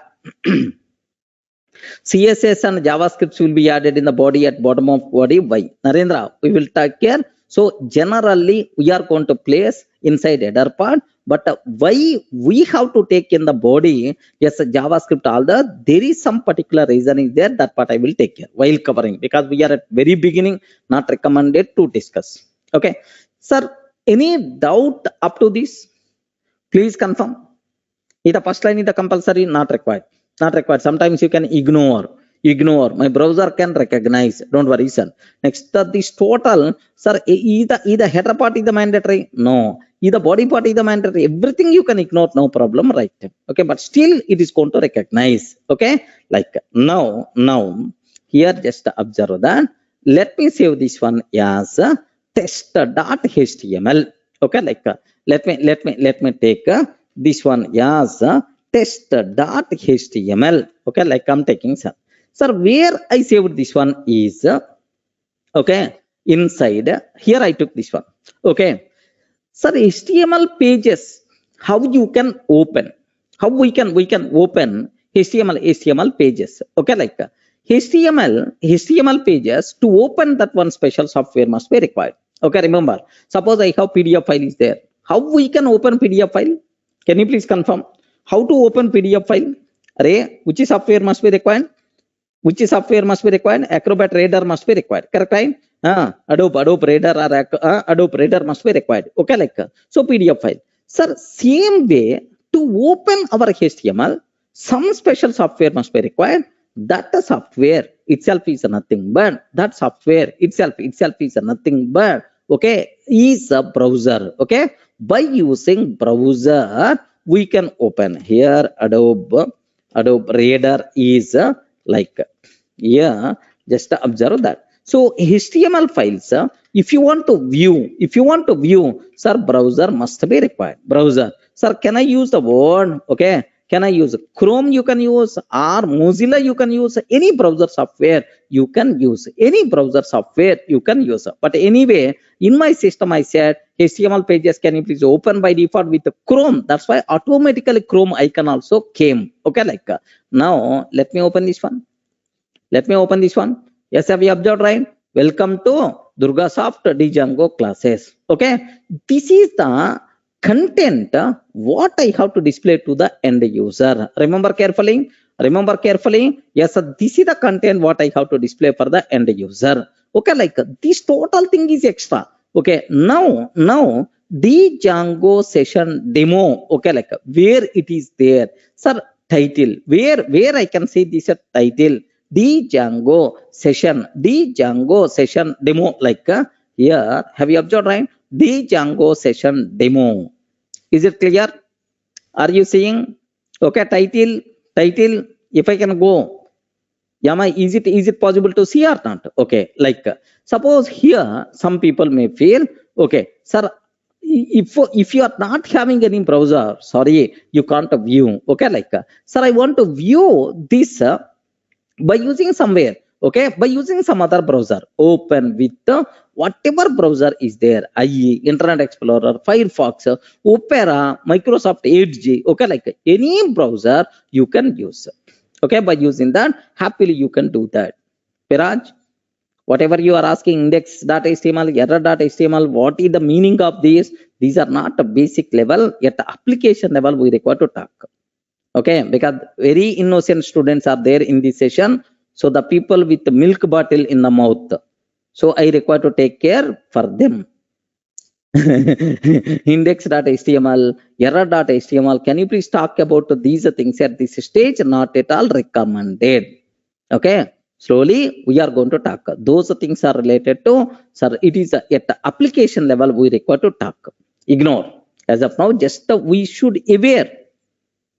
CSS and JavaScript will be added in the body at bottom of body. Why? Narendra, we will take care. So generally we are going to place inside header part, but why we have to take in the body? Yes, JavaScript, all there is some particular reason is there. That part I will take care while covering, because we are at very beginning, not recommended to discuss. Okay, sir, any doubt up to this? Please confirm. The first line is the compulsory, not required. Not required. Sometimes you can ignore. My browser can recognize. Don't worry, sir. Next, this total, sir, either header part is the mandatory. No. Either body part is the mandatory. Everything you can ignore, no problem, right? Okay, but still it is going to recognize. Okay, like now here just observe that. Let me save this one as test.html. Okay, like let me take this one as test.html. Okay, like I'm taking, sir. Sir, where I saved this one is okay, inside here I took this one. Okay, sir, HTML pages, how you can open, how we can open HTML pages. Okay, like HTML pages, to open that one special software must be required. Okay, remember, suppose I have PDF file is there. How we can open PDF file? Can you please confirm? How to open PDF file? Array, which software must be required? Which software must be required? Acrobat Reader must be required. Correct, right? Adobe Reader or Adobe Reader must be required. Okay, like so PDF file. Sir, same way to open our HTML, some special software must be required. That software itself is nothing but is nothing but okay, is a browser. Okay, by using browser we can open here. Adobe Reader is like here, just observe that. So HTML files, if you want to view, sir, browser must be required. Browser, sir, can I use the word? Okay, can I use Chrome? You can use, or Mozilla you can use, any browser software you can use, but anyway, in my system I said HTML pages can you please open by default with Chrome. That's why automatically Chrome icon also came. Okay, like now let me open this one. Yes, have you observed, right? Welcome to Durga Soft Django classes. Okay, this is the content what I have to display to the end user. Remember carefully. Yes, this is the content what I have to display for the end user. Okay, like this total thing is extra. Okay, now the Django session demo. Okay, like where it is there, sir, title, where I can say this title, the Django session demo, like here, have you observed, right? The Django session demo. Is it clear? Are you seeing? Okay, title, if I can go, Yama, is it possible to see or not? Okay, like suppose here some people may feel, okay, sir, if you are not having any browser, sorry, you can't view. Okay, like sir, I want to view this by using somewhere. Okay, by using some other browser. Open with whatever browser is there, IE, Internet Explorer, Firefox, Opera, Microsoft Edge. Okay, like any browser you can use. Okay, by using that, happily you can do that. Piraj, whatever you are asking, index.html, error.html, what is the meaning of these? These are not a basic level, yet the application level we require to talk. Okay, because very innocent students are there in this session. So the people with the milk bottle in the mouth. So I require to take care for them. Index.html, error.html. Can you please talk about these things at this stage? Not at all recommended. Okay, slowly we are going to talk. Those things are related to, sir, it is at the application level we require to talk. Ignore. As of now, just we should aware.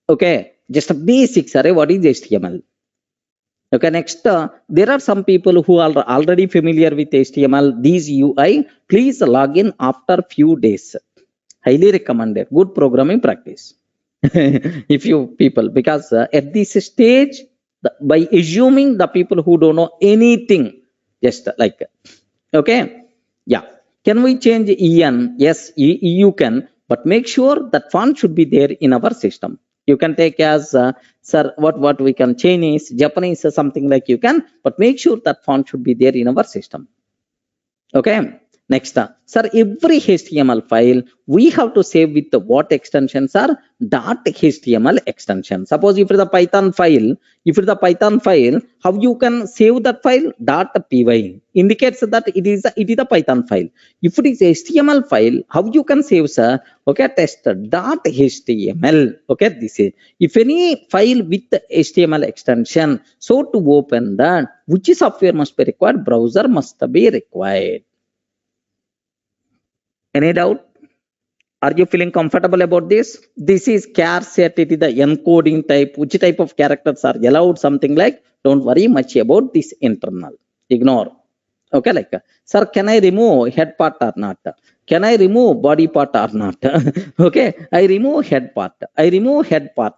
Okay, just a basic, sorry, what is HTML? Okay, next, there are some people who are already familiar with HTML, these UI. Please log in after few days. Highly recommended. Good programming practice. If you people, because at this stage, by assuming the people who don't know anything, just like, okay, yeah. Can we change EN? Yes, you can. but make sure that font should be there in our system. You can take as sir, what we can Chinese, Japanese, or something like you can, but make sure that font should be there in our system. Okay. Next, sir, every HTML file we have to save with the what extensions are .html extension. Suppose if it is a Python file, how you can save that file? .py indicates that it is a Python file. If it is HTML file, how you can save, sir? Okay, test .html. Okay, this is if any file with HTML extension. So to open that, which software must be required? Browser must be required. Any doubt? Are you feeling comfortable about this? This is char set. It is the encoding type. Which type of characters are allowed? Something like. Don't worry much about this internal. Ignore. Okay, like, sir, can I remove head part or not? Can I remove body part or not? Okay, I remove head part. I remove head part.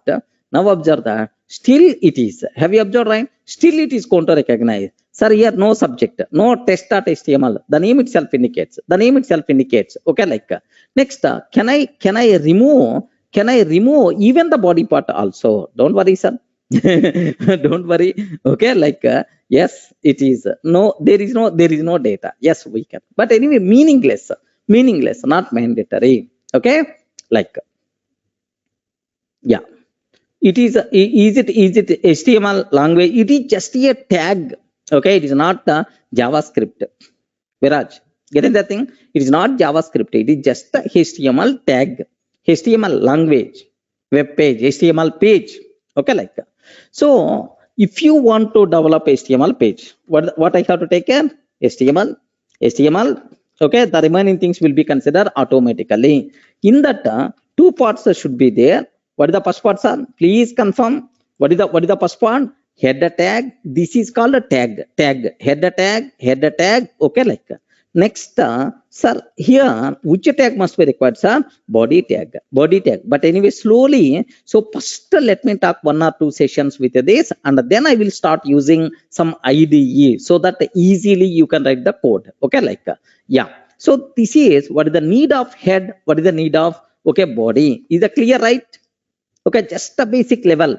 Now observe that. Still it is. Have you observed, right? Still it is going to recognize. Sir, here no subject, no test.html. The name itself indicates. Okay, like, next, can I remove even the body part also? Don't worry, sir. Don't worry. Okay, like, yes, it is. No, there is no data. Yes, we can. But anyway, meaningless, not mandatory. Okay, like, yeah. It is it HTML language? It is just a tag. Okay, it is not JavaScript. Viraj, getting that thing? It is not JavaScript. It is just a HTML tag, HTML language, web page, HTML page. Okay, like that. So if you want to develop HTML page, what I have to take care? HTML. Okay, the remaining things will be considered automatically. In that, two parts should be there. What is the first part, sir? Please confirm. What is the first part? Header tag. This is called a tag. Header tag. Okay, like. Next, sir, here which tag must be required, sir? Body tag. But anyway, slowly. So first, let me talk 1 or 2 sessions with this, and then I will start using some IDE so that easily you can write the code. Okay, like, yeah. So this is what is the need of head. What is the need of body? Is that clear, right? Okay, just a basic level.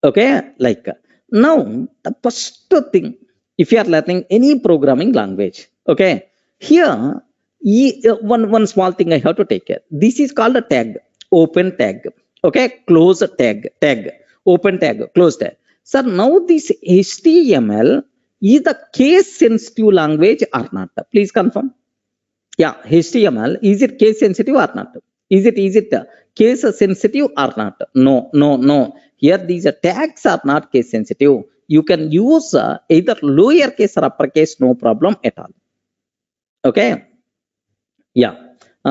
Okay, like, now the first thing, if you are learning any programming language, okay, here one small thing I have to take care. This is called a tag, open tag. Okay, close tag, open tag, close tag. Sir, now this HTML is the case sensitive language or not? Please confirm. Yeah, HTML, is it case sensitive or not? Is it case sensitive or not? No. Here these tags are not case sensitive. You can use either lowercase or uppercase, no problem at all. Okay. Yeah.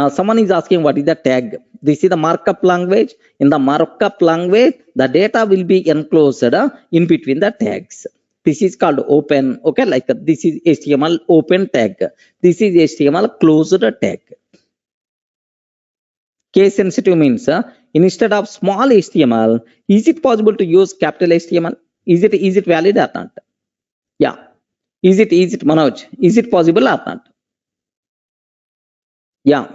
Someone is asking what is the tag. This is the markup language. In the markup language, the data will be enclosed in between the tags. This is called open. Okay, like this is HTML open tag. This is HTML closed tag. Case sensitive means instead of small HTML, is it possible to use capital HTML? Is it valid or not? Yeah. Is it Manoj? Is it possible or not? Yeah.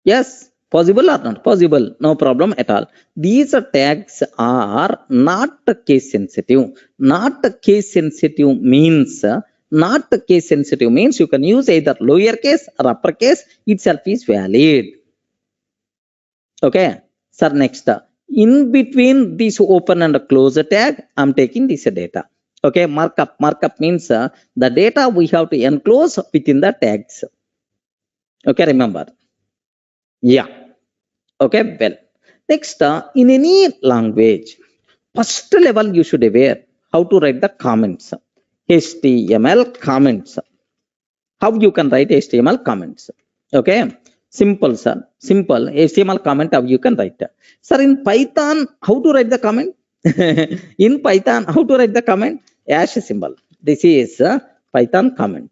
Yes. Possible or not? Possible. No problem at all. These tags are not case sensitive. Not case sensitive means you can use either lowercase or uppercase. Itself is valid. Okay, sir, next, in between this open and close tag, I'm taking this data. Okay, markup means the data we have to enclose within the tags. Okay, remember. Yeah. Okay, well, next, in any language, first level you should aware how to write the comments. HTML comments. How you can write HTML comments. Okay. Simple, sir. Simple. HTML comment how you can write. Sir, in Python, how to write the comment? In Python, how to write the comment? Hash symbol. This is Python comment.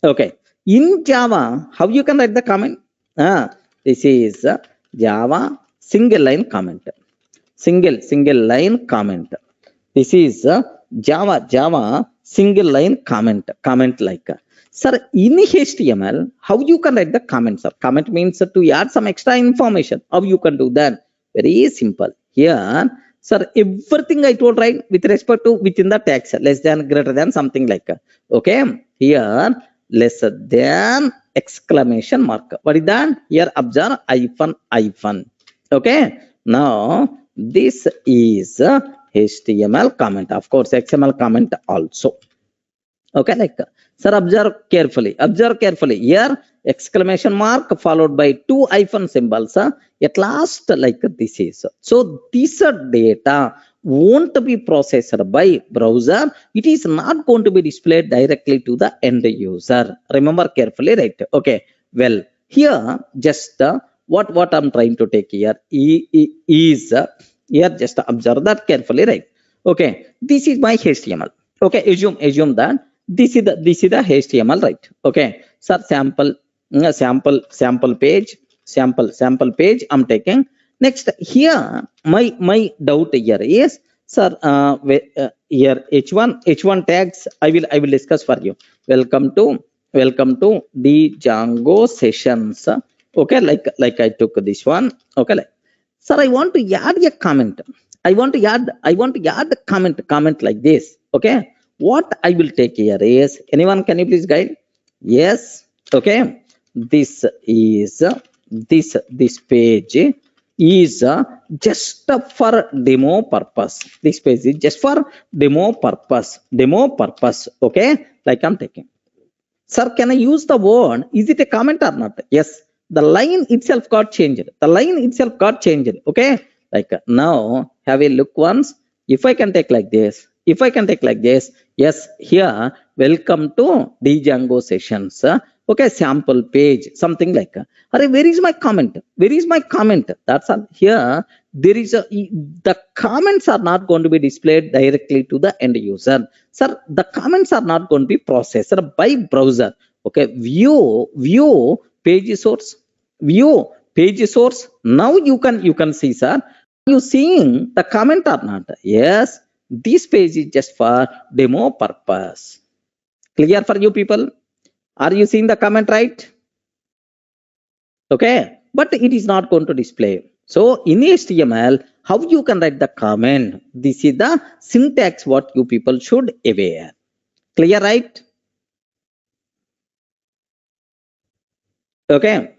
Okay. In Java, how you can write the comment? This is Java single line comment. Single line comment. This is Java single line comment like. Sir, in HTML, how you can write the comment, sir? Comment means to add some extra information. How you can do that? Very simple. Here, sir, everything I told, right, with respect to within the text, less than, greater than, something like. Okay, here, lesser than, exclamation mark. What is that? Here, observe, hyphen. Okay, now this is HTML comment. Of course, XML comment also. Okay, like, sir, observe carefully. Here, exclamation mark followed by 2 hyphen symbols. At last, like this is. So this data won't be processed by browser. It is not going to be displayed directly to the end user. Remember carefully, right? Okay, well, here just what I'm trying to take here is here, just observe that carefully, right? Okay, this is my HTML. Okay, assume that this is the HTML, right? Okay, sir, sample page I'm taking. Next, here my doubt here is, sir, here h1 tags I will discuss for you. Welcome to the Django sessions. Okay, like I took this one. Okay, like, sir, I want to add a comment. I want to add comment like this. Okay, what I will take here is, anyone, can you please guide? Yes. Okay, this page is just for demo purpose. This page is just for demo purpose. Okay, like I'm taking. Sir, can I use the word? Is it a comment or not? Yes, the line itself got changed. Okay, like, now have a look once. If I can take like this, yes, here, welcome to the Django sessions. Okay, sample page, something like. Where is my comment? That's all. Here, there is the comments are not going to be displayed directly to the end user. Sir, the comments are not going to be processed by browser. Okay, view page source. Now you can see, sir. Are you seeing the comment or not? Yes, this page is just for demo purpose. Clear for you people? Are you seeing the comment, right? Okay, but it is not going to display. So in HTML, how you can write the comment? This is the syntax what you people should aware. Clear, right? Okay.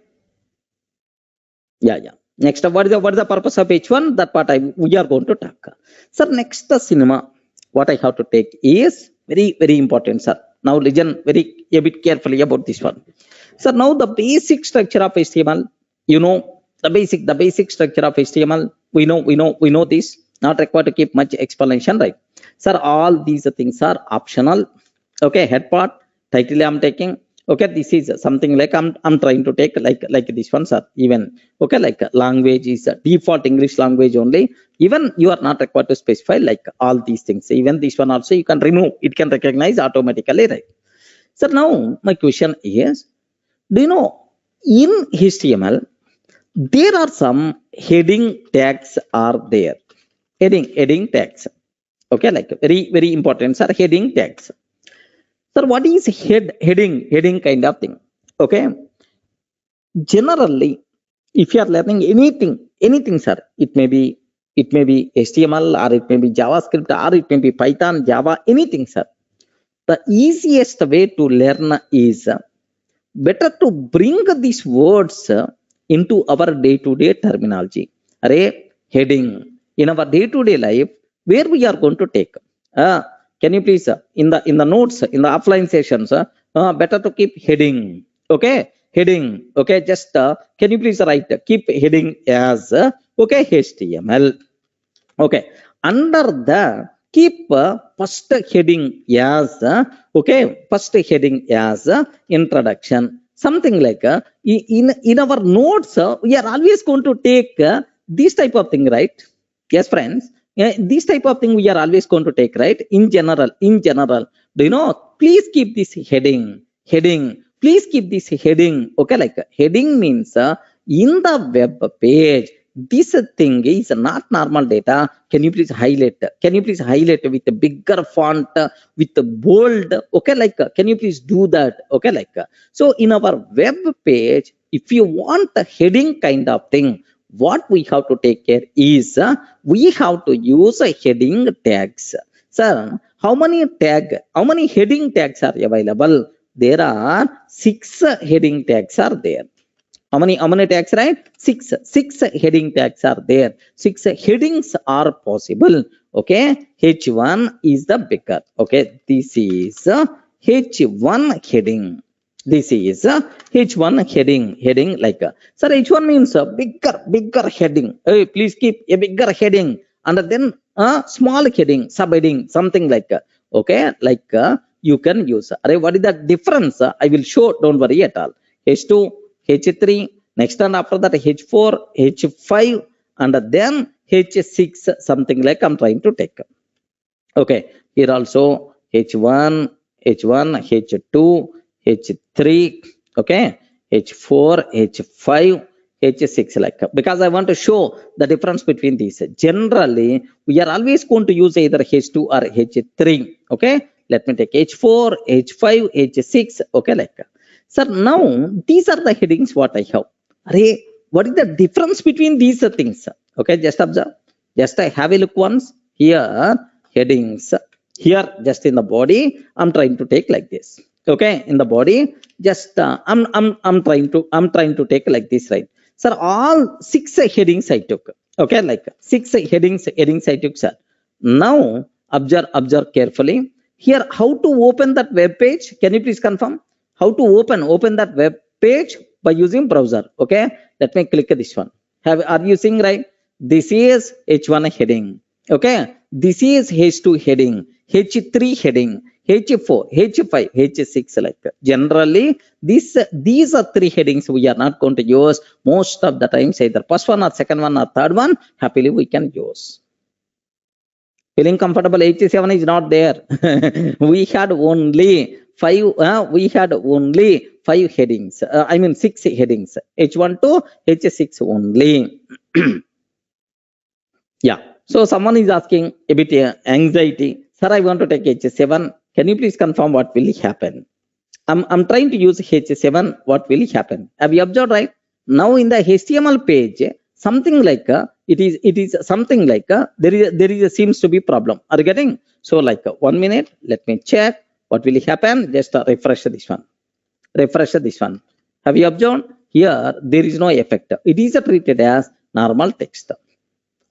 Yeah. Next, what is the purpose of H1? That part we are going to talk. Sir, next cinema, what I have to take is very important, sir. Now listen a bit carefully about this one. So now the basic structure of HTML, you know, the basic structure of HTML, we know this, not required to keep much explanation, right? Sir, all these things are optional. Okay, head part, title I'm taking. Okay, this is something like I'm trying to take like this one, sir. Even, okay, like language is default English language only. Even you are not required to specify like all these things. Even this one also you can remove. It can recognize automatically, right? So now my question is, do you know in HTML there are some heading tags are there? Heading tags. Okay, like very important, sir. Heading tags. Sir, what is heading kind of thing? Okay, generally, if you are learning anything, sir, it may be HTML, or it may be JavaScript, or it may be Python, Java, anything, sir. The easiest way to learn is better to bring these words into our day-to-day terminology. Heading in our day-to-day life, where we are going to take. Can you please, in the notes, in the offline sessions, better to keep heading. Okay, heading. Okay, just can you please write, keep heading as okay, HTML. Okay, under the keep first heading as okay, first heading as introduction, something like in our notes we are always going to take this type of thing, right? Yes, friends. This type of thing we are always going to take, right? In general, do you know? Please keep this heading. Please keep this heading. Okay, like heading means in the web page this thing is not normal data. Can you please highlight? Can you please highlight with a bigger font, with the bold? Okay, like can you please do that? Okay, like so in our web page, if you want the heading kind of thing, what we have to take care is we have to use a heading tags. Sir, how many heading tags are available? There are 6 heading tags are there. How many tags, right? Six heading tags are there. 6 headings are possible. Okay, H1 is the bigger. Okay, this is H1 heading. This is H1 heading like sir, H1 means a bigger heading. Hey, please keep a bigger heading and then a small heading, subheading, something like okay, like you can use. What is the difference? I will show, don't worry at all. H2, H3, next and after that H4, H5, and then H6, something like I'm trying to take. Okay, here also H1, H2, H3, okay, H4, H5, H6, like because I want to show the difference between these. Generally, we are always going to use either H2 or H3. Okay, let me take H4, H5, H6. Okay, like sir, now these are the headings what I have. Array, what is the difference between these things? Okay, just observe. Just I have a look once. Here, headings. Here, just in the body, I'm trying to take like this. Okay, in the body, just I'm trying to take like this, right? Sir, all 6 headings I took. Okay, like 6 headings I took, sir. Now observe carefully. Here, how to open that web page? Can you please confirm? How to open that web page by using browser? Okay, let me click this one. Are you seeing, right? This is H1 heading. Okay, this is H2 heading, H3 heading, H4, H5, H6, like generally these are 3 headings we are not going to use most of the times, either first one or second one or third one. Happily we can use. Feeling comfortable? H7 is not there. we had only 5 headings. I mean 6 headings. H1 to H6 only. Yeah. So someone is asking a bit anxiety. Sir, I want to take H7. Can you please confirm what will happen? I'm trying to use H7. What will happen? Have you observed, right? Now in the HTML page, something like it is something like there is seems to be problem. Are you getting? So like 1 minute. Let me check what will happen. Just refresh this one. Refresh this one. Have you observed? Here there is no effect. It is treated as normal text.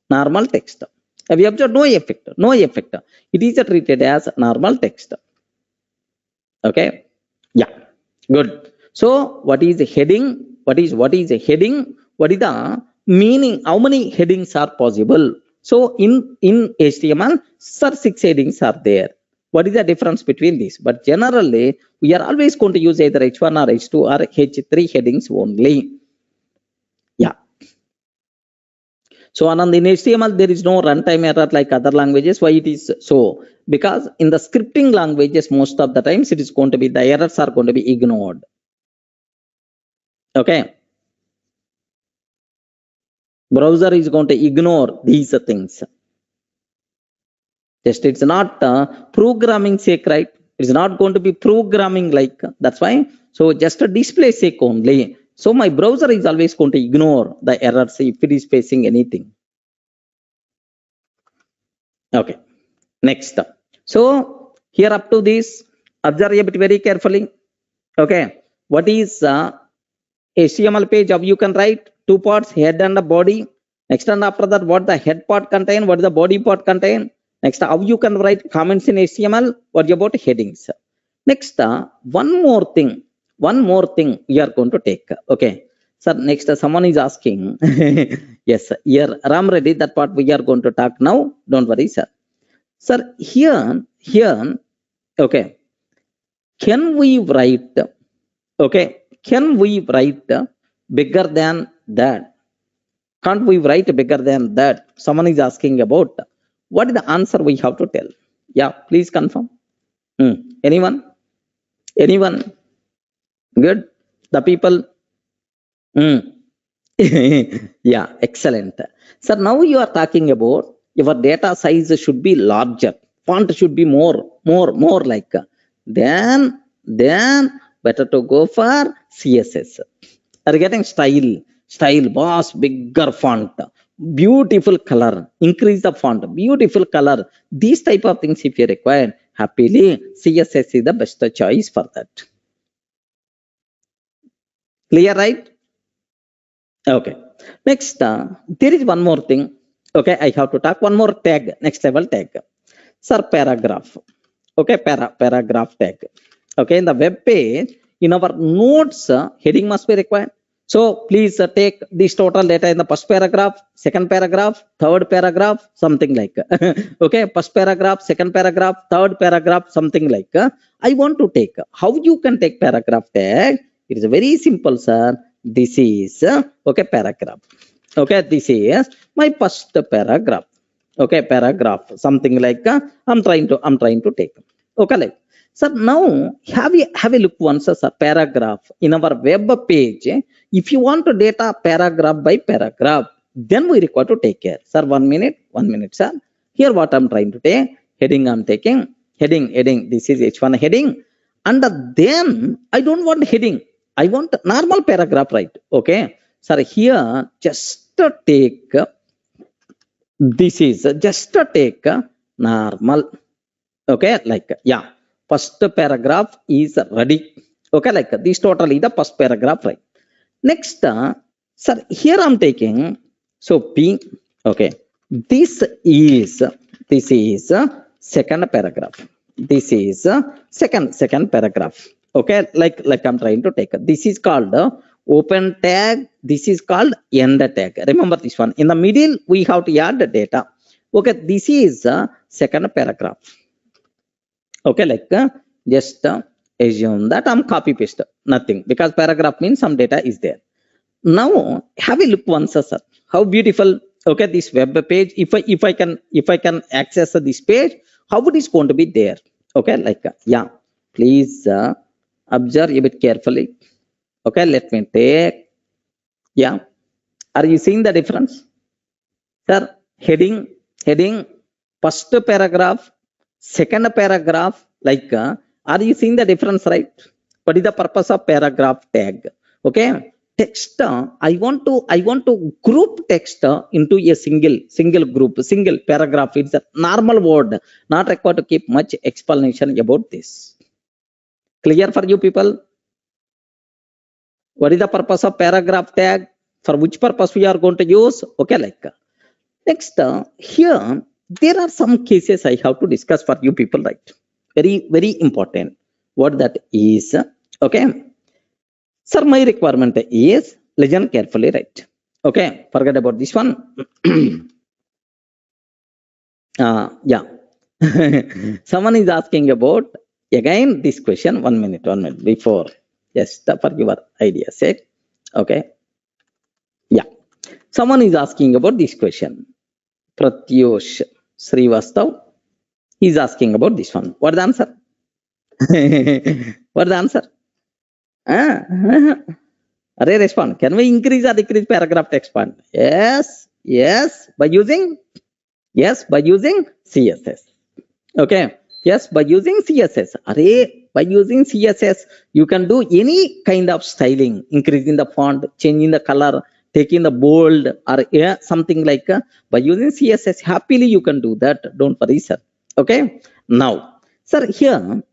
Normal text. Have you observed? No effect. No effect. It is treated as normal text. Okay. Yeah. Good. So what is the heading? What is a heading? What is the meaning? How many headings are possible? So in HTML, sir, 6 headings are there. What is the difference between these? But generally, we are always going to use either H1 or H2 or H3 headings only. Yeah. So Anand, in HTML, there is no runtime error like other languages. Why it is so? Because in the scripting languages, most of the times it is going to be, the errors are going to be ignored. Okay. Browser is going to ignore these things. Just it's not programming sake, right? It's not going to be programming like, that's why. So just a display sake only. So my browser is always going to ignore the errors if it is facing anything. Okay. Next. So here up to this, observe a bit very carefully. Okay. What is HTML page? How you can write 2 parts, head and the body. Next and after that, what the head part contain, what the body part contain. Next, how you can write comments in HTML, what about headings. Next, one more thing we are going to take. Okay. Sir, next someone is asking. Yes, here Ram Reddy, that part we are going to talk now. Don't worry, sir. Sir, here, okay. Can we write, okay, can we write bigger than that? Can't we write bigger than that? Someone is asking about. What is the answer we have to tell? Yeah, please confirm. Anyone? Anyone? Good. The people. Yeah, excellent. So now you are talking about your data size should be larger, font should be more like. Then better to go for CSS. Are getting style, boss, bigger font, beautiful color, increase the font, beautiful color. These type of things, if you require, happily CSS is the best choice for that. Clear, right? Okay. Next, there is one more thing. Okay, I have to talk one more tag, next level tag. Sir, paragraph. Okay, paragraph tag. Okay, in the web page, in our notes, heading must be required. So please take this total data in the first paragraph, second paragraph, third paragraph, something like. Okay, first paragraph, second paragraph, third paragraph, something like. I want to take. How you can take paragraph tag? It is very simple, sir. This is okay paragraph. Okay, this is my first paragraph. Okay, paragraph, something like I'm trying to take. Okay, like. So now have a look once, sir. Paragraph in our web page. If you want to data paragraph by paragraph, then we require to take care. Sir, 1 minute, sir. Here what I'm trying to take. Heading I'm taking. Heading. This is H1 heading. And then I don't want heading. I want normal paragraph, right? Okay. Sir, here just take. This is just take normal. Okay, like yeah. First paragraph is ready. Okay, like this totally the first paragraph, right? Next, sir, here I'm taking. So P. Okay, this is second paragraph. This is second paragraph. Okay, like I'm trying to take. This is called open tag. This is called end tag. Remember this one. In the middle, we have to add the data. Okay, this is second paragraph. Okay, like just assume that I'm copy paste nothing because paragraph means some data is there. Now have a look once, sir. How beautiful. Okay, this web page. If I can access this page, how it is going to be there? Okay, like yeah. Please observe a bit carefully. Okay, let me take. Yeah, are you seeing the difference, sir? Heading, first paragraph, second paragraph, like are you seeing the difference, right? What is the purpose of paragraph tag? Okay, text. I want to group text into a single group, single paragraph. It's a normal word, not required to keep much explanation about this. Clear for you people? What is the purpose of paragraph tag? For which purpose we are going to use? Okay, like next here there are some cases I have to discuss for you people, right? Very important. What that is? Okay, sir, my requirement is listen carefully, right? Okay, forget about this one. Yeah. Someone is asking about again this question. 1 minute before, just for your idea sake. Okay, yeah, someone is asking about this question. Pratyush Srivastav is asking about this one. What the answer? What the answer? Array respond. Can we increase or decrease paragraph text font? Yes, by using CSS. Okay, yes, by using CSS. Array, by using CSS, you can do any kind of styling, increasing the font, changing the color, taking the bold, or something like by using CSS. Happily, you can do that. Don't worry, sir. Okay. Now, sir, here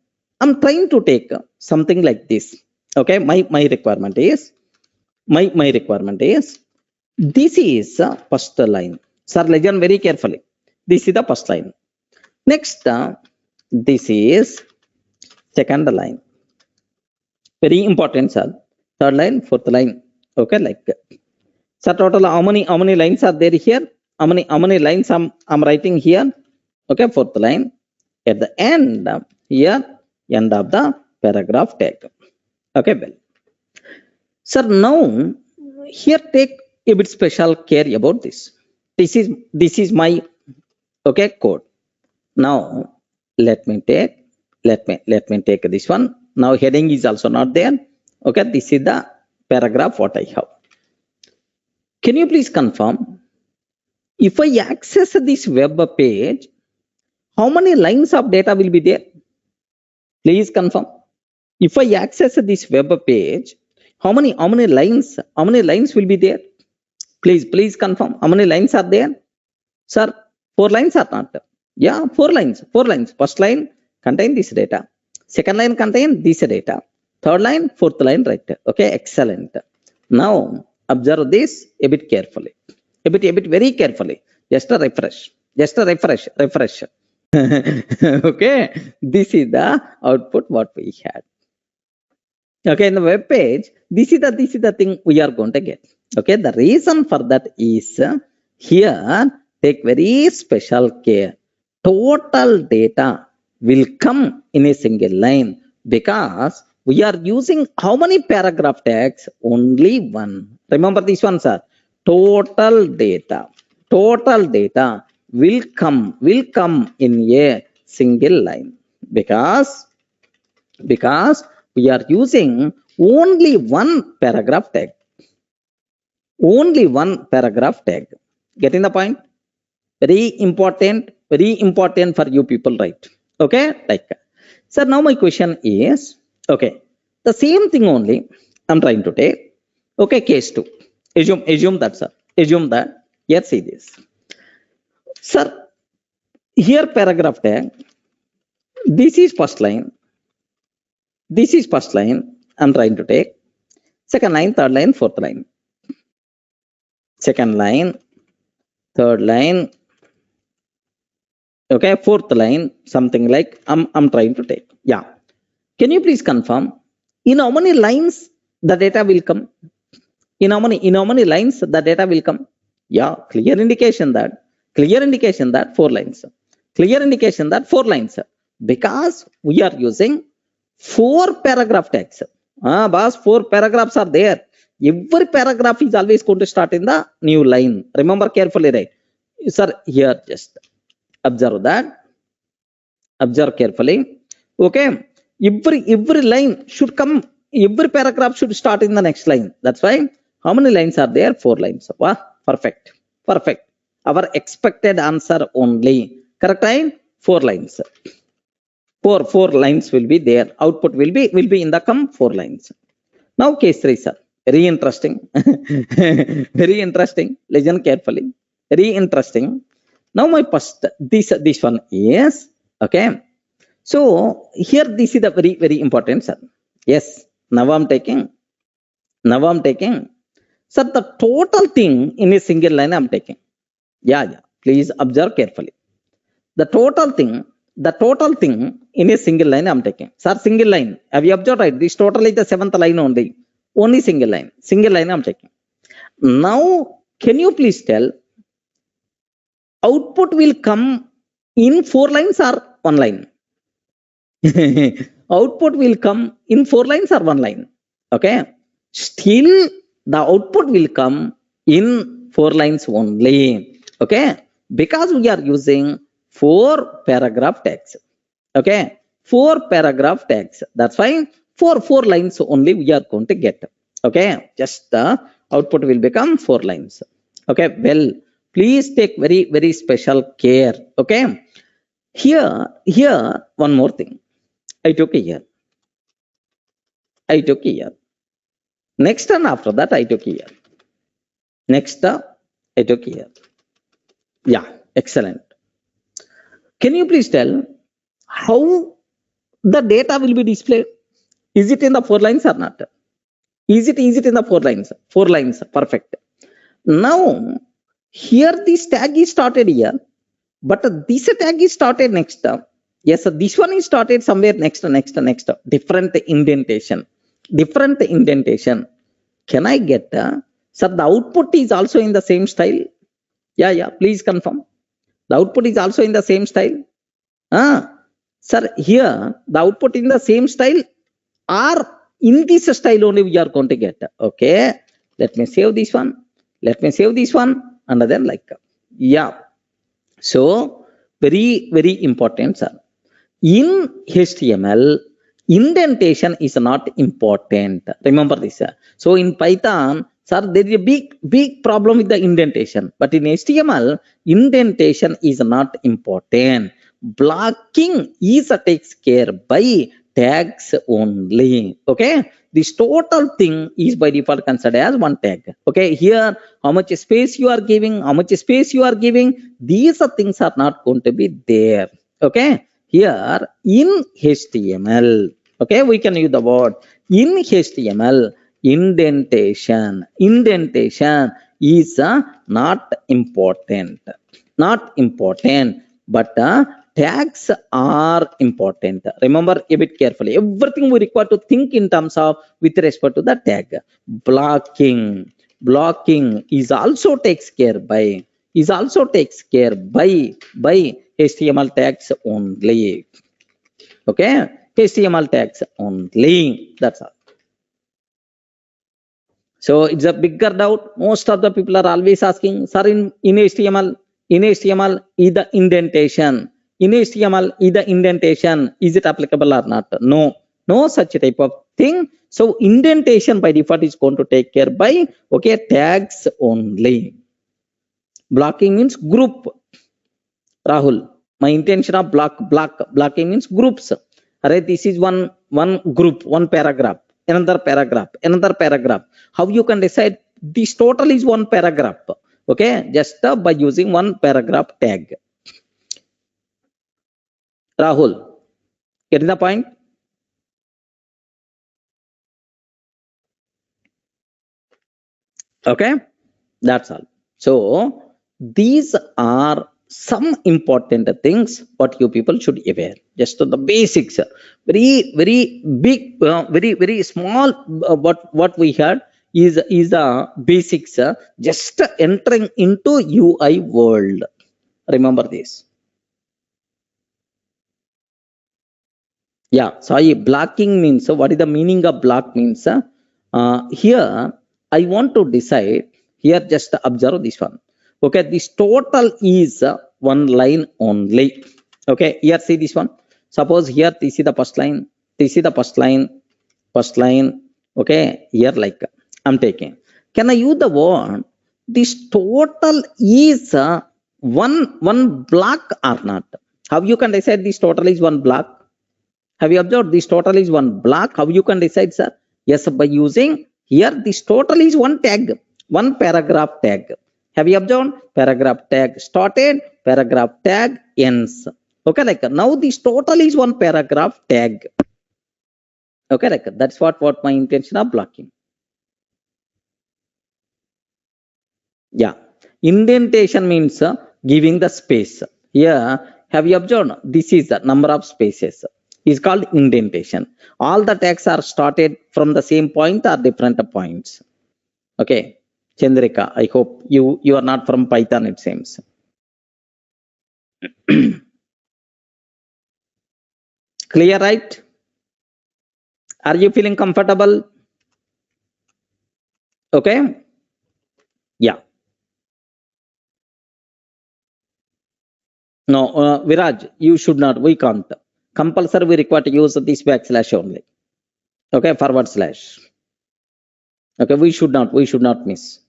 I'm trying to take something like this. Okay, my requirement is this is first line. Sir, listen very carefully. This is the first line. Next, this is second line. Very important, sir. Third line, fourth line. Okay, like so total how many lines are there here? How many lines I'm writing here? Okay, fourth line. At the end here, end of the paragraph tag. Okay, well, sir, now here take a bit special care about this. This is my okay code. Now let me take this one. Now heading is also not there. Okay, this is the paragraph what I have. Can you please confirm? If I access this web page, how many lines of data will be there? Please confirm. If I access this web page, how many lines will be there? Please confirm. How many lines are there? Sir, 4 lines or not? Yeah, 4 lines. First line contain this data. Second line contain this data. Third line, fourth line, right? Okay, excellent. Now observe this a bit carefully. A bit very carefully. Just a refresh. Okay, this is the output what we had. Okay, in the web page, this is the thing we are going to get. Okay, the reason for that is here take very special care. Total data will come in a single line because we are using how many paragraph tags? Only one. Remember this one, sir. Total data will come in a single line because we are using only one paragraph tag. Getting the point? Very important for you people, right? Okay, like, sir, now my question is, okay, the same thing only I'm trying to take. Okay, case 2. Assume that, sir. Assume that. Yes, see this. Sir, here paragraph tag. This is first line. I'm trying to take. Second line, third line, fourth line. Second line, third line. Okay, fourth line, something like I'm trying to take. Yeah. Can you please confirm in how many lines the data will come? In how many lines the data will come? Yeah, clear indication that 4 lines. Clear indication that 4 lines. Because we are using 4 paragraph tags. Boss, 4 paragraphs are there. Every paragraph is always going to start in the new line. Remember carefully, right? Sir, here just observe that. Observe carefully. Okay. Every line should come. Every paragraph should start in the next line. That's why. How many lines are there? 4 lines. Wow, perfect. Our expected answer only. Correct time? 4 lines. 4 lines will be there. Output will be in the 4 lines. Now case 3, sir. Very interesting. Very interesting. Listen carefully. Very interesting. Now my first this one is okay. So here this is the very important, sir. Yes. Now I'm taking. Sir, the total thing in a single line I'm taking. Yeah. Please observe carefully. The total thing in a single line I'm taking. Sir, single line. Have you observed, right? This total is the 7th line only. Only single line. Single line I'm taking. Now, can you please tell output will come in 4 lines or 1 line? Output will come in 4 lines or 1 line. Okay. Still, the output will come in 4 lines only. Okay. Because we are using 4 paragraph tags. Okay. 4 paragraph tags. That's why 4 lines only we are going to get. Okay. Just the output will become 4 lines. Okay. Well, please take very special care. Okay. Here, one more thing. I took here. Next and after that I took here. Yeah, excellent. Can you please tell how the data will be displayed? Is it in the 4 lines or not? Is it in the 4 lines? 4 lines, perfect. Now, here this tag is started here, but this tag is started next. Yes, this one is started somewhere next. Different indentation. Can I get, sir, the output is also in the same style? Yeah, please confirm. The output is also in the same style. Sir, here the output in the same style or in this style only we are going to get. Okay, let me save this one. And then like, yeah. So very important, sir. In HTML, indentation is not important. Remember this. So in Python, Sir, there is a big problem with the indentation. But in HTML, indentation is not important. Blocking is takes care by tags only. Okay, this total thing is by default considered as one tag. Okay, here how much space you are giving, these things are not going to be there. Okay, here in HTML, okay, we can use the word in HTML. Indentation is not important, but tags are important. Remember a bit carefully, everything we require to think in terms of with respect to the tag. Blocking is also takes care by HTML tags only. Okay, HTML tags only, that's all. So it's a bigger doubt. Most of the people are always asking, sir, in HTML, is the indentation. Is it applicable or not? No such type of thing. So indentation by default is going to take care by, okay, tags only. Blocking means group. Rahul, my intention of blocking means groups. Alright, this is one group, one paragraph. Another paragraph. How you can decide this total is one paragraph? Okay, just by using one paragraph tag. Rahul, getting the point? Okay, that's all. So these are some important things what you people should aware. Just the basics, very big, very small. What we had is the basics. Just entering into UI world. Remember this. Yeah, sorry. Blocking means, what is the meaning of block means? Here I want to decide. Here just observe this one. Okay, this total is one line only. Okay, here see this one. Suppose here this is the first line, first line. Okay, here like I'm taking. Can I use the word this total is one block or not? How you can decide this total is one block? Have you observed this total is one block? How you can decide, sir? Yes, by using here this total is one tag, one paragraph tag. Have you observed? Paragraph tag started, paragraph tag ends. Okay, like now this total is one paragraph tag. Okay, like that's what my intention of blocking. Yeah, indentation means giving the space. Here, have you observed? This is the number of spaces. Is called indentation. All the tags are started from the same point or different points. Okay. Chandrika, I hope you are not from Python, it seems. Clear, right? Are you feeling comfortable? Okay. Yeah. No, Viraj, you should not. We can't. Compulsory, we require to use this backslash only. Okay, forward slash. Okay, we should not miss.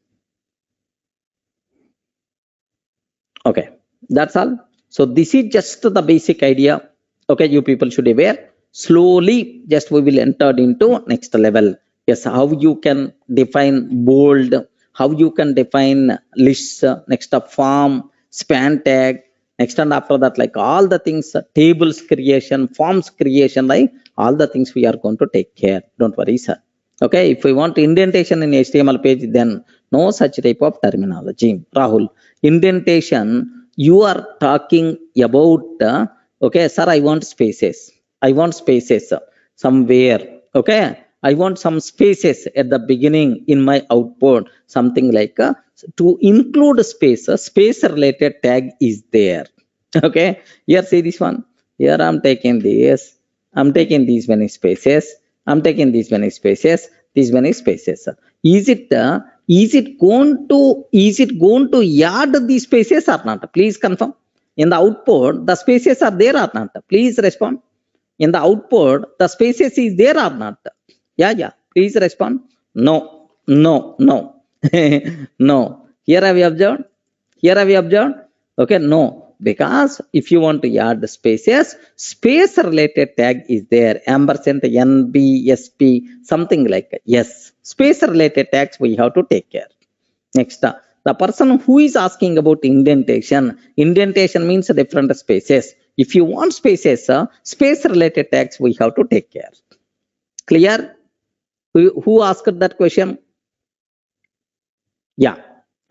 Okay, that's all. So this is just the basic idea. Okay, you people should be aware. Slowly, just we will enter into next level. Yes, how you can define bold, how you can define lists, next up form, span tag, next and after that, like all the things, tables creation, forms creation, like all the things we are going to take care. Don't worry, sir. Okay, if we want indentation in HTML page, then no such type of terminology. Rahul, indentation, you are talking about, okay, sir, I want spaces somewhere. Okay, I want some spaces at the beginning in my output, something like to include space, a space related tag is there. Okay, here see this one. Here I'm taking this, I'm taking these many spaces, I'm taking these many spaces, these many spaces. Is it going to add these spaces or not? Please confirm. In the output, the spaces are there or not? Please respond. In the output, the spaces is there or not? Yeah. Please respond. No. No. Here have you observed? Here have you observed? Okay, no. Because if you want to add spaces, space related tag is there. Ampersand, NBSP, something like that. Yes. Space related tags we have to take care. Next, the person who is asking about indentation. Indentation means different spaces. If you want spaces, space related tags we have to take care. Clear? Who asked that question? Yeah.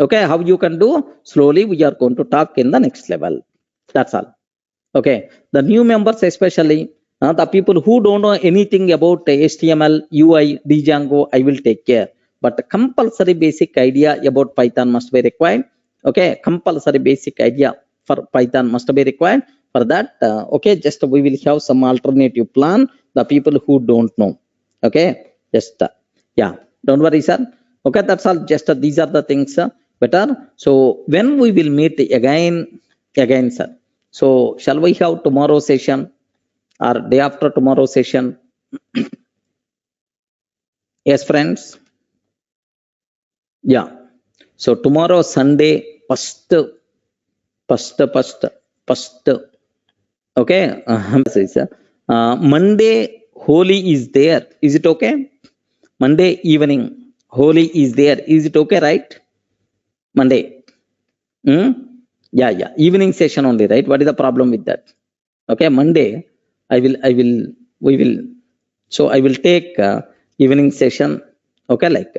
Okay, how you can do? Slowly we are going to talk in the next level. That's all. Okay, the new members especially, the people who don't know anything about HTML, UI, Django, I will take care. But compulsory basic idea about Python must be required. Okay, compulsory basic idea for Python must be required. For that, okay, just we will have some alternative plan. The people who don't know. Okay, just yeah, don't worry, sir. Okay, that's all. Just these are the things better. So when we will meet again, sir. So shall we have tomorrow session or day after tomorrow session? Yes, friends. Yeah. So tomorrow Sunday, first. Okay. Monday Holi is there. Is it okay? Monday evening Holi is there. Is it okay, right? Monday. Yeah. Evening session only, right? What is the problem with that? Okay, Monday, we will. So I will take evening session. Okay, like.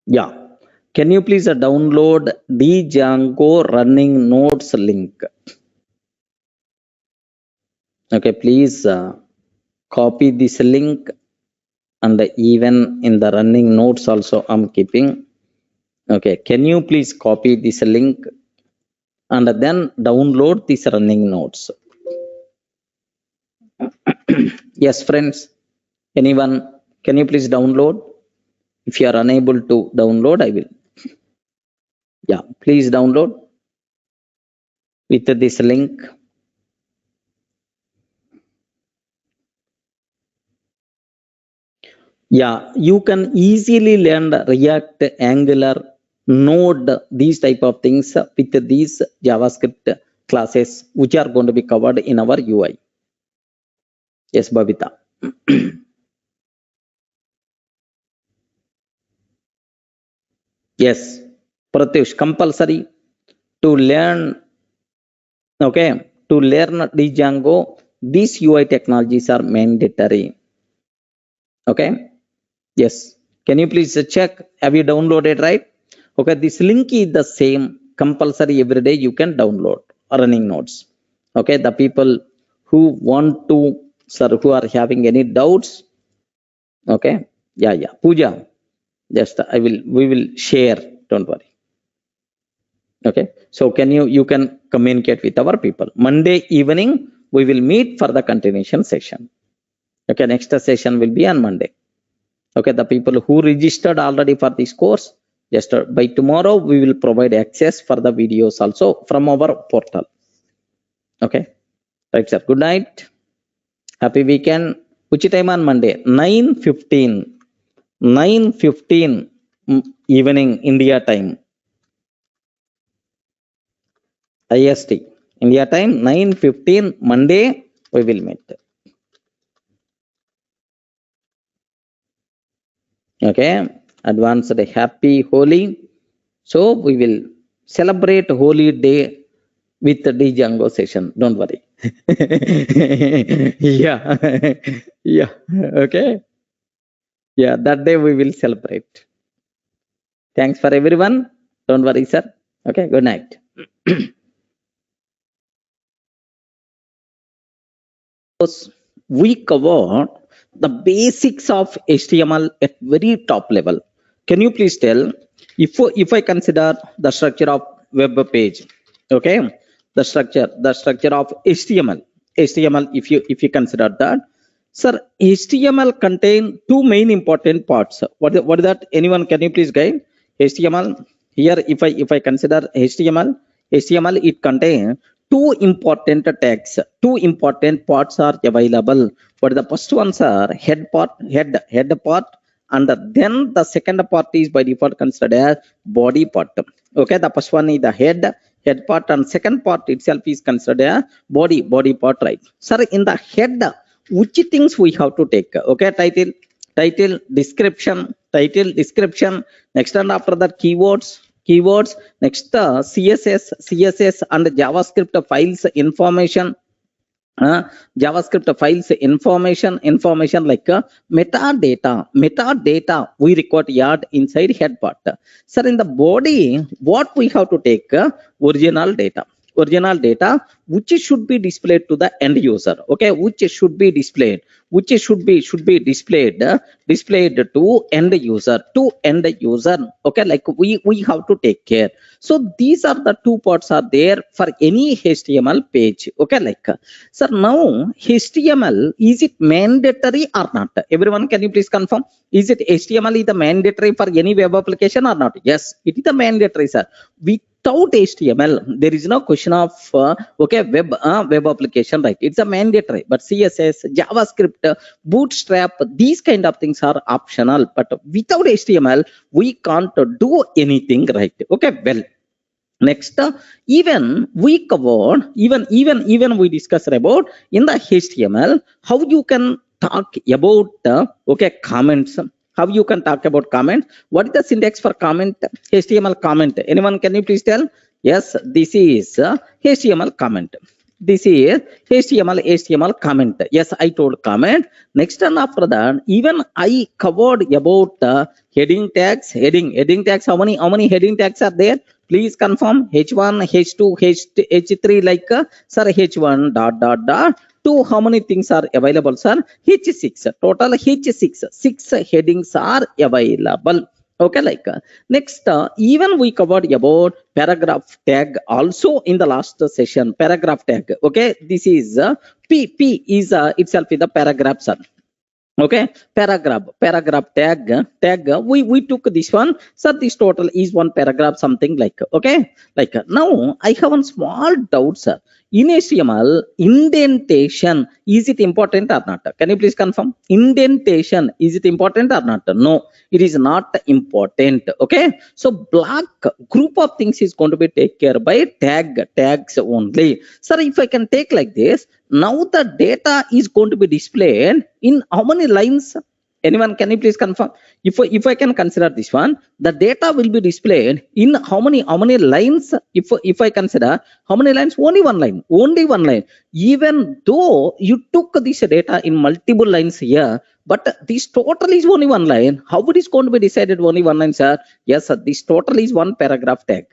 Yeah. Can you please download Django running nodes link? Okay, please copy this link, and even in the running nodes also I'm keeping. Okay, can you please copy this link and then download these running nodes? Yes, friends. Anyone? Can you please download? If you are unable to download, I will. Yeah, please download with this link. Yeah, you can easily learn React, Angular, Node, these type of things with these JavaScript classes, which are going to be covered in our UI. Yes, Babita. Yes, Pratyush, compulsory to learn. Okay, to learn Django, these UI technologies are mandatory. Okay. Yes. Can you please check? Have you downloaded, right? Okay. This link is the same. Compulsory every day you can download running nodes. Okay. The people who want to, sir, who are having any doubts. Okay. Yeah. Pooja. Just we will share. Don't worry. Okay. So you can communicate with our people. Monday evening, we will meet for the continuation session. Okay. Next session will be on Monday. Okay, the people who registered already for this course, just by tomorrow we will provide access for the videos also from our portal. Okay, right, sir. Good night. Happy weekend. Which time on Monday? 9:15. 9:15 evening India time. IST. India time 9:15 Monday we will meet. Okay, advanced happy Holi. So we will celebrate Holy Day with the Django session. Don't worry. Yeah. Okay. Yeah, that day we will celebrate. Thanks for everyone. Don't worry, sir. Okay. Good night. We covered the basics of HTML at very top level. Can you please tell if I consider the structure of web page? Okay, the structure of HTML. If you consider that, Sir, HTML contain two main important parts. What is that? Anyone, can you please guide? HTML here, if I consider HTML, it contains two important tags. Two important parts are available. But the first ones are head part, head part, and then the second part is by default considered as body part. Okay, the first one is the head part, and second part itself is considered as body part, right? Sir, in the head, which things we have to take? Okay, title, description, next, and after that keywords, next css and JavaScript files information. JavaScript files information like metadata we require to add inside head part. Sir, in the body, what we have to take? Original data which should be displayed to the end user. Okay, which should be displayed displayed to end user. Okay, like we have to take care. So these are the two parts are there for any HTML page. Okay, like sir, now HTML, is it mandatory or not? Everyone, can you please confirm? Is it HTML is the mandatory for any web application or not? Yes, it is the mandatory, sir. Without HTML, there is no question of okay, web application, right? It's a mandatory. But CSS, JavaScript, Bootstrap, these kind of things are optional. But without HTML, we can't do anything, right? Okay, well, next, even we covered, even we discussed about in the HTML how you can talk about okay, comments. How you can talk about comments? What is the syntax for comment? HTML comment. Anyone, can you please tell? Yes, this is HTML comment. This is HTML comment. Yes, I told comment. Next, and after that, even I covered about heading tags. Heading tags. How many heading tags are there? Please confirm. H1, H2, H3, like sir, H1 dot 2. How many things are available, sir? H6. Total H6. 6 headings are available. Okay, like next, even we covered about paragraph tag also in the last session. Paragraph tag. Okay, this is P is itself is the paragraph, sir. Okay, paragraph tag we took this one, so this total is one paragraph, something like. Okay, like now I have one small doubt, sir. In HTML, indentation, is it important or not? Can you please confirm? Indentation, is it important or not? No, it is not important. Okay, so black group of things is going to be taken care by tags only. Sir, if I can take like this, now the data is going to be displayed in how many lines? Anyone, can you please confirm? If I can consider this one, the data will be displayed in how many lines? If I consider how many lines? Only one line. Even though you took this data in multiple lines here, but this total is only one line. How it is going to be decided only one line, sir? Yes, sir, this total is one paragraph tag.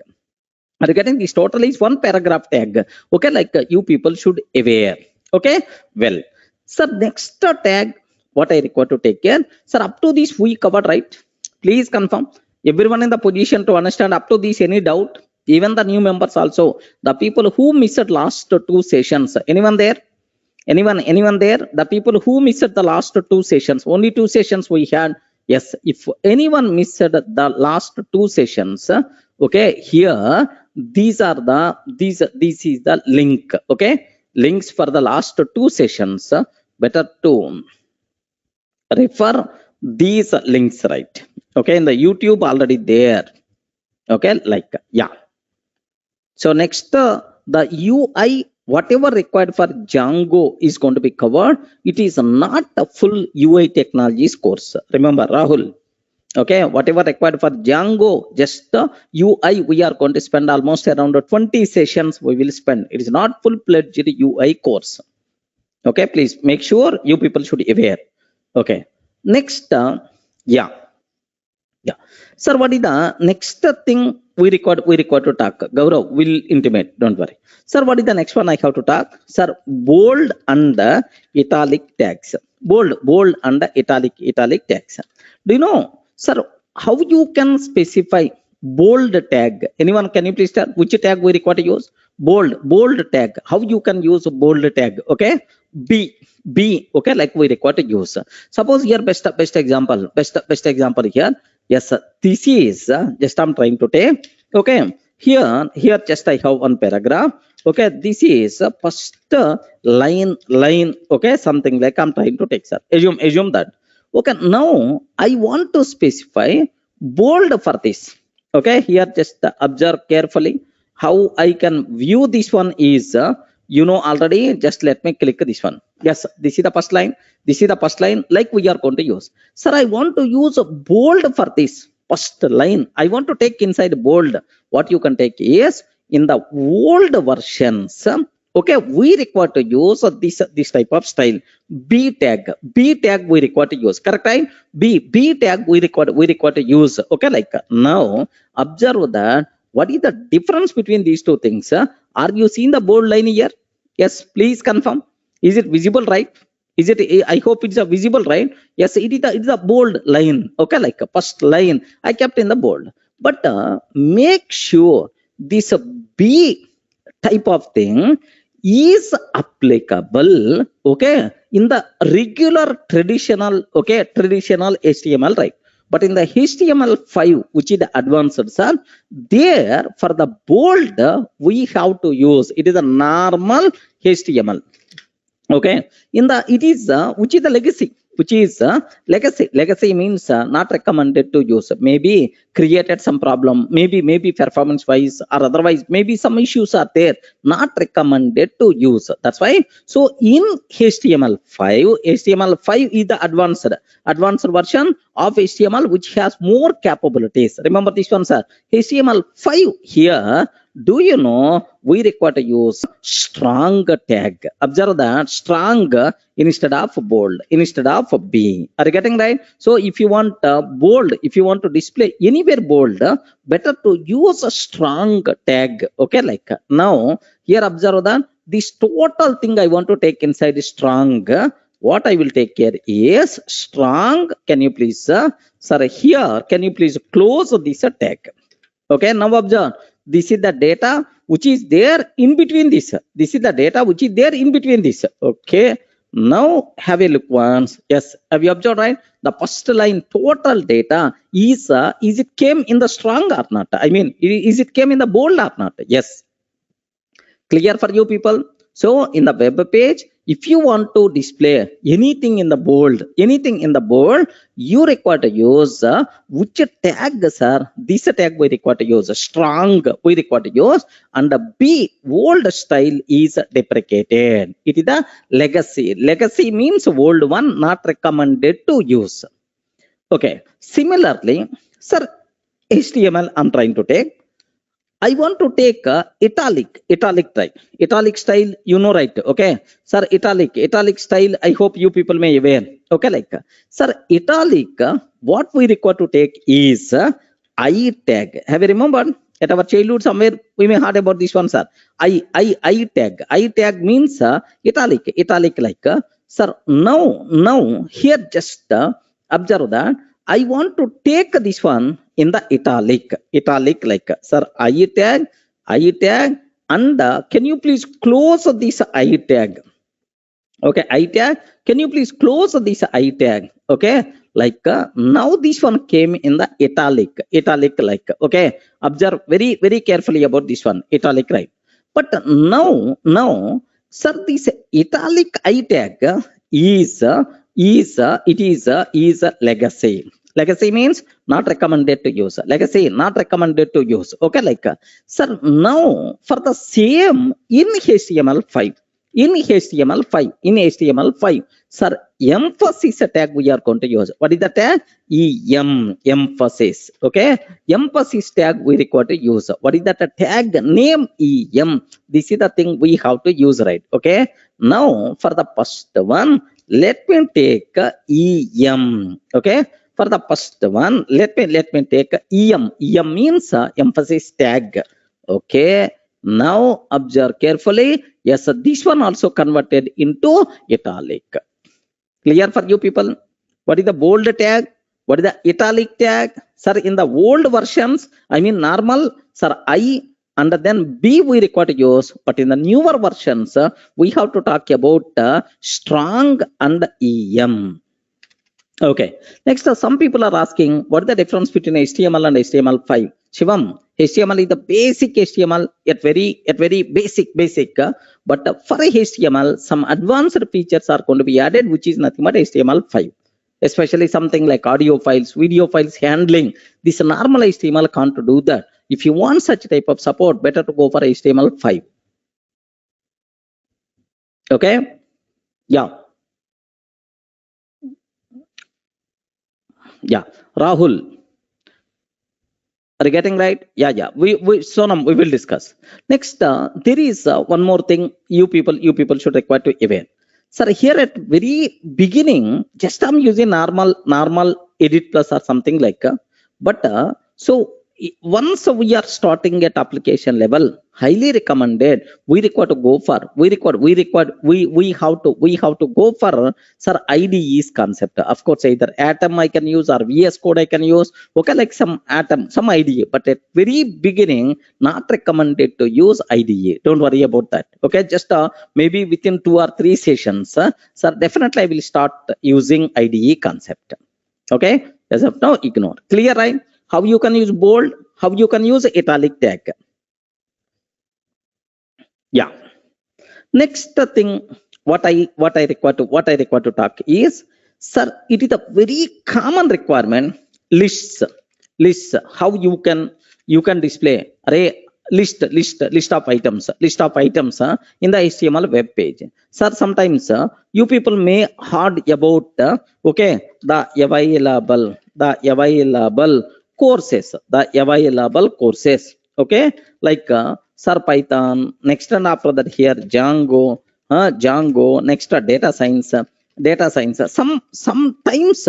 Are you getting? This total is one paragraph tag. Okay, like you people should aware. Okay, well, sir, next tag what I require to take care. Sir, up to this we covered, right? Please confirm. Everyone in the position to understand up to this. Any doubt? Even the new members also, the people who missed last 2 sessions. Anyone there? Anyone there? The people who missed the last 2 sessions. Only 2 sessions we had. Yes, if anyone missed the last 2 sessions, okay, here these are the this is the link. Okay, links for the last 2 sessions. Better to refer these links, right? Okay, in the YouTube already there. Okay, like yeah. So next, the UI, whatever required for Django is going to be covered. It is not a full UI technologies course. Remember, Rahul. Okay, whatever required for Django, just the UI, we are going to spend almost around 20 sessions we will spend. It is not full-fledged UI course. Okay, please make sure you people should be aware. Okay, next, yeah. Sir, what is the next thing we record to talk? Gaurav will intimate, don't worry. Sir, what is the next one I have to talk? Sir, bold and italic tags. Bold and italic tags. Do you know, sir, how you can specify bold tag? Anyone, can you please tell which tag we require to use? Bold tag. How you can use bold tag? Okay, B, okay, like we require to use. Suppose here best example here. Yes, this is just I'm trying to take. Okay, here just I have one paragraph. Okay, this is first line. Okay, something like I'm trying to take, sir. Assume that. Okay, now I want to specify bold for this. Okay, here just observe carefully how I can view this one is. You know already, just let me click this one. Yes, this is the first line. This is the first line like we are going to use. Sir, I want to use a bold for this first line. I want to take inside bold. What you can take is in the old versions. Okay, we require to use this type of style. B tag we require to use. Correct, right? B tag we require to use. Okay, like now observe that. What is the difference between these two things? Are you seeing the bold line here? Yes, please confirm. Is it visible, right? Is it? I hope it's a visible, right? Yes, it is a bold line. Okay, like a first line I kept in the bold. But make sure this B type of thing is applicable. Okay, in the regular traditional HTML, right? But in the HTML5, which is the advanced, sir, there for the bold, we have to use it is a normal HTML. Okay, in the it is which is the legacy, legacy means not recommended to use. Maybe created some problem, maybe performance wise or otherwise, maybe some issues are there, not recommended to use. That's why. So in HTML5 is the advanced version of HTML, which has more capabilities. Remember this one, sir. HTML5 here. Do you know we require to use strong tag? Observe that strong instead of bold, instead of B. Are you getting right? So if you want bold, if you want to display anywhere bold, better to use a strong tag. Okay, like now here observe that this total thing I want to take inside strong. What I will take care is strong. Can you please, sir, here, can you please close this tag? Okay, now observe. This is the data which is there in between this. This is the data which is there in between this. Okay. Now have a look once. Yes. Have you observed, right? The first line total data is it came in the strong or not? I mean, is it came in the bold or not? Yes. Clear for you people? So in the web page, if you want to display anything in the bold, you require to use which tag, sir? This tag we require to use strong. We require to use, and the B old style is deprecated. It is the legacy. Legacy means old one, not recommended to use. Okay. Similarly, sir, HTML I'm trying to take. I want to take italic type, italic style, you know, right? Okay, sir, italic style. I hope you people may aware. Okay, like sir, italic. What we require to take is I tag. Have you remembered at our childhood somewhere we may heard about this one, sir? I tag. I tag means italic like. Sir, now here just observe that I want to take this one in the italic like, sir, I tag, and can you please close this I tag? Okay, I tag, can you please close this I tag? Okay, like now this one came in the italic like. Okay, observe very carefully about this one, italic, right? But now, sir, this italic I tag is legacy. Legacy means not recommended to use. Legacy not recommended to use. Okay, like sir, now for the same in HTML5, sir, emphasis tag we are going to use. What is the tag? Emphasis. Okay, emphasis tag we require to use. What is that tag name? This is the thing we have to use, right? Okay, now for the first one, let me take okay, for the first one, let me take em means emphasis tag. Okay, now observe carefully. Yes, this one also converted into italic. Clear for you people? What is the bold tag? What is the italic tag? Sir, in the old versions, I mean normal, sir, I and then B we require to use, but in the newer versions, we have to talk about strong and EM. Okay, next, some people are asking what is the difference between HTML and HTML5. Shivam, HTML is the basic HTML, at very basic, but for HTML, some advanced features are going to be added, which is nothing but HTML5. Especially something like audio files, video files handling. This normal HTML can't do that. If you want such type of support, better to go for HTML5. Okay, yeah. Rahul, are you getting right? Yeah. Sonam, we will discuss. Next, there is one more thing you people should require to aware. Sir, here at very beginning, just I'm using normal edit plus or something like, but so once we are starting at application level, highly recommended, we require to go for, we have to go for, sir, IDE's concept. Of course, either Atom I can use or VS Code I can use. Okay, like some Atom, some IDE, but at very beginning, not recommended to use IDE. Don't worry about that. Okay, just maybe within 2 or 3 sessions, sir, definitely I will start using IDE concept. Okay, as of now, ignore. Clear, right? How you can use bold, how you can use italic tag. Yeah. Next thing, what I require to talk is, sir, it is a very common requirement. Lists. How you can display array list of items in the HTML web page. Sir, sometimes you people may hard about okay, the available courses, okay, like sir, Python, next and after that here Django, next data science. Sometimes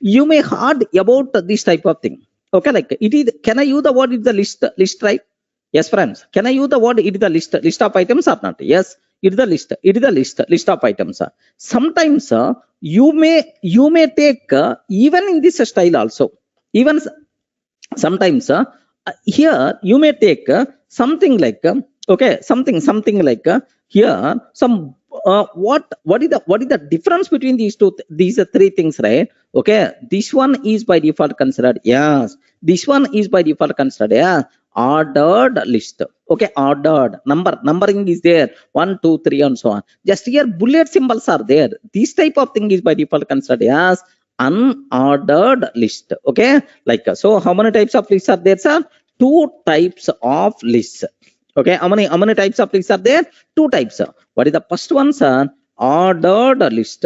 you may hard about this type of thing. Okay, like it is, can I use the word is the list, right? Yes, friends, can I use the word it is the list of items or not? Yes, it is the list of items. Sometimes you may take even in this style also, even sometimes here you may take something like okay, something like here some what is the difference between these 3 things, right? Okay, this one is by default considered yes, this one is by default considered yeah, ordered list. Okay, ordered numbering is there, 1 2 3 and so on. Just here bullet symbols are there. This type of thing is by default considered as unordered list. Okay, like so how many types of lists are there, sir? 2 types of lists. Okay, how many types of lists are there? 2 types. What is the first one, sir? Ordered list.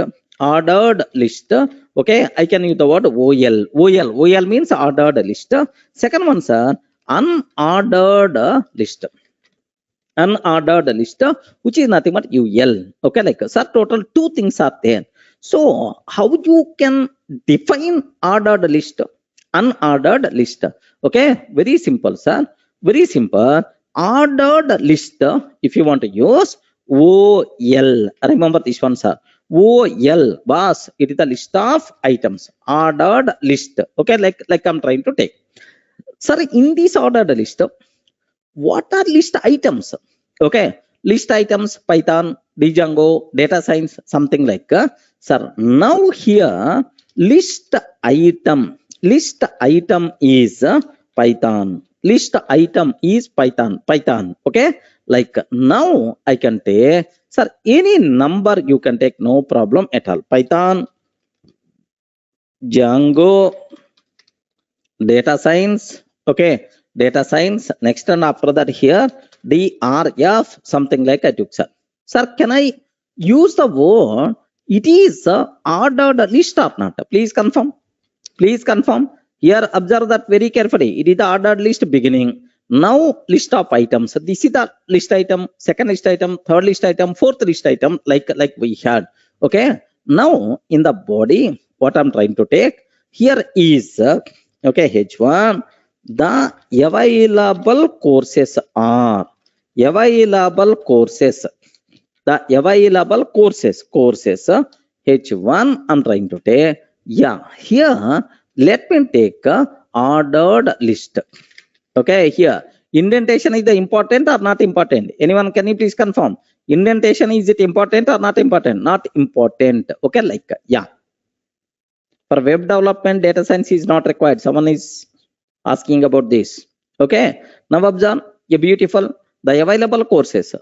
Okay, I can use the word OL means ordered list. Second one, sir, unordered list, which is nothing but UL. Okay, like sir, total 2 things are there. So how you can define ordered list, unordered list? Okay, very simple, sir, very simple. Ordered list, if you want to use OL, remember this one, sir. OL, boss, it is the list of items. Ordered list. Okay, like I'm trying to take. Sir, in this ordered list, what are list items? Okay, list items, Python, Django, data science, something like. Sir, now here list item is Python. List item is Python. Okay, like now I can take, sir, any number you can take, no problem at all. Python, Django, data science. Okay, data science. Next and after that here DRF, something like I took, sir. Sir, can I use the word it is ordered list or not? Please confirm. Here observe that very carefully. It is the ordered list beginning. Now list of items. This is the list item, second list item, third list item, fourth list item, like we had. Okay. Now in the body, what I'm trying to take here is okay, H1. The available courses are available courses. The available courses H1 I'm trying to take. Yeah, here let me take ordered list. Okay, here Indentation is the important or not important? Anyone, can you please confirm? Indentation, is it important or not important? Not important. Okay, like, yeah. For web development, data science is not required. Someone is asking about this. Okay, now observe a beautiful, the available courses,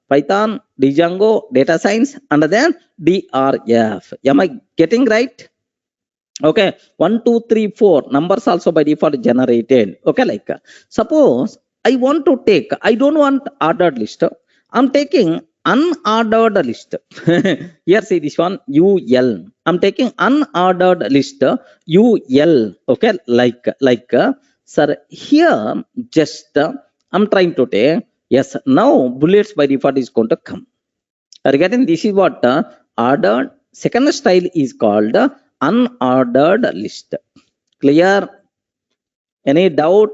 Python, Django, data science, and then DRF. Am I getting right? Okay, 1 2 3 4 numbers also by default generated. Okay, like, suppose I want to take, I don't want ordered list, I'm taking unordered list. Here, see this one, UL. I'm taking unordered list, UL. Okay, like, sir, here just I'm trying to take, yes, now bullets by default is going to come. Regarding this is what ordered. Second style is called unordered list. Clear? Any doubt?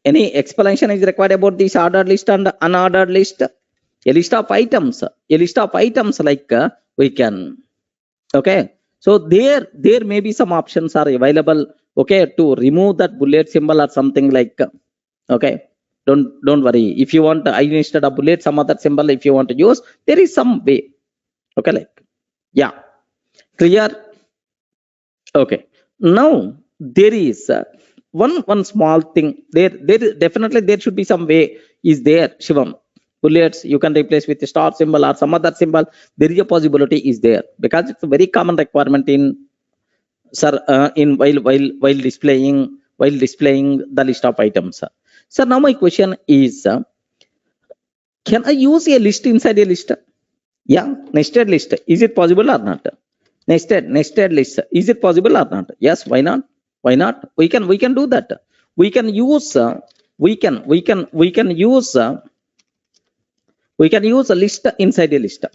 Any explanation is required about this ordered list and unordered list? A list of items. Like we can. Okay. So there may be some options are available. Okay, to remove that bullet symbol or something like. Okay. Don't worry. If you want, I instead of bullet, some other symbol. If you want to use, there is some way. Okay, like, yeah. Clear? Okay. Now there is one small thing. There definitely there should be some way. Is there, Shivam? Bullets you can replace with a star symbol or some other symbol. There is a possibility is there, because it's a very common requirement in in while displaying the list of items. So now my question is, can I use a list inside a list? Yeah, nested list. Is it possible or not? Nested list. Is it possible or not? Yes. Why not? Why not? We can do that. We can use a list inside a list.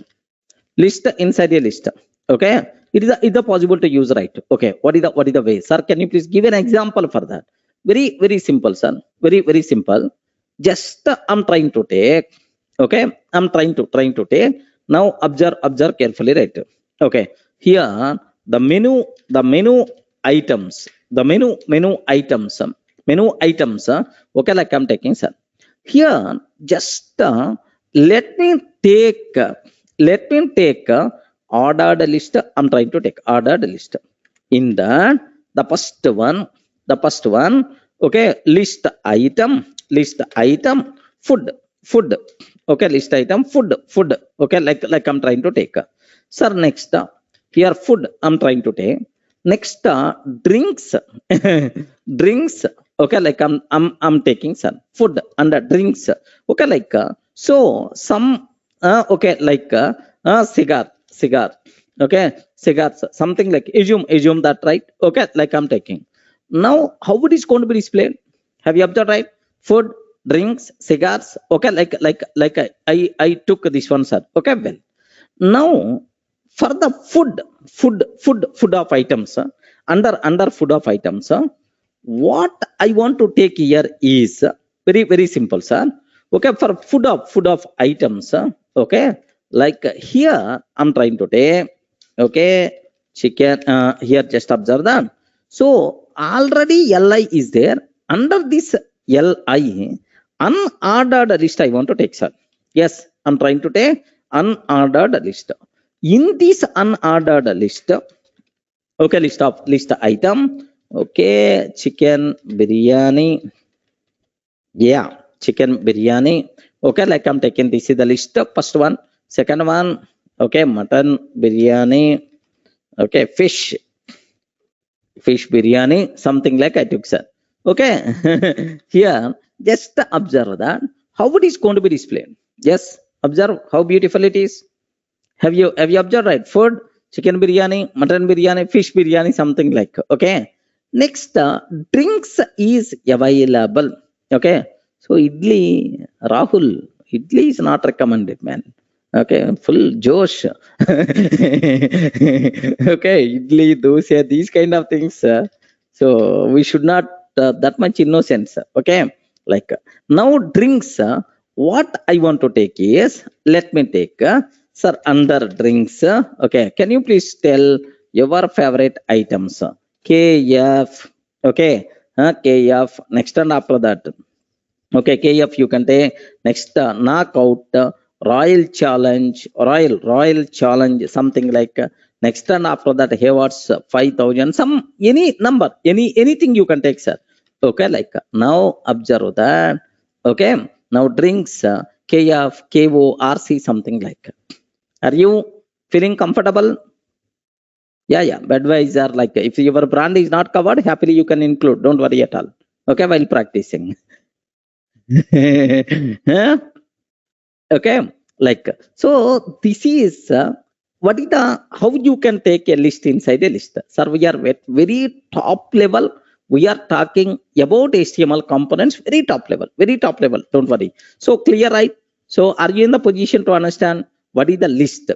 List inside a list. Okay. It is possible to use, right? Okay. What is the way, sir? Can you please give an example for that? Very simple, sir. Very simple. Just I'm trying to take. Okay. I'm trying to take. Now observe carefully, right? Okay. Here the menu items. Menu items. Okay, like I'm taking, sir. Here just let me take ordered list. I'm trying to take ordered list. In that, the first one, okay, list item, food. Okay, list item, food. Okay, like I'm trying to take. Sir, next, here food I'm trying to take. Next, drinks. Okay, like I'm taking, sir, food and drinks. Okay, like, so some okay, like cigar. Okay, cigars, something like, assume that, right? Okay, like I'm taking. Now how it is going to be displayed? Have you observed, right? Food, drinks, cigars. Okay, like I took this one, sir. Okay, well, now for the food of items, under food of items, what I want to take here is very simple, sir. Okay, for food of items, okay, like here I'm trying to take, okay, chicken. Here just observe that. So already li is there. Under this li, unordered list I want to take, sir. Yes, I'm trying to take unordered list. In this unordered list, okay, list item, okay, chicken biryani. Yeah, chicken biryani. Okay, like I'm taking, this is the list. First one. Second one, okay, mutton biryani. Okay, fish biryani, something like I took, sir. Okay. Here just observe that how it is going to be displayed. Yes, observe how beautiful it is. Have you observed, right? Food, chicken biryani, mutton biryani, fish biryani, something like. Okay. Next, drinks is available. Okay. So idli, Rahul, idli is not recommended, man. Okay, full Josh. Okay, idli, dosa, these kind of things. So we should not that much innocence. Okay, like, now drinks. What I want to take is, let me take, sir, under drinks. Okay, can you please tell your favorite items? KF. Okay, KF. Next and after that. Okay, KF you can take. Next, knockout, royal challenge, royal challenge, something like. Next and after that, Hayward's 5,000, some any number, anything you can take, sir. Okay, like now observe that. Okay, now drinks, KF, KO, RC, something like. Are you feeling comfortable? Yeah. Budweiser, like if your brand is not covered, happily you can include. Don't worry at all. Okay, while practicing. Huh? Okay, like so this is what is the how you can take a list inside a list. Sir, we are at very top level. We are talking about HTML components, very top level, don't worry. So clear, right? So are you in the position to understand what is the list?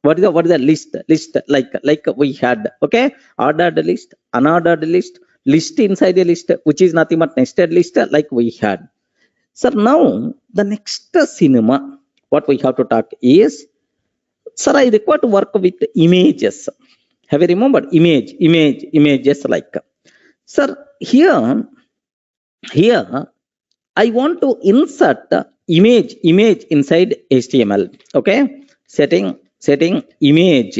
What is the list like we had? Okay, ordered list, unordered list inside a list, which is nothing but nested list, like we had. Sir, now the next cinema, what we have to talk is, sir, I require to work with images. Have you remembered? Images like. Sir, here, I want to insert the image inside HTML. Okay, setting image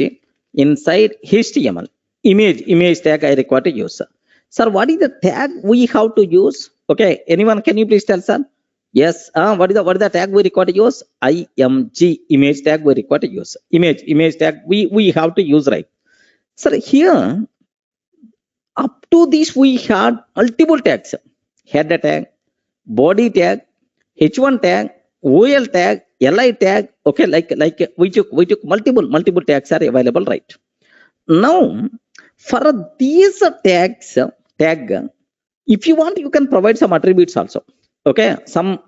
inside HTML. Image tag I require to use. Sir, what is the tag we have to use? Okay, anyone, can you please tell, sir? Yes, what is the tag we require to use? img, image tag we require to use. Image tag we have to use, right? Sir, here up to this we had multiple tags: header tag, body tag, h1 tag, ol tag, li tag. Okay, like we took multiple tags are available, right? Now for these tags, if you want, you can provide some attributes also. Okay, some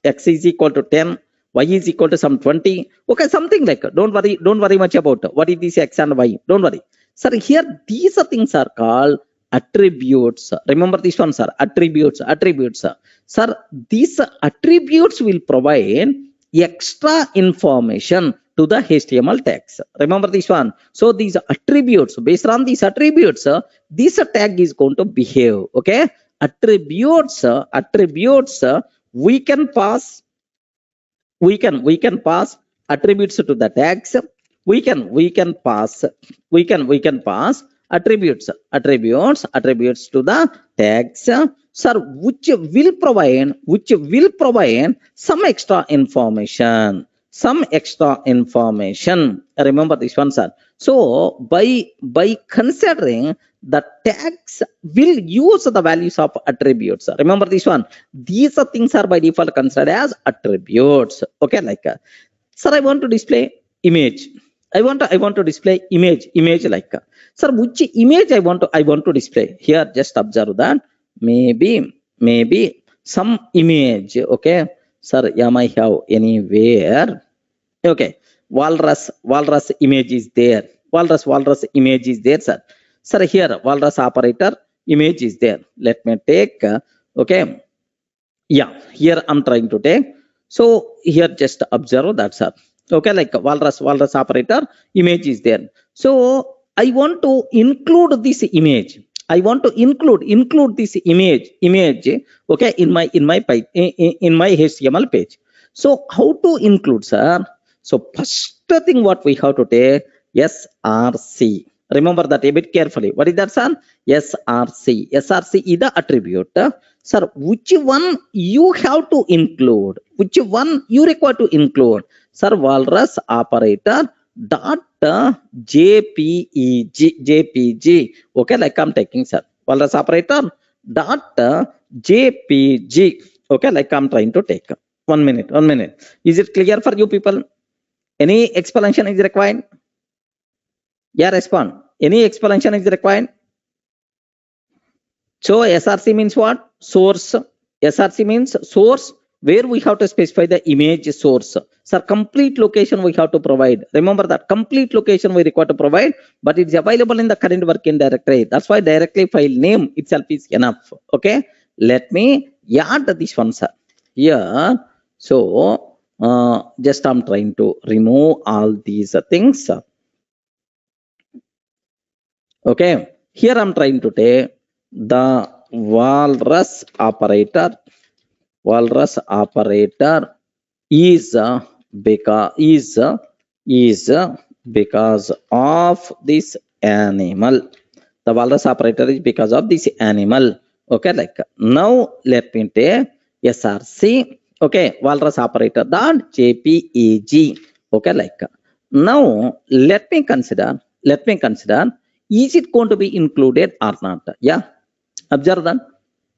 x is equal to 10, y is equal to some 20. Okay, something like, don't worry much about what is this x and y. Don't worry, sir. Here these things are called attributes. Remember this one, sir. Attributes. Sir, these attributes will provide extra information to the HTML tags. Remember this one. So these attributes, based on these attributes, this tag is going to behave. Okay, attributes, we can pass attributes to the tags. We can pass attributes to the tags, sir, which will provide some extra information. Remember this one, sir. So by considering the tags will use the values of attributes. Remember this one. These things are by default considered as attributes. Okay, like sir, I want to display image. I want to display image like, sir, which image I want to display? Here just observe that maybe some image. Okay, sir, am I have anywhere? Okay, walrus image is there. Walrus image is there, sir. Sir, here walrus operator image is there. Let me take. Okay, yeah, here I'm trying to take. So here just observe that, sir. Okay, like walrus operator image is there. So I want to include this image. I want to include this image. Okay, in my HTML page. So how to include, sir? So first thing what we have to take, src. Remember that a bit carefully. What is that, sir? src. src is the attribute. Sir, which one you have to include? Which one you require to include? Sir, walrus operator dot jpeg. Okay, like I'm taking, sir. Walrus operator dot jpeg. Okay, like I'm trying to take. 1 minute. Is it clear for you people? Any explanation is required? Yeah, respond. Any explanation is required? So src means what? Source. src means source, where we have to specify the image source. Sir, complete location we have to provide. Remember that complete location we require to provide, but it's available in the current working directory. That's why directly file name itself is enough. Okay, let me add this one, sir. Here, so just I'm trying to remove all these things. Okay, here I'm trying to take the walrus operator. walrus operator is because of this animal. The walrus operator is because of this animal. Okay, like now let me take src. Okay, walrus operator dot jpeg. Okay, like now let me consider is it going to be included or not? Yeah, observe that.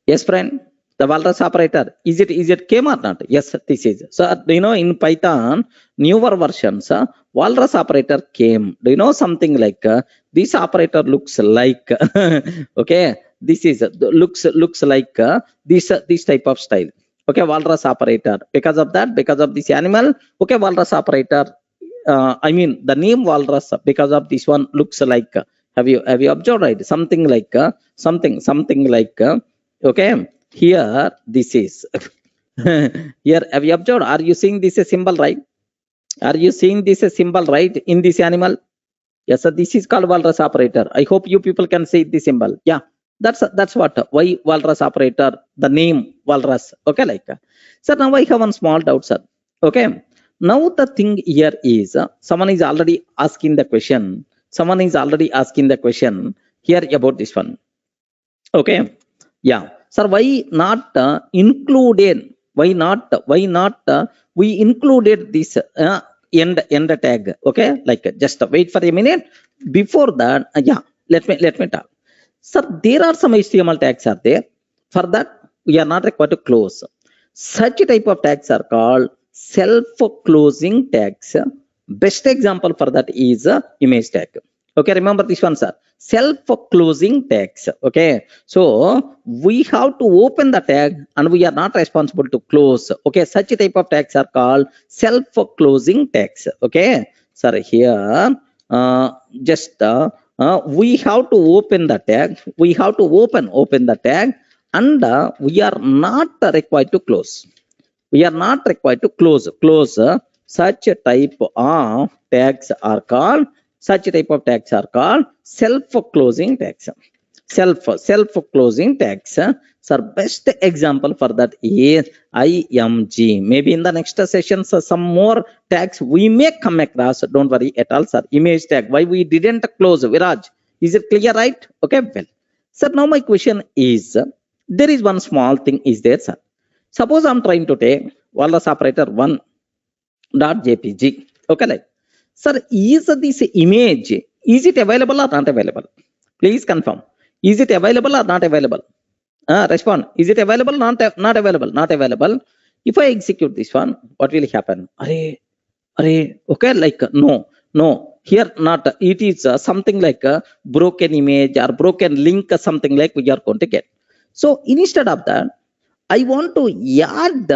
Yes, friend. The walrus operator, is it came or not? Yes, this is. So do you know in Python newer versions walrus operator came. Do you know something like this operator looks like okay, this is looks like this type of style. Okay, walrus operator, because of that, because of this animal. Okay, walrus operator, I mean the name walrus, because of this one looks like have you observed, right? Something like something like okay, here this is here have you observed? Are you seeing this a symbol, right? Are you seeing this a symbol, right, in this animal? Yes, so this is called walrus operator. I hope you people can see this symbol. Yeah, that's what why walrus operator, the name walrus. Okay, like so now I have one small doubt, sir. Okay, now the thing here is someone is already asking the question. Someone is already asking the question here about this one. Okay, yeah, sir, why not included? Why not we included this end tag? Okay, like just wait for a minute. Before that, yeah, let me talk. Sir, there are some HTML tags are there. For that, we are not required to close. Such type of tags are called self-closing tags. Best example for that is image tag. Okay, remember this one, sir. Self-closing tags. Okay, so we have to open the tag and we are not responsible to close. Okay, such type of tags are called self-closing tags. Okay, sir, here just we have to open the tag. We have to open the tag, and we are not required to close. We are not required to close. Such type of tags are called self-closing tags. Self-closing tags. Sir, best example for that is img. Maybe in the next session, some more tags we may come across. Don't worry at all, sir. Image tag, why we didn't close? Viraj, is it clear, right? Okay, well, sir, now my question is, there is one small thing is there, sir. Suppose I'm trying to take walrus operator 1.jpg. Okay, like, sir, is this image, is it available or not available? Please confirm. Is it available or not available? Respond. Is it available? Not available. Not available. If I execute this one, what will happen? Okay, like no. Here not. It is something like a broken image or broken link, something like we are going to get. So instead of that, I want to add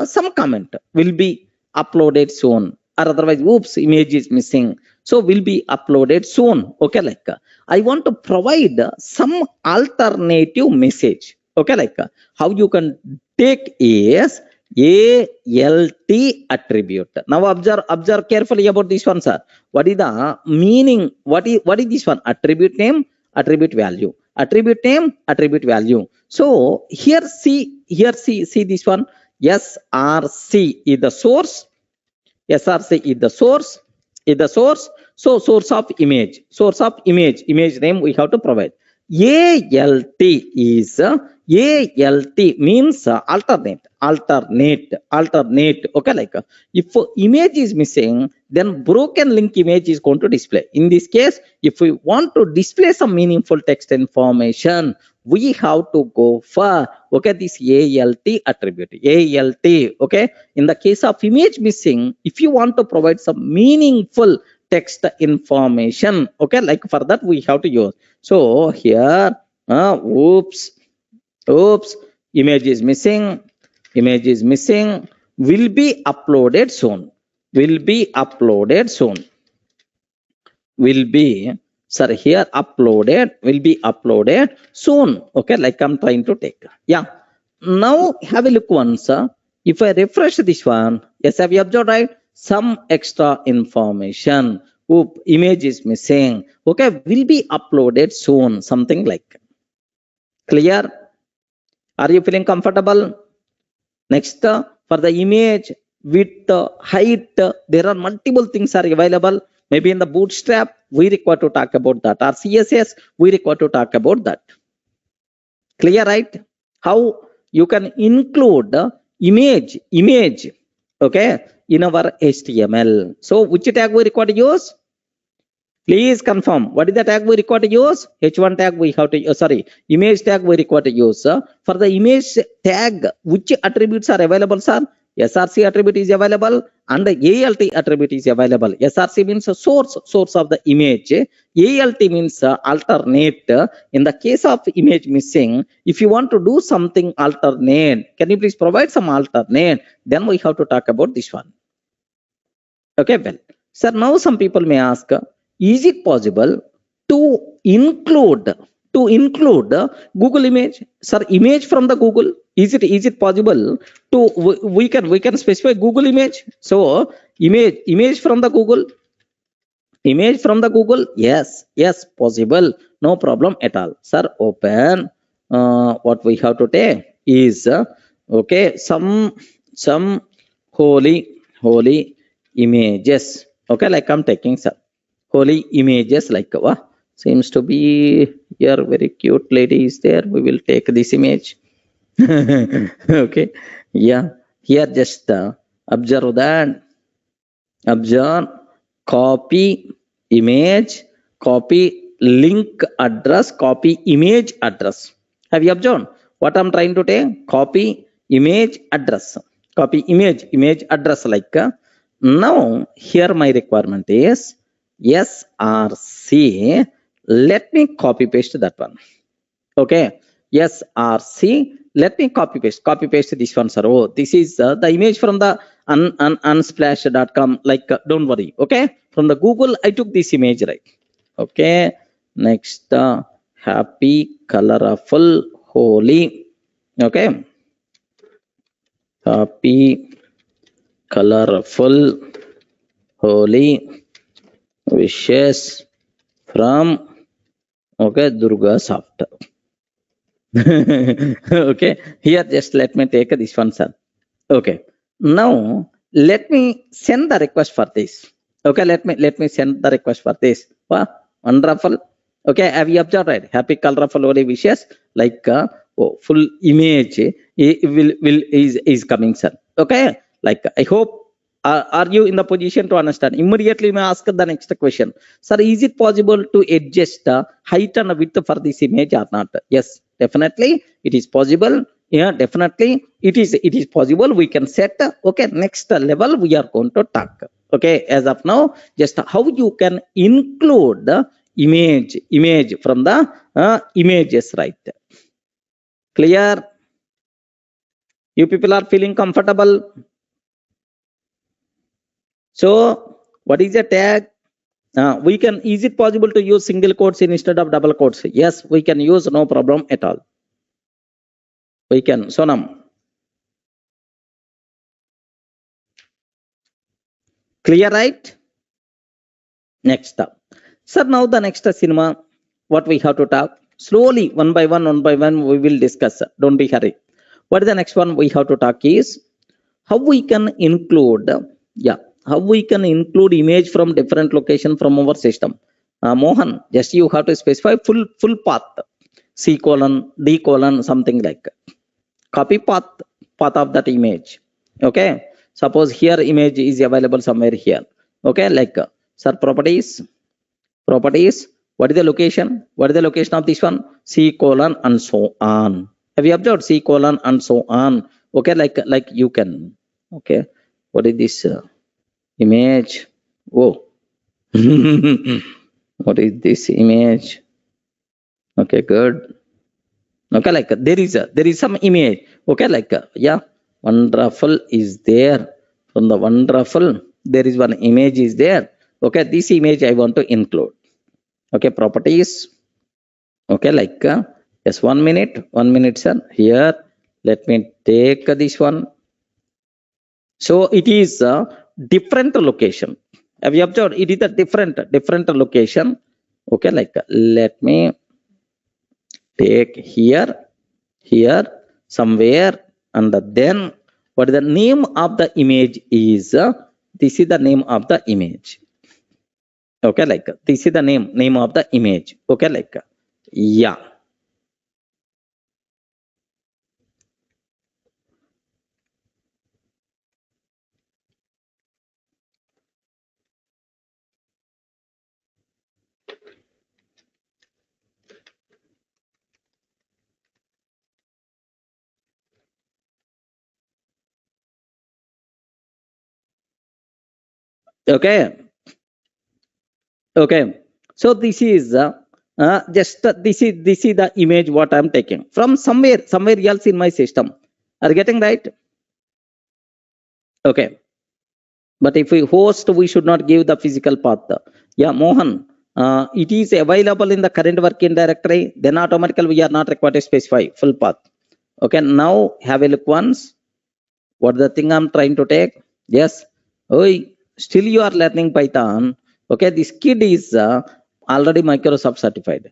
some comment will be uploaded soon, or otherwise, oops, image is missing. So will be uploaded soon. Okay, like I want to provide some alternative message. Okay, like how you can take is ALT attribute. Now observe carefully about this one, sir. What is the meaning? What is this one? Attribute name, attribute value. Attribute name, attribute value. So here see this one. src is the source. src is the source. So source of image. Image name we have to provide. ALT is ALT means alternate. Okay, like if image is missing, then broken link image is going to display. In this case, if we want to display some meaningful text information, we have to go for this ALT attribute. ALT. Okay, in the case of image missing, if you want to provide some meaningful text information, okay, like for that we have to use. So here oops, image is missing, will be uploaded soon. Sir, here will be uploaded soon. Okay, like I'm trying to take. Yeah, now have a look once. If I refresh this one, yes, have you observed, right? Some extra information. Image is missing. Okay, will be uploaded soon. Something like clear. Are you feeling comfortable? Next, for the image width, height, there are multiple things are available. Maybe in the Bootstrap, we require to talk about that. Or CSS, we require to talk about that. Clear, right? How you can include image, okay, in our HTML. So which tag we require to use? Please confirm. What is the tag we require to use? H1 tag we have to, image tag we require to use. For the image tag, which attributes are available, sir? SRC attribute is available and the ALT attribute is available. SRC means a source of the image. ALT means alternate. In the case of image missing, if you want to do something alternate, can you please provide some alternate? Then we have to talk about this one. Okay, well, sir, now some people may ask, is it possible to include Google image? Sir, image from the Google, is it possible to we can specify Google image? So image from the Google, yes, possible, no problem at all. Sir, open what we have to take is okay, some holy images. Okay, like I'm taking some holy images, like seems to be here very cute lady is there. We will take this image. Okay, yeah, here just observe that. Observe, copy image, copy link address, copy image address. Have you observed what I'm trying to take? Copy image address, copy image address. Like now here my requirement is SRC. Let me copy paste that one. Okay, SRC, let me copy paste this one, sir. Oh, this is the image from the unsplash.com. Like don't worry, okay, from the Google I took this image, right? Okay, next happy colorful holy. Okay, happy colorful holy wishes from Durga soft. Okay, here just let me take this one, sir. Okay, now let me send the request for this. Okay, let me send the request for this. Wow, wonderful. Okay, have you observed, right? Happy colorful holy wishes, like full image is coming, sir. Okay, like I hope. Are you in the position to understand? Immediately you may ask the next question, sir, is it possible to adjust height and width for this image or not? Yes, definitely it is possible. Yeah, definitely it is possible. We can set. Okay, next level we are going to talk. Okay, as of now, just how you can include the image from the images, right? Clear? You people are feeling comfortable? So what is the tag? We can, is it possible to use single quotes instead of double quotes? Yes, we can use, no problem at all. We can. Sonam. Clear, right? Next up. Sir, now the next cinema, what we have to talk. Slowly, one by one, we will discuss. Don't be hurry. What is the next one we have to talk is how we can include, how we can include image from different location from our system. Mohan, just you have to specify full path, C:, D:, something like copy path of that image. Okay, suppose here image is available somewhere here. Okay, like sir, properties, what is the location? What is the location of this one? C:, and so on. Have you observed C:, and so on? Okay, like you can. Okay, what is this image? Oh, what is this image? Okay, good. Okay, like there is some image. Okay, like yeah, wonderful is there. From the wonderful, there is one image is there. Okay, this image I want to include. Okay, properties. Okay, like just 1 minute, sir. Here, let me take this one. So it is a different location. Have you observed? It is a different location. Okay, like let me take here. somewhere, and then what is the name of the image is, this is the name of the image. Okay, like this is the name of the image. Okay, like yeah. Okay, okay. So this is just this is the image what I'm taking from somewhere else in my system. Are you getting right? Okay. But if we host, we should not give the physical path. Yeah, Mohan, it is available in the current working directory. Then automatically we are not required to specify full path. Okay, now have a look once. What the thing I'm trying to take? Yes. Oh, still you are learning Python. Okay, this kid is already Microsoft certified.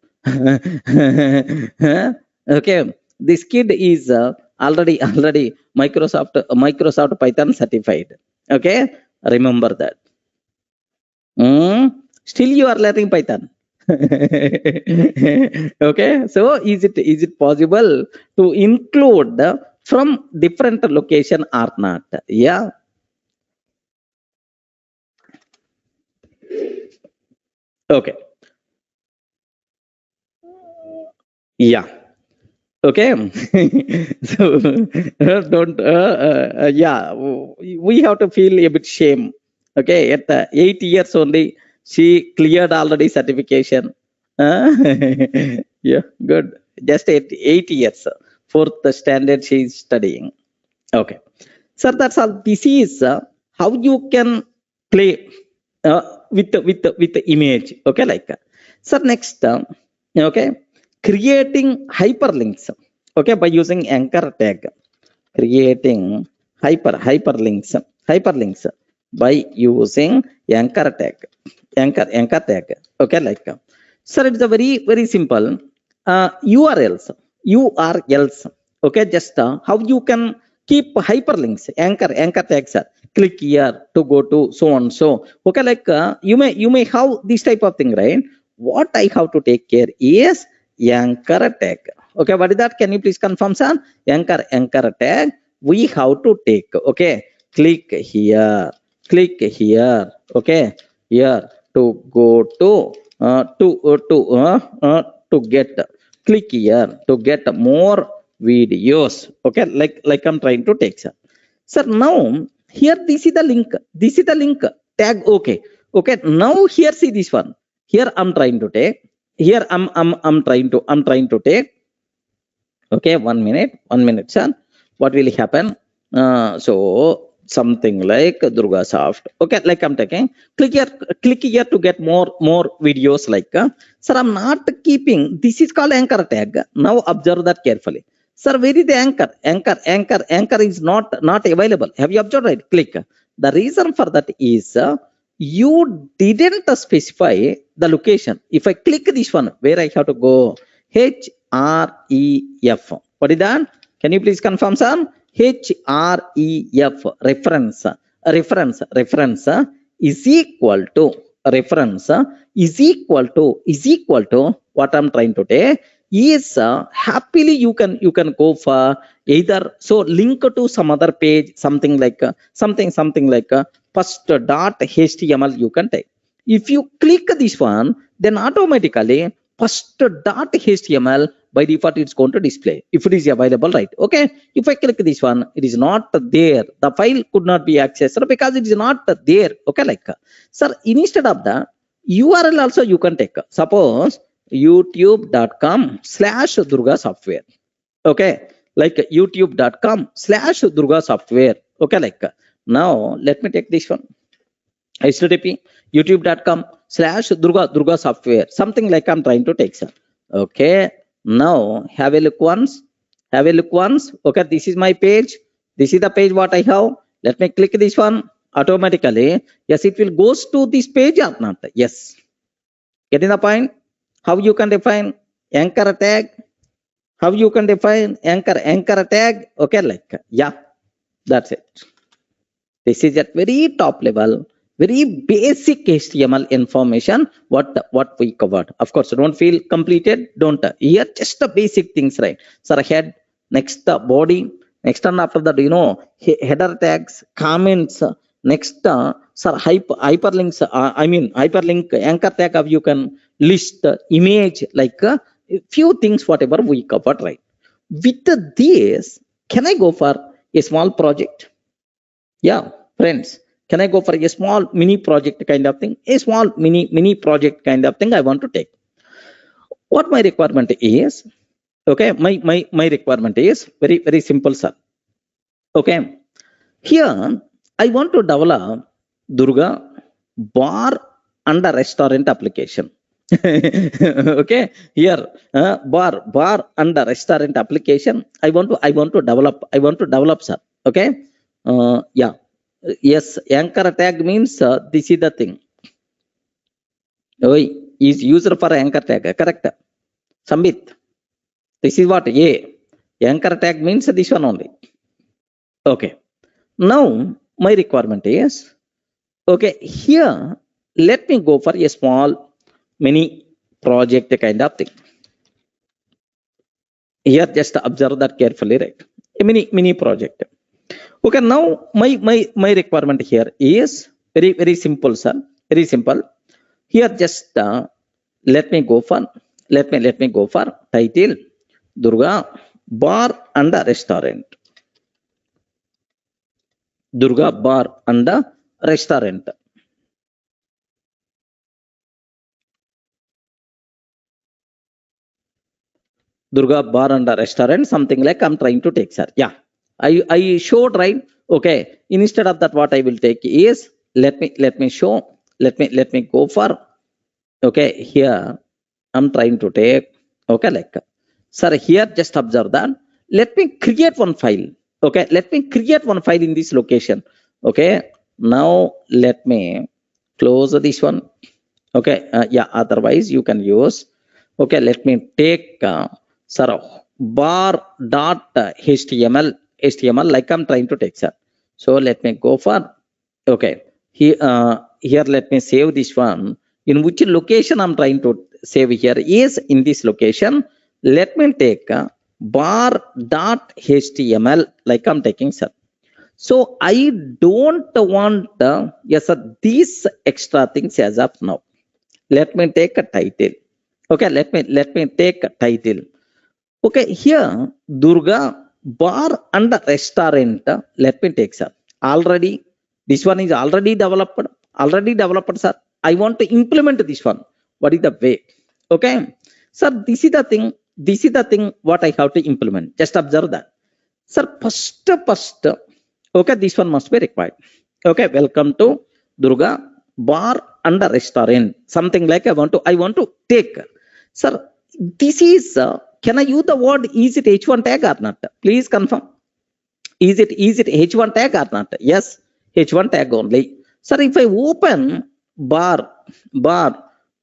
Okay, this kid is already Microsoft Python certified. Okay, remember that. Still you are learning Python. Okay, so is it possible to include from different location or not? Yeah. Okay. Yeah. Okay. So don't yeah, we have to feel a bit shame. Okay, at 8 years only she cleared already certification. Uh, yeah, good. Just 8 years, fourth standard she is studying. Okay, sir, that's all. This is how you can play with the image. Okay, like sir, next okay, creating hyperlinks. Okay, by using anchor tag, creating hyperlinks by using anchor tag, anchor tag. Okay, like sir, it's a very simple URLs. Okay, just how you can keep hyperlinks, anchor tags. Click here to go to so on so. Okay, like you may have this type of thing, right? What I have to take care is anchor tag. Okay, what is that? Can you please confirm, sir? Anchor tag we have to take. Okay, click here. Okay, here to go to to get, click here to get more videos. Okay, like I'm trying to take, sir. Now here this is the link tag. Okay, now here see this one. Here I'm trying to take, here I'm trying to take. Okay, 1 minute, sir. What will happen? So something like Durga Soft. Okay, like I'm taking, click here to get more videos. Like sir, I'm not keeping, this is called anchor tag. Now observe that carefully, sir. Where is the anchor is not available. Have you observed, right? Click. The reason for that is you didn't specify the location. If I click this one, where I have to go, href. What is that? Can you please confirm, sir? href, reference is equal to, reference is equal to what I'm trying to say is happily you can go for either, so link to some other page, something like first dot html you can take. If you click this one, then automatically first dot html by default it's going to display if it is available, right? Okay, if I click this one, it is not there, the file could not be accessed because it is not there. Okay, like sir, instead of the URL also you can take, suppose youtube.com/Durga software. Okay, like youtube.com/Durga software. Okay, like now let me take this one, http youtube.com/Durga software, something like I'm trying to take, sir. Okay, now have a look once. Okay, this is my page. This is the page what I have. Let me click this one. Automatically, yes, it will goes to this page or not? Yes. Getting the point? How you can define anchor tag? How you can define anchor tag? Okay, like, yeah, that's it. This is at very top level, very basic HTML information, what we covered. Of course, don't feel completed, don't. Here, just the basic things, right? So head, next the body, next and after that, header tags, comments, next, hyperlinks, hyperlink, anchor tag of you can list image, like a few things, whatever we covered, right? With this, can I go for a small project? Yeah, friends, can I go for a small mini project kind of thing? A small mini project kind of thing I want to take. What my requirement is, okay, my requirement is very simple, sir. Okay, here I want to develop Durga bar and a restaurant application. Okay, here bar and a restaurant application. I want to develop, sir. Okay, yeah, yes, anchor tag means this is the thing. Oh, is user for anchor tag, correct? Sambit, this is what anchor tag means, this one only. Okay, now my requirement is, okay, here let me go for a small mini project kind of thing. Here just observe that carefully, right? A mini project. Okay, now my requirement here is very simple, sir. Very simple. Here just let me go for title Durga bar and a restaurant. Durga bar and a restaurant. Durga bar and a restaurant, something like I'm trying to take, sir. Yeah, I showed, right? Okay, instead of that, what I will take is, let me go for, okay, here I'm trying to take, okay, like, sir, here just observe that. Let me create one file. Okay, let me create one file in this location. Okay, now let me close this one. Okay, yeah, otherwise you can use. Okay, let me take sir bar.html like I'm trying to take, sir. So let me go for, okay, here let me save this one. In which location I'm trying to save here is in this location. Let me take bar.html like I'm taking, sir. So I don't want yes, sir, these extra things as of now. Let me take a title. Okay, let me take a title. Okay, here Durga bar and restaurant. Let me take, sir. Already this one is already developed, sir. I want to implement this one. What is the way? Okay, sir, this is the thing what I have to implement. Just observe that, sir. First, okay, this one must be required. Okay, welcome to Durga bar and a restaurant, something like I want to take, sir. This is can I use the word, is it h1 tag or not? Please confirm. Is it h1 tag or not? Yes, h1 tag only, sir. If I open bar,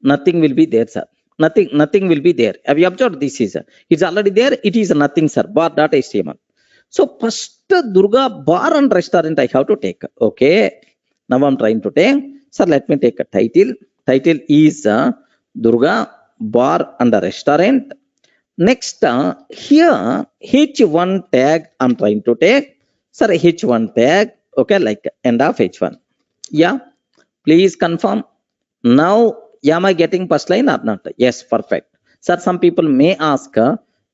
nothing will be there, sir. Nothing will be there. Have you observed? This is it's already there. It is nothing, sir. Bar.html. So first Durga bar and restaurant I have to take. Okay, now I'm trying to take, sir. Let me take a title. Title is Durga bar and a restaurant. Next, here h1 tag I'm trying to take, sir. H1 tag, okay, like end of h1. Yeah, please confirm. Now, am I getting first line or not? Yes, perfect, sir. Some people may ask,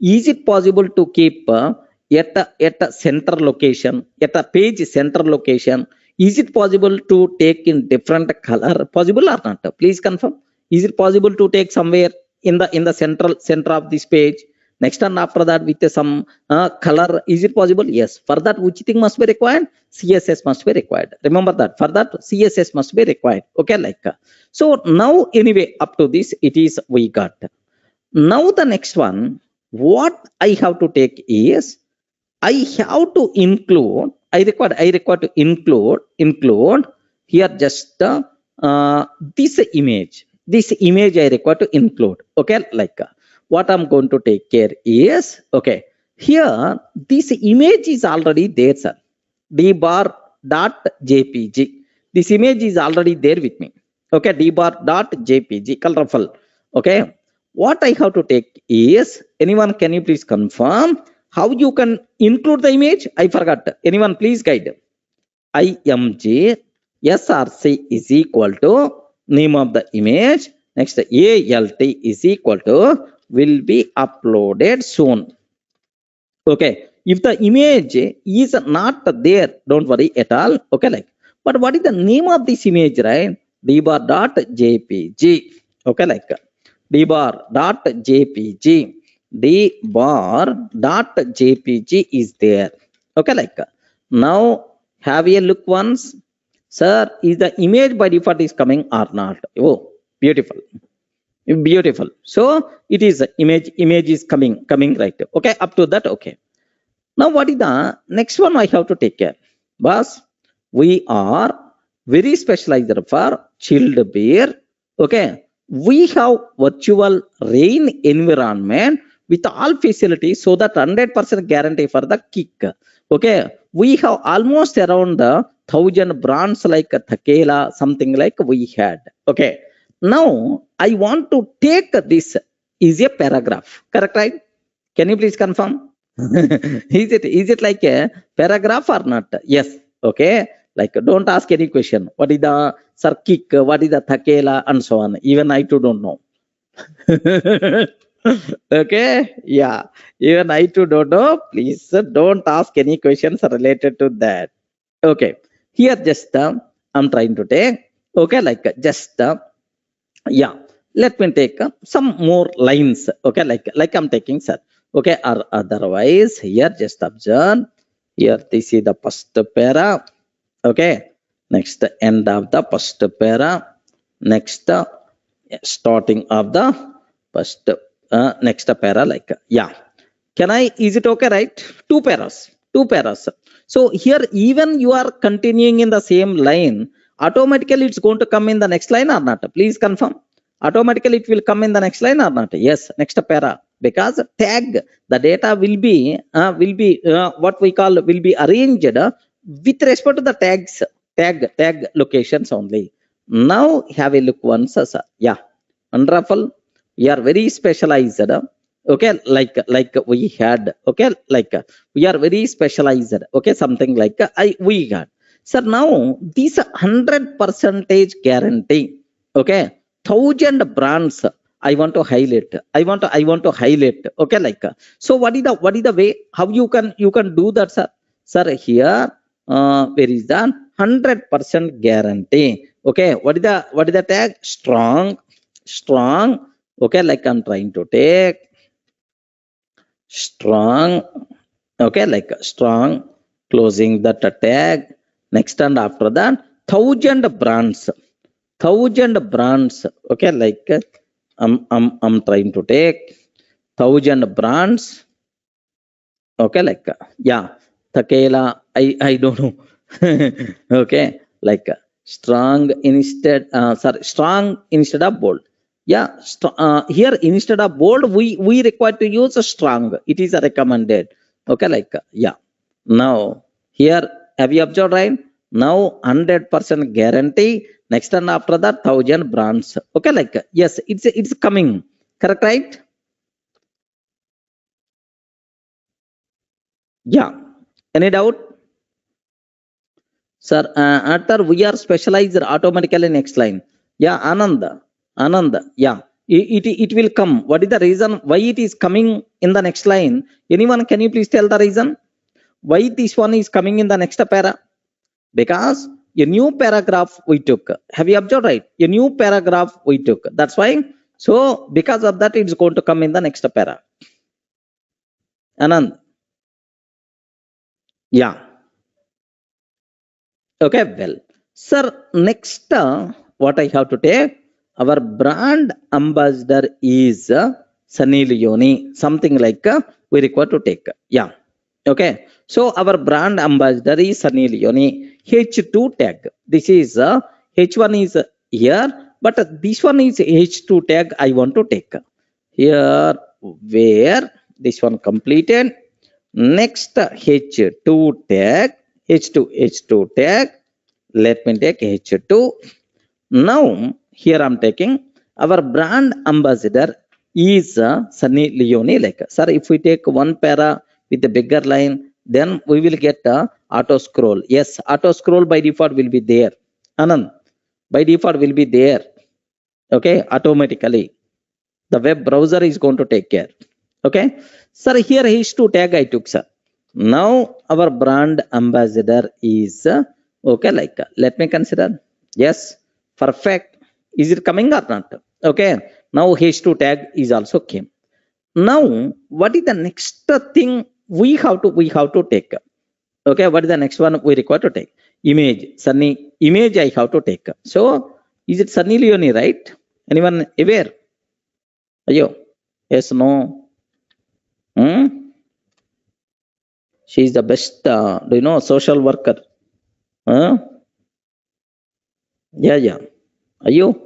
is it possible to keep at a center location, at a page center location? Is it possible to take in different color? Possible or not? Please confirm. Is it possible to take somewhere in the center of this page? Next and after that with some color, is it possible? Yes. For that, which thing must be required? CSS must be required. Remember that. For that, CSS must be required. Okay, like so. Now, anyway, up to this, it is we got. Now the next one, what I have to take is, I have to include. I require to include here just this image. This image I require to include. Okay, like what I'm going to take care is, okay, here this image is already there, sir. dbar.jpg. This image is already there with me. Okay, dbar.jpg, colorful. Okay, what I have to take is, anyone can you please confirm how you can include the image? I forgot. Anyone please guide. img src is equal to name of the image. Next, alt is equal to will be uploaded soon. Okay, if the image is not there, don't worry at all. Okay, like, but what is the name of this image, right? dbar.jpg. Okay, like dbar.jpg. dbar.jpg is there. Okay, like, now have a look once. Sir, is the image by default is coming or not? Oh, beautiful. Beautiful. So it is image is coming right. Okay, up to that. Okay, now what is the next one I have to take care? Boss, we are very specialized for chilled beer. Okay, we have virtual rain environment with all facilities, so that 100% guarantee for the kick. Okay, we have almost around 1,000 brands like Thakela, something like we had. Okay, now I want to take this is a paragraph, correct, right? Can you please confirm? is it like a paragraph or not? Yes. Okay, like, don't ask any question. What is the Sarkik, what is the Thakela, and so on. Even I too don't know. Okay, yeah, even I too don't know. Please don't ask any questions related to that. Okay, here just I'm trying to take. Okay, like, just yeah, let me take some more lines. Okay, like I'm taking, sir. Okay, or otherwise here just observe here, this is the first para. Okay, next end of the first para, next starting of the first next para, like, yeah, can I, is it okay, right? Two paras. So here even you are continuing in the same line, automatically it's going to come in the next line or not? Please confirm. Automatically it will come in the next line or not? Yes, next para, because tag, the data will be what we call, will be arranged with respect to the tag locations only. Now have a look once, sir. Yeah, wonderful. We are very specialized. Okay, like we had. Okay, like we are very specialized. Okay, something like we got. Sir, now this 100% guarantee. Okay, 1,000 brands. I want to highlight. I want to highlight. Okay, like, so what is the way how you can do that, sir? Sir, here where is the 100% guarantee? Okay, what is the tag? Strong. Okay, like I'm trying to take strong. Okay, like strong, closing that tag. Next, and after that 1,000 brands. Okay, like I'm trying to take 1,000 brands. Okay, like, yeah, Thakela, I don't know. Okay, like strong instead strong instead of bold. Yeah, here instead of bold we require to use a strong. It is a recommended. Okay, like, yeah, now here have you observed, right? Now 100% guarantee. Next, and after that 1,000 brands. Okay, like, yes, it's coming, correct, right? Yeah, any doubt? Sir, after we are specialized automatically next line. Yeah, Anand, yeah, it will come. What is the reason why it is coming in the next line? Anyone, can you please tell the reason why this one is coming in the next para? Because a new paragraph we took. Have you observed, right? A new paragraph we took. That's why. So because of that, it's going to come in the next para. Anand. Yeah. Okay, well, sir, next what I have to take, our brand ambassador is Sunny Leone, something like we require to take. Yeah. Okay, so our brand ambassador is Sunny Leone. H2 tag. This is H1 is here, but this one is H2 tag I want to take. Here where this one completed. Next h2 tag, h2 tag. Let me take h2. Now here I'm taking our brand ambassador is Sunny Leone. Like, sir, if we take one para with a bigger line, then we will get auto scroll. Yes, auto scroll by default will be there. Anand, by default will be there. Okay, automatically. The web browser is going to take care. Okay, sir, here h2 tag I took, sir. Now our brand ambassador is okay. Like, let me consider. Yes, perfect. Is it coming or not? Okay. Now h2 tag is also came. Now what is the next thing we have to take? Okay, what is the next one we require to take? Image. Sunny image I have to take. So is it Sunny Leone, right? Anyone aware? Ayo, yes, no. She is the best, do you know, social worker. Yeah. Ayo.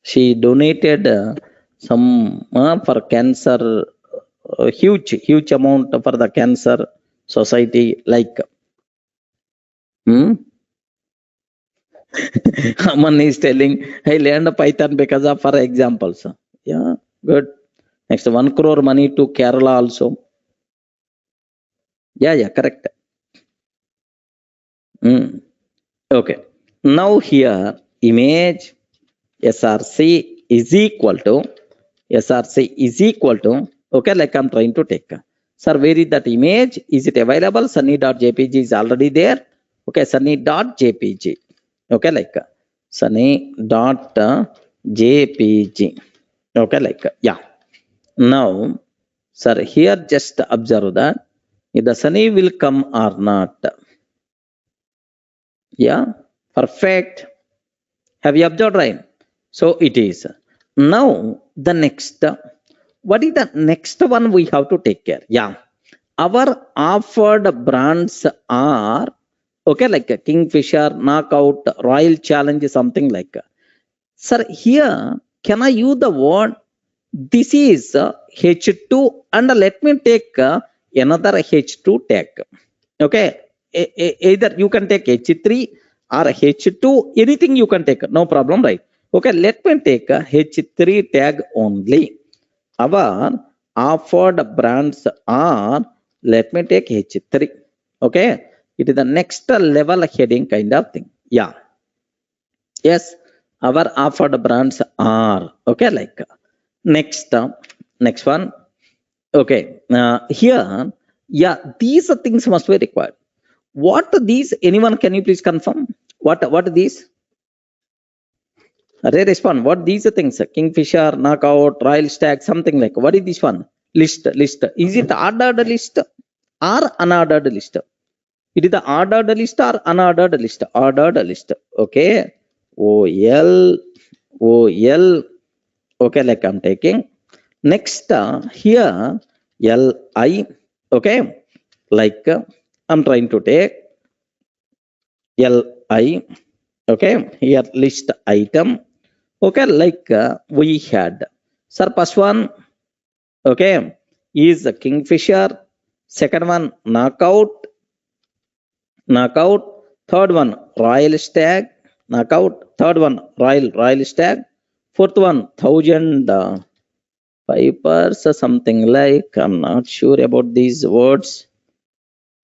She donated some for cancer, huge amount for the cancer society. Like, Aman is telling, I learned Python because of for examples. Yeah, good. Next, 1 crore money to Kerala also. Yeah, correct. Okay. Now here, image src is equal to, okay, like I'm trying to take. Sir, where is that image? Is it available? Sunny.jpg is already there. Okay, sunny.jpg. Okay, like sunny.jpg. Okay, like, yeah. Now, sir, here just observe that if the Sunny will come or not. Yeah, perfect. Have you observed, right? So it is. Now, the next, what is the next one we have to take care? Yeah, our offered brands are, okay, like Kingfisher, Knockout, Royal Challenge, something like. Sir, here, can I use the word? This is H2 and let me take another H2 tag. Okay, either you can take H3 or H2, anything you can take, no problem, right? Okay, let me take a H3 tag only. Our offered brands are, let me take H3. Okay, it is the next level heading kind of thing. Yeah. Yes, our offered brands are, okay, like. Next one. Okay, here, yeah, these things must be required. What these? Anyone, can you please confirm? What are these? Respond. What these things? Kingfisher, Knockout, Royal Stag, something like. What is this one? List. Is it ordered list or unordered list? It is the ordered list or unordered list? Ordered list. Okay. OL. Okay, like I'm taking. Next, here, LI. Okay, like I'm trying to take LI. Okay, here list item. Okay, like we had. Sir, first one, okay, is Kingfisher. Second one, Knockout. Third one, Royal Stag. Knockout. Third one, Royal Stag. Fourth one, 1000 pipers, something like. I'm not sure about these words.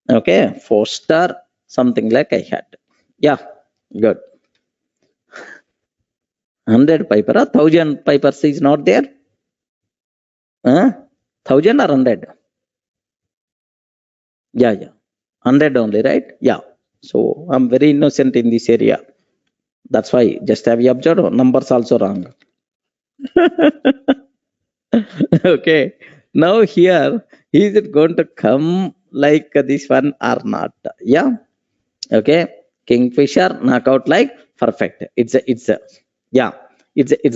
Okay, 4-star, something like I had. Yeah, good. 100 piper, 1000 pipers is not there. 1000 or 100? Yeah, 100 only, right? Yeah. So I'm very innocent in this area. That's why, just have you observed, numbers also wrong. Okay, now here, is it going to come like this one or not? Yeah. Okay, Kingfisher, Knockout, like, perfect. It's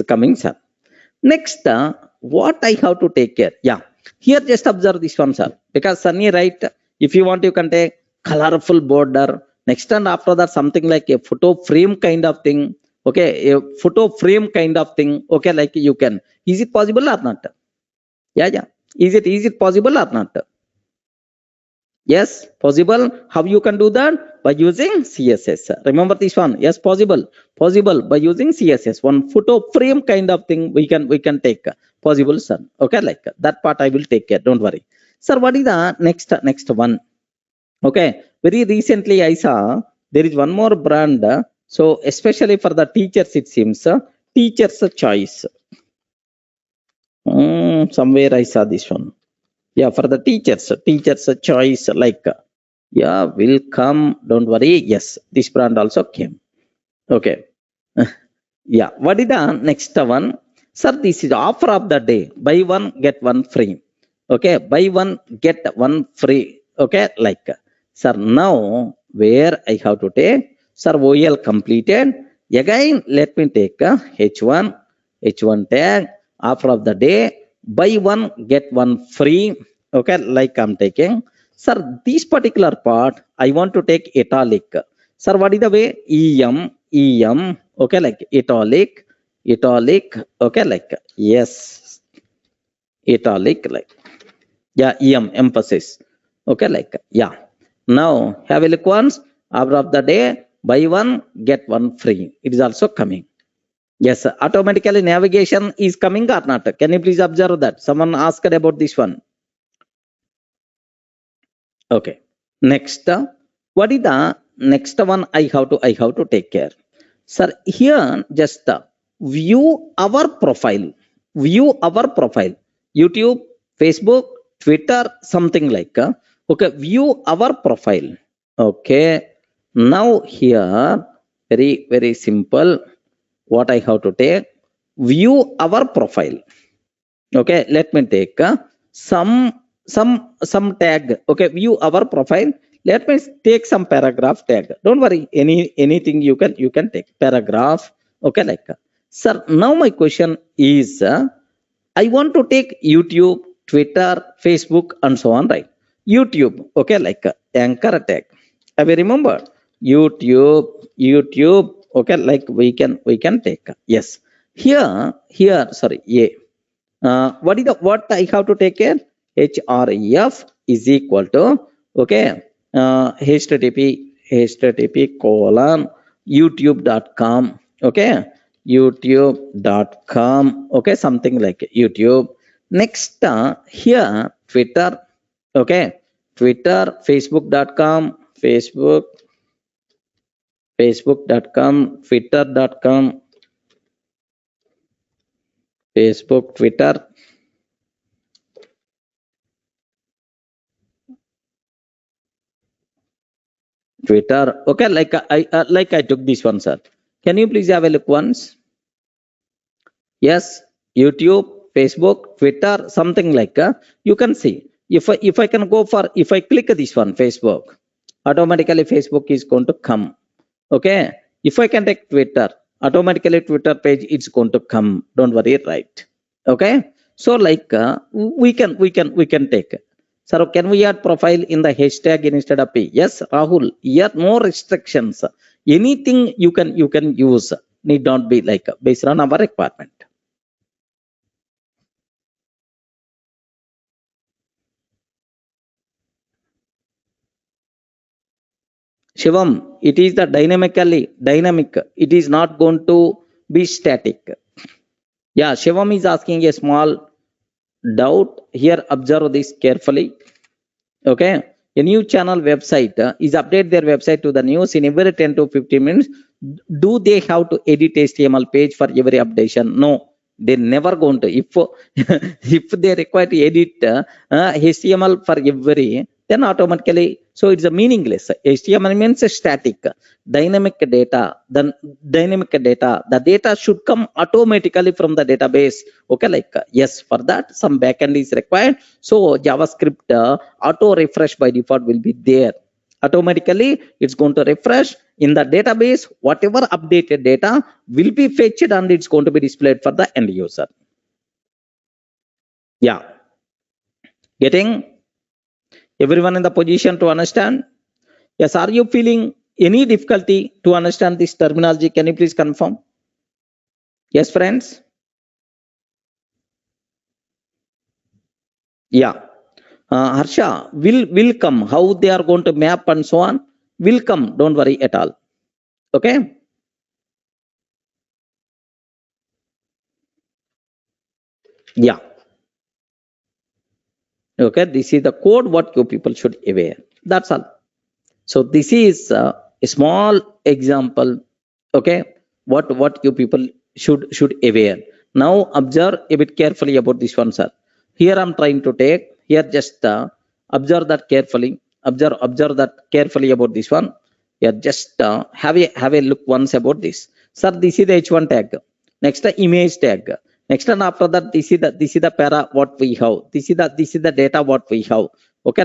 coming, sir. Next, what I have to take care? Yeah, here just observe this one, sir, because Sunny, right? If you want, you can take colorful border. Next, and after that, something like a photo frame kind of thing. Okay, a photo frame kind of thing. Okay, like you can. Is it possible or not? Yeah. Is it possible or not? Yes, possible. How you can do that? By using CSS. Remember this one. Yes, possible. Possible by using CSS. One photo frame kind of thing we can take. Possible, sir. Okay, like that part I will take care. Don't worry. Sir, what is the next one? Okay, very recently I saw there is one more brand. So especially for the teachers, it seems teachers choice. Somewhere I saw this one. Yeah, for the teachers choice, like yeah, will come, don't worry. Yes, this brand also came. Okay. Yeah, what is the next one? Sir, this is offer of the day. Buy one get one free. Okay, buy one get one free. Okay, like sir, now where I have to take? Sir, OL completed. Again, let me take H1 tag, offer of the day, buy one get one free. Okay, like I'm taking. Sir, this particular part I want to take italic. Sir, what is the way? EM. Okay, like italic. Okay, like yes, italic, like yeah, EM emphasis. Okay, like yeah. Now have a look once. Offer of the day, buy one get one free. It is also coming. Yes, automatically navigation is coming or not? Can you please observe that? Someone asked about this one. Okay. Next, what is the next one I have to take care? Sir, here just view our profile. View our profile. YouTube, Facebook, Twitter, something like. Okay, view our profile. Okay. Now here, very simple. What I have to take? View our profile. Okay, let me take some tag. Okay, view our profile. Let me take some paragraph tag. Don't worry, anything you can take paragraph. Okay, like sir, now my question is I want to take YouTube, Twitter, Facebook, and so on, right? YouTube. Okay, like anchor tag. I will remember YouTube. Okay, like we can take. Yes, here sorry, yeah. What I have to take care? href is equal to okay http colon youtube.com. Okay, youtube.com. Okay, something like YouTube. Next here Twitter. Okay, Twitter, facebook.com, facebook.com, twitter.com, Facebook, Twitter. Okay, like I took this one, sir. Can you please have a look once? Yes, YouTube, Facebook, Twitter, something like you can see. If I can go for, if I click this one, Facebook, automatically Facebook is going to come. Okay, if I can take Twitter, automatically Twitter page it's going to come. Don't worry, right? Okay, so like we can take. Sir, can we add profile in the hashtag instead of P? Yes, Rahul. Here no restrictions. Anything you can use. Need not be like based on our requirement. Shivam, it is the dynamic. It is not going to be static. Yeah, Shivam is asking a small doubt here. Observe this carefully. Okay, a new channel website is update their website to the news in every 10 to 15 minutes. Do they have to edit HTML page for every updation? No, they're never going to. If they require to edit HTML for every, then automatically, so it's a meaningless. HTML means static. Dynamic data, the data should come automatically from the database. Okay, like yes, for that some backend is required. So JavaScript auto refresh by default will be there. Automatically it's going to refresh in the database. Whatever updated data will be fetched and it's going to be displayed for the end user. Yeah, getting everyone in the position to understand? Yes, are you feeling any difficulty to understand this terminology? Can you please confirm? Yes, friends. Yeah. Harsha will come. How they are going to map and so on will come. Don't worry at all. Okay. Yeah. Okay. This is the code what you people should aware. That's all. So this is a small example. Okay. What you people should aware. Now observe a bit carefully about this one, sir. Here I'm trying to take. Here just observe that carefully. Observe that carefully about this one. Yeah, just have a look once about this. Sir, this is the h1 tag. Next the image tag. Next and after that, this is the para what we have. This is the data what we have.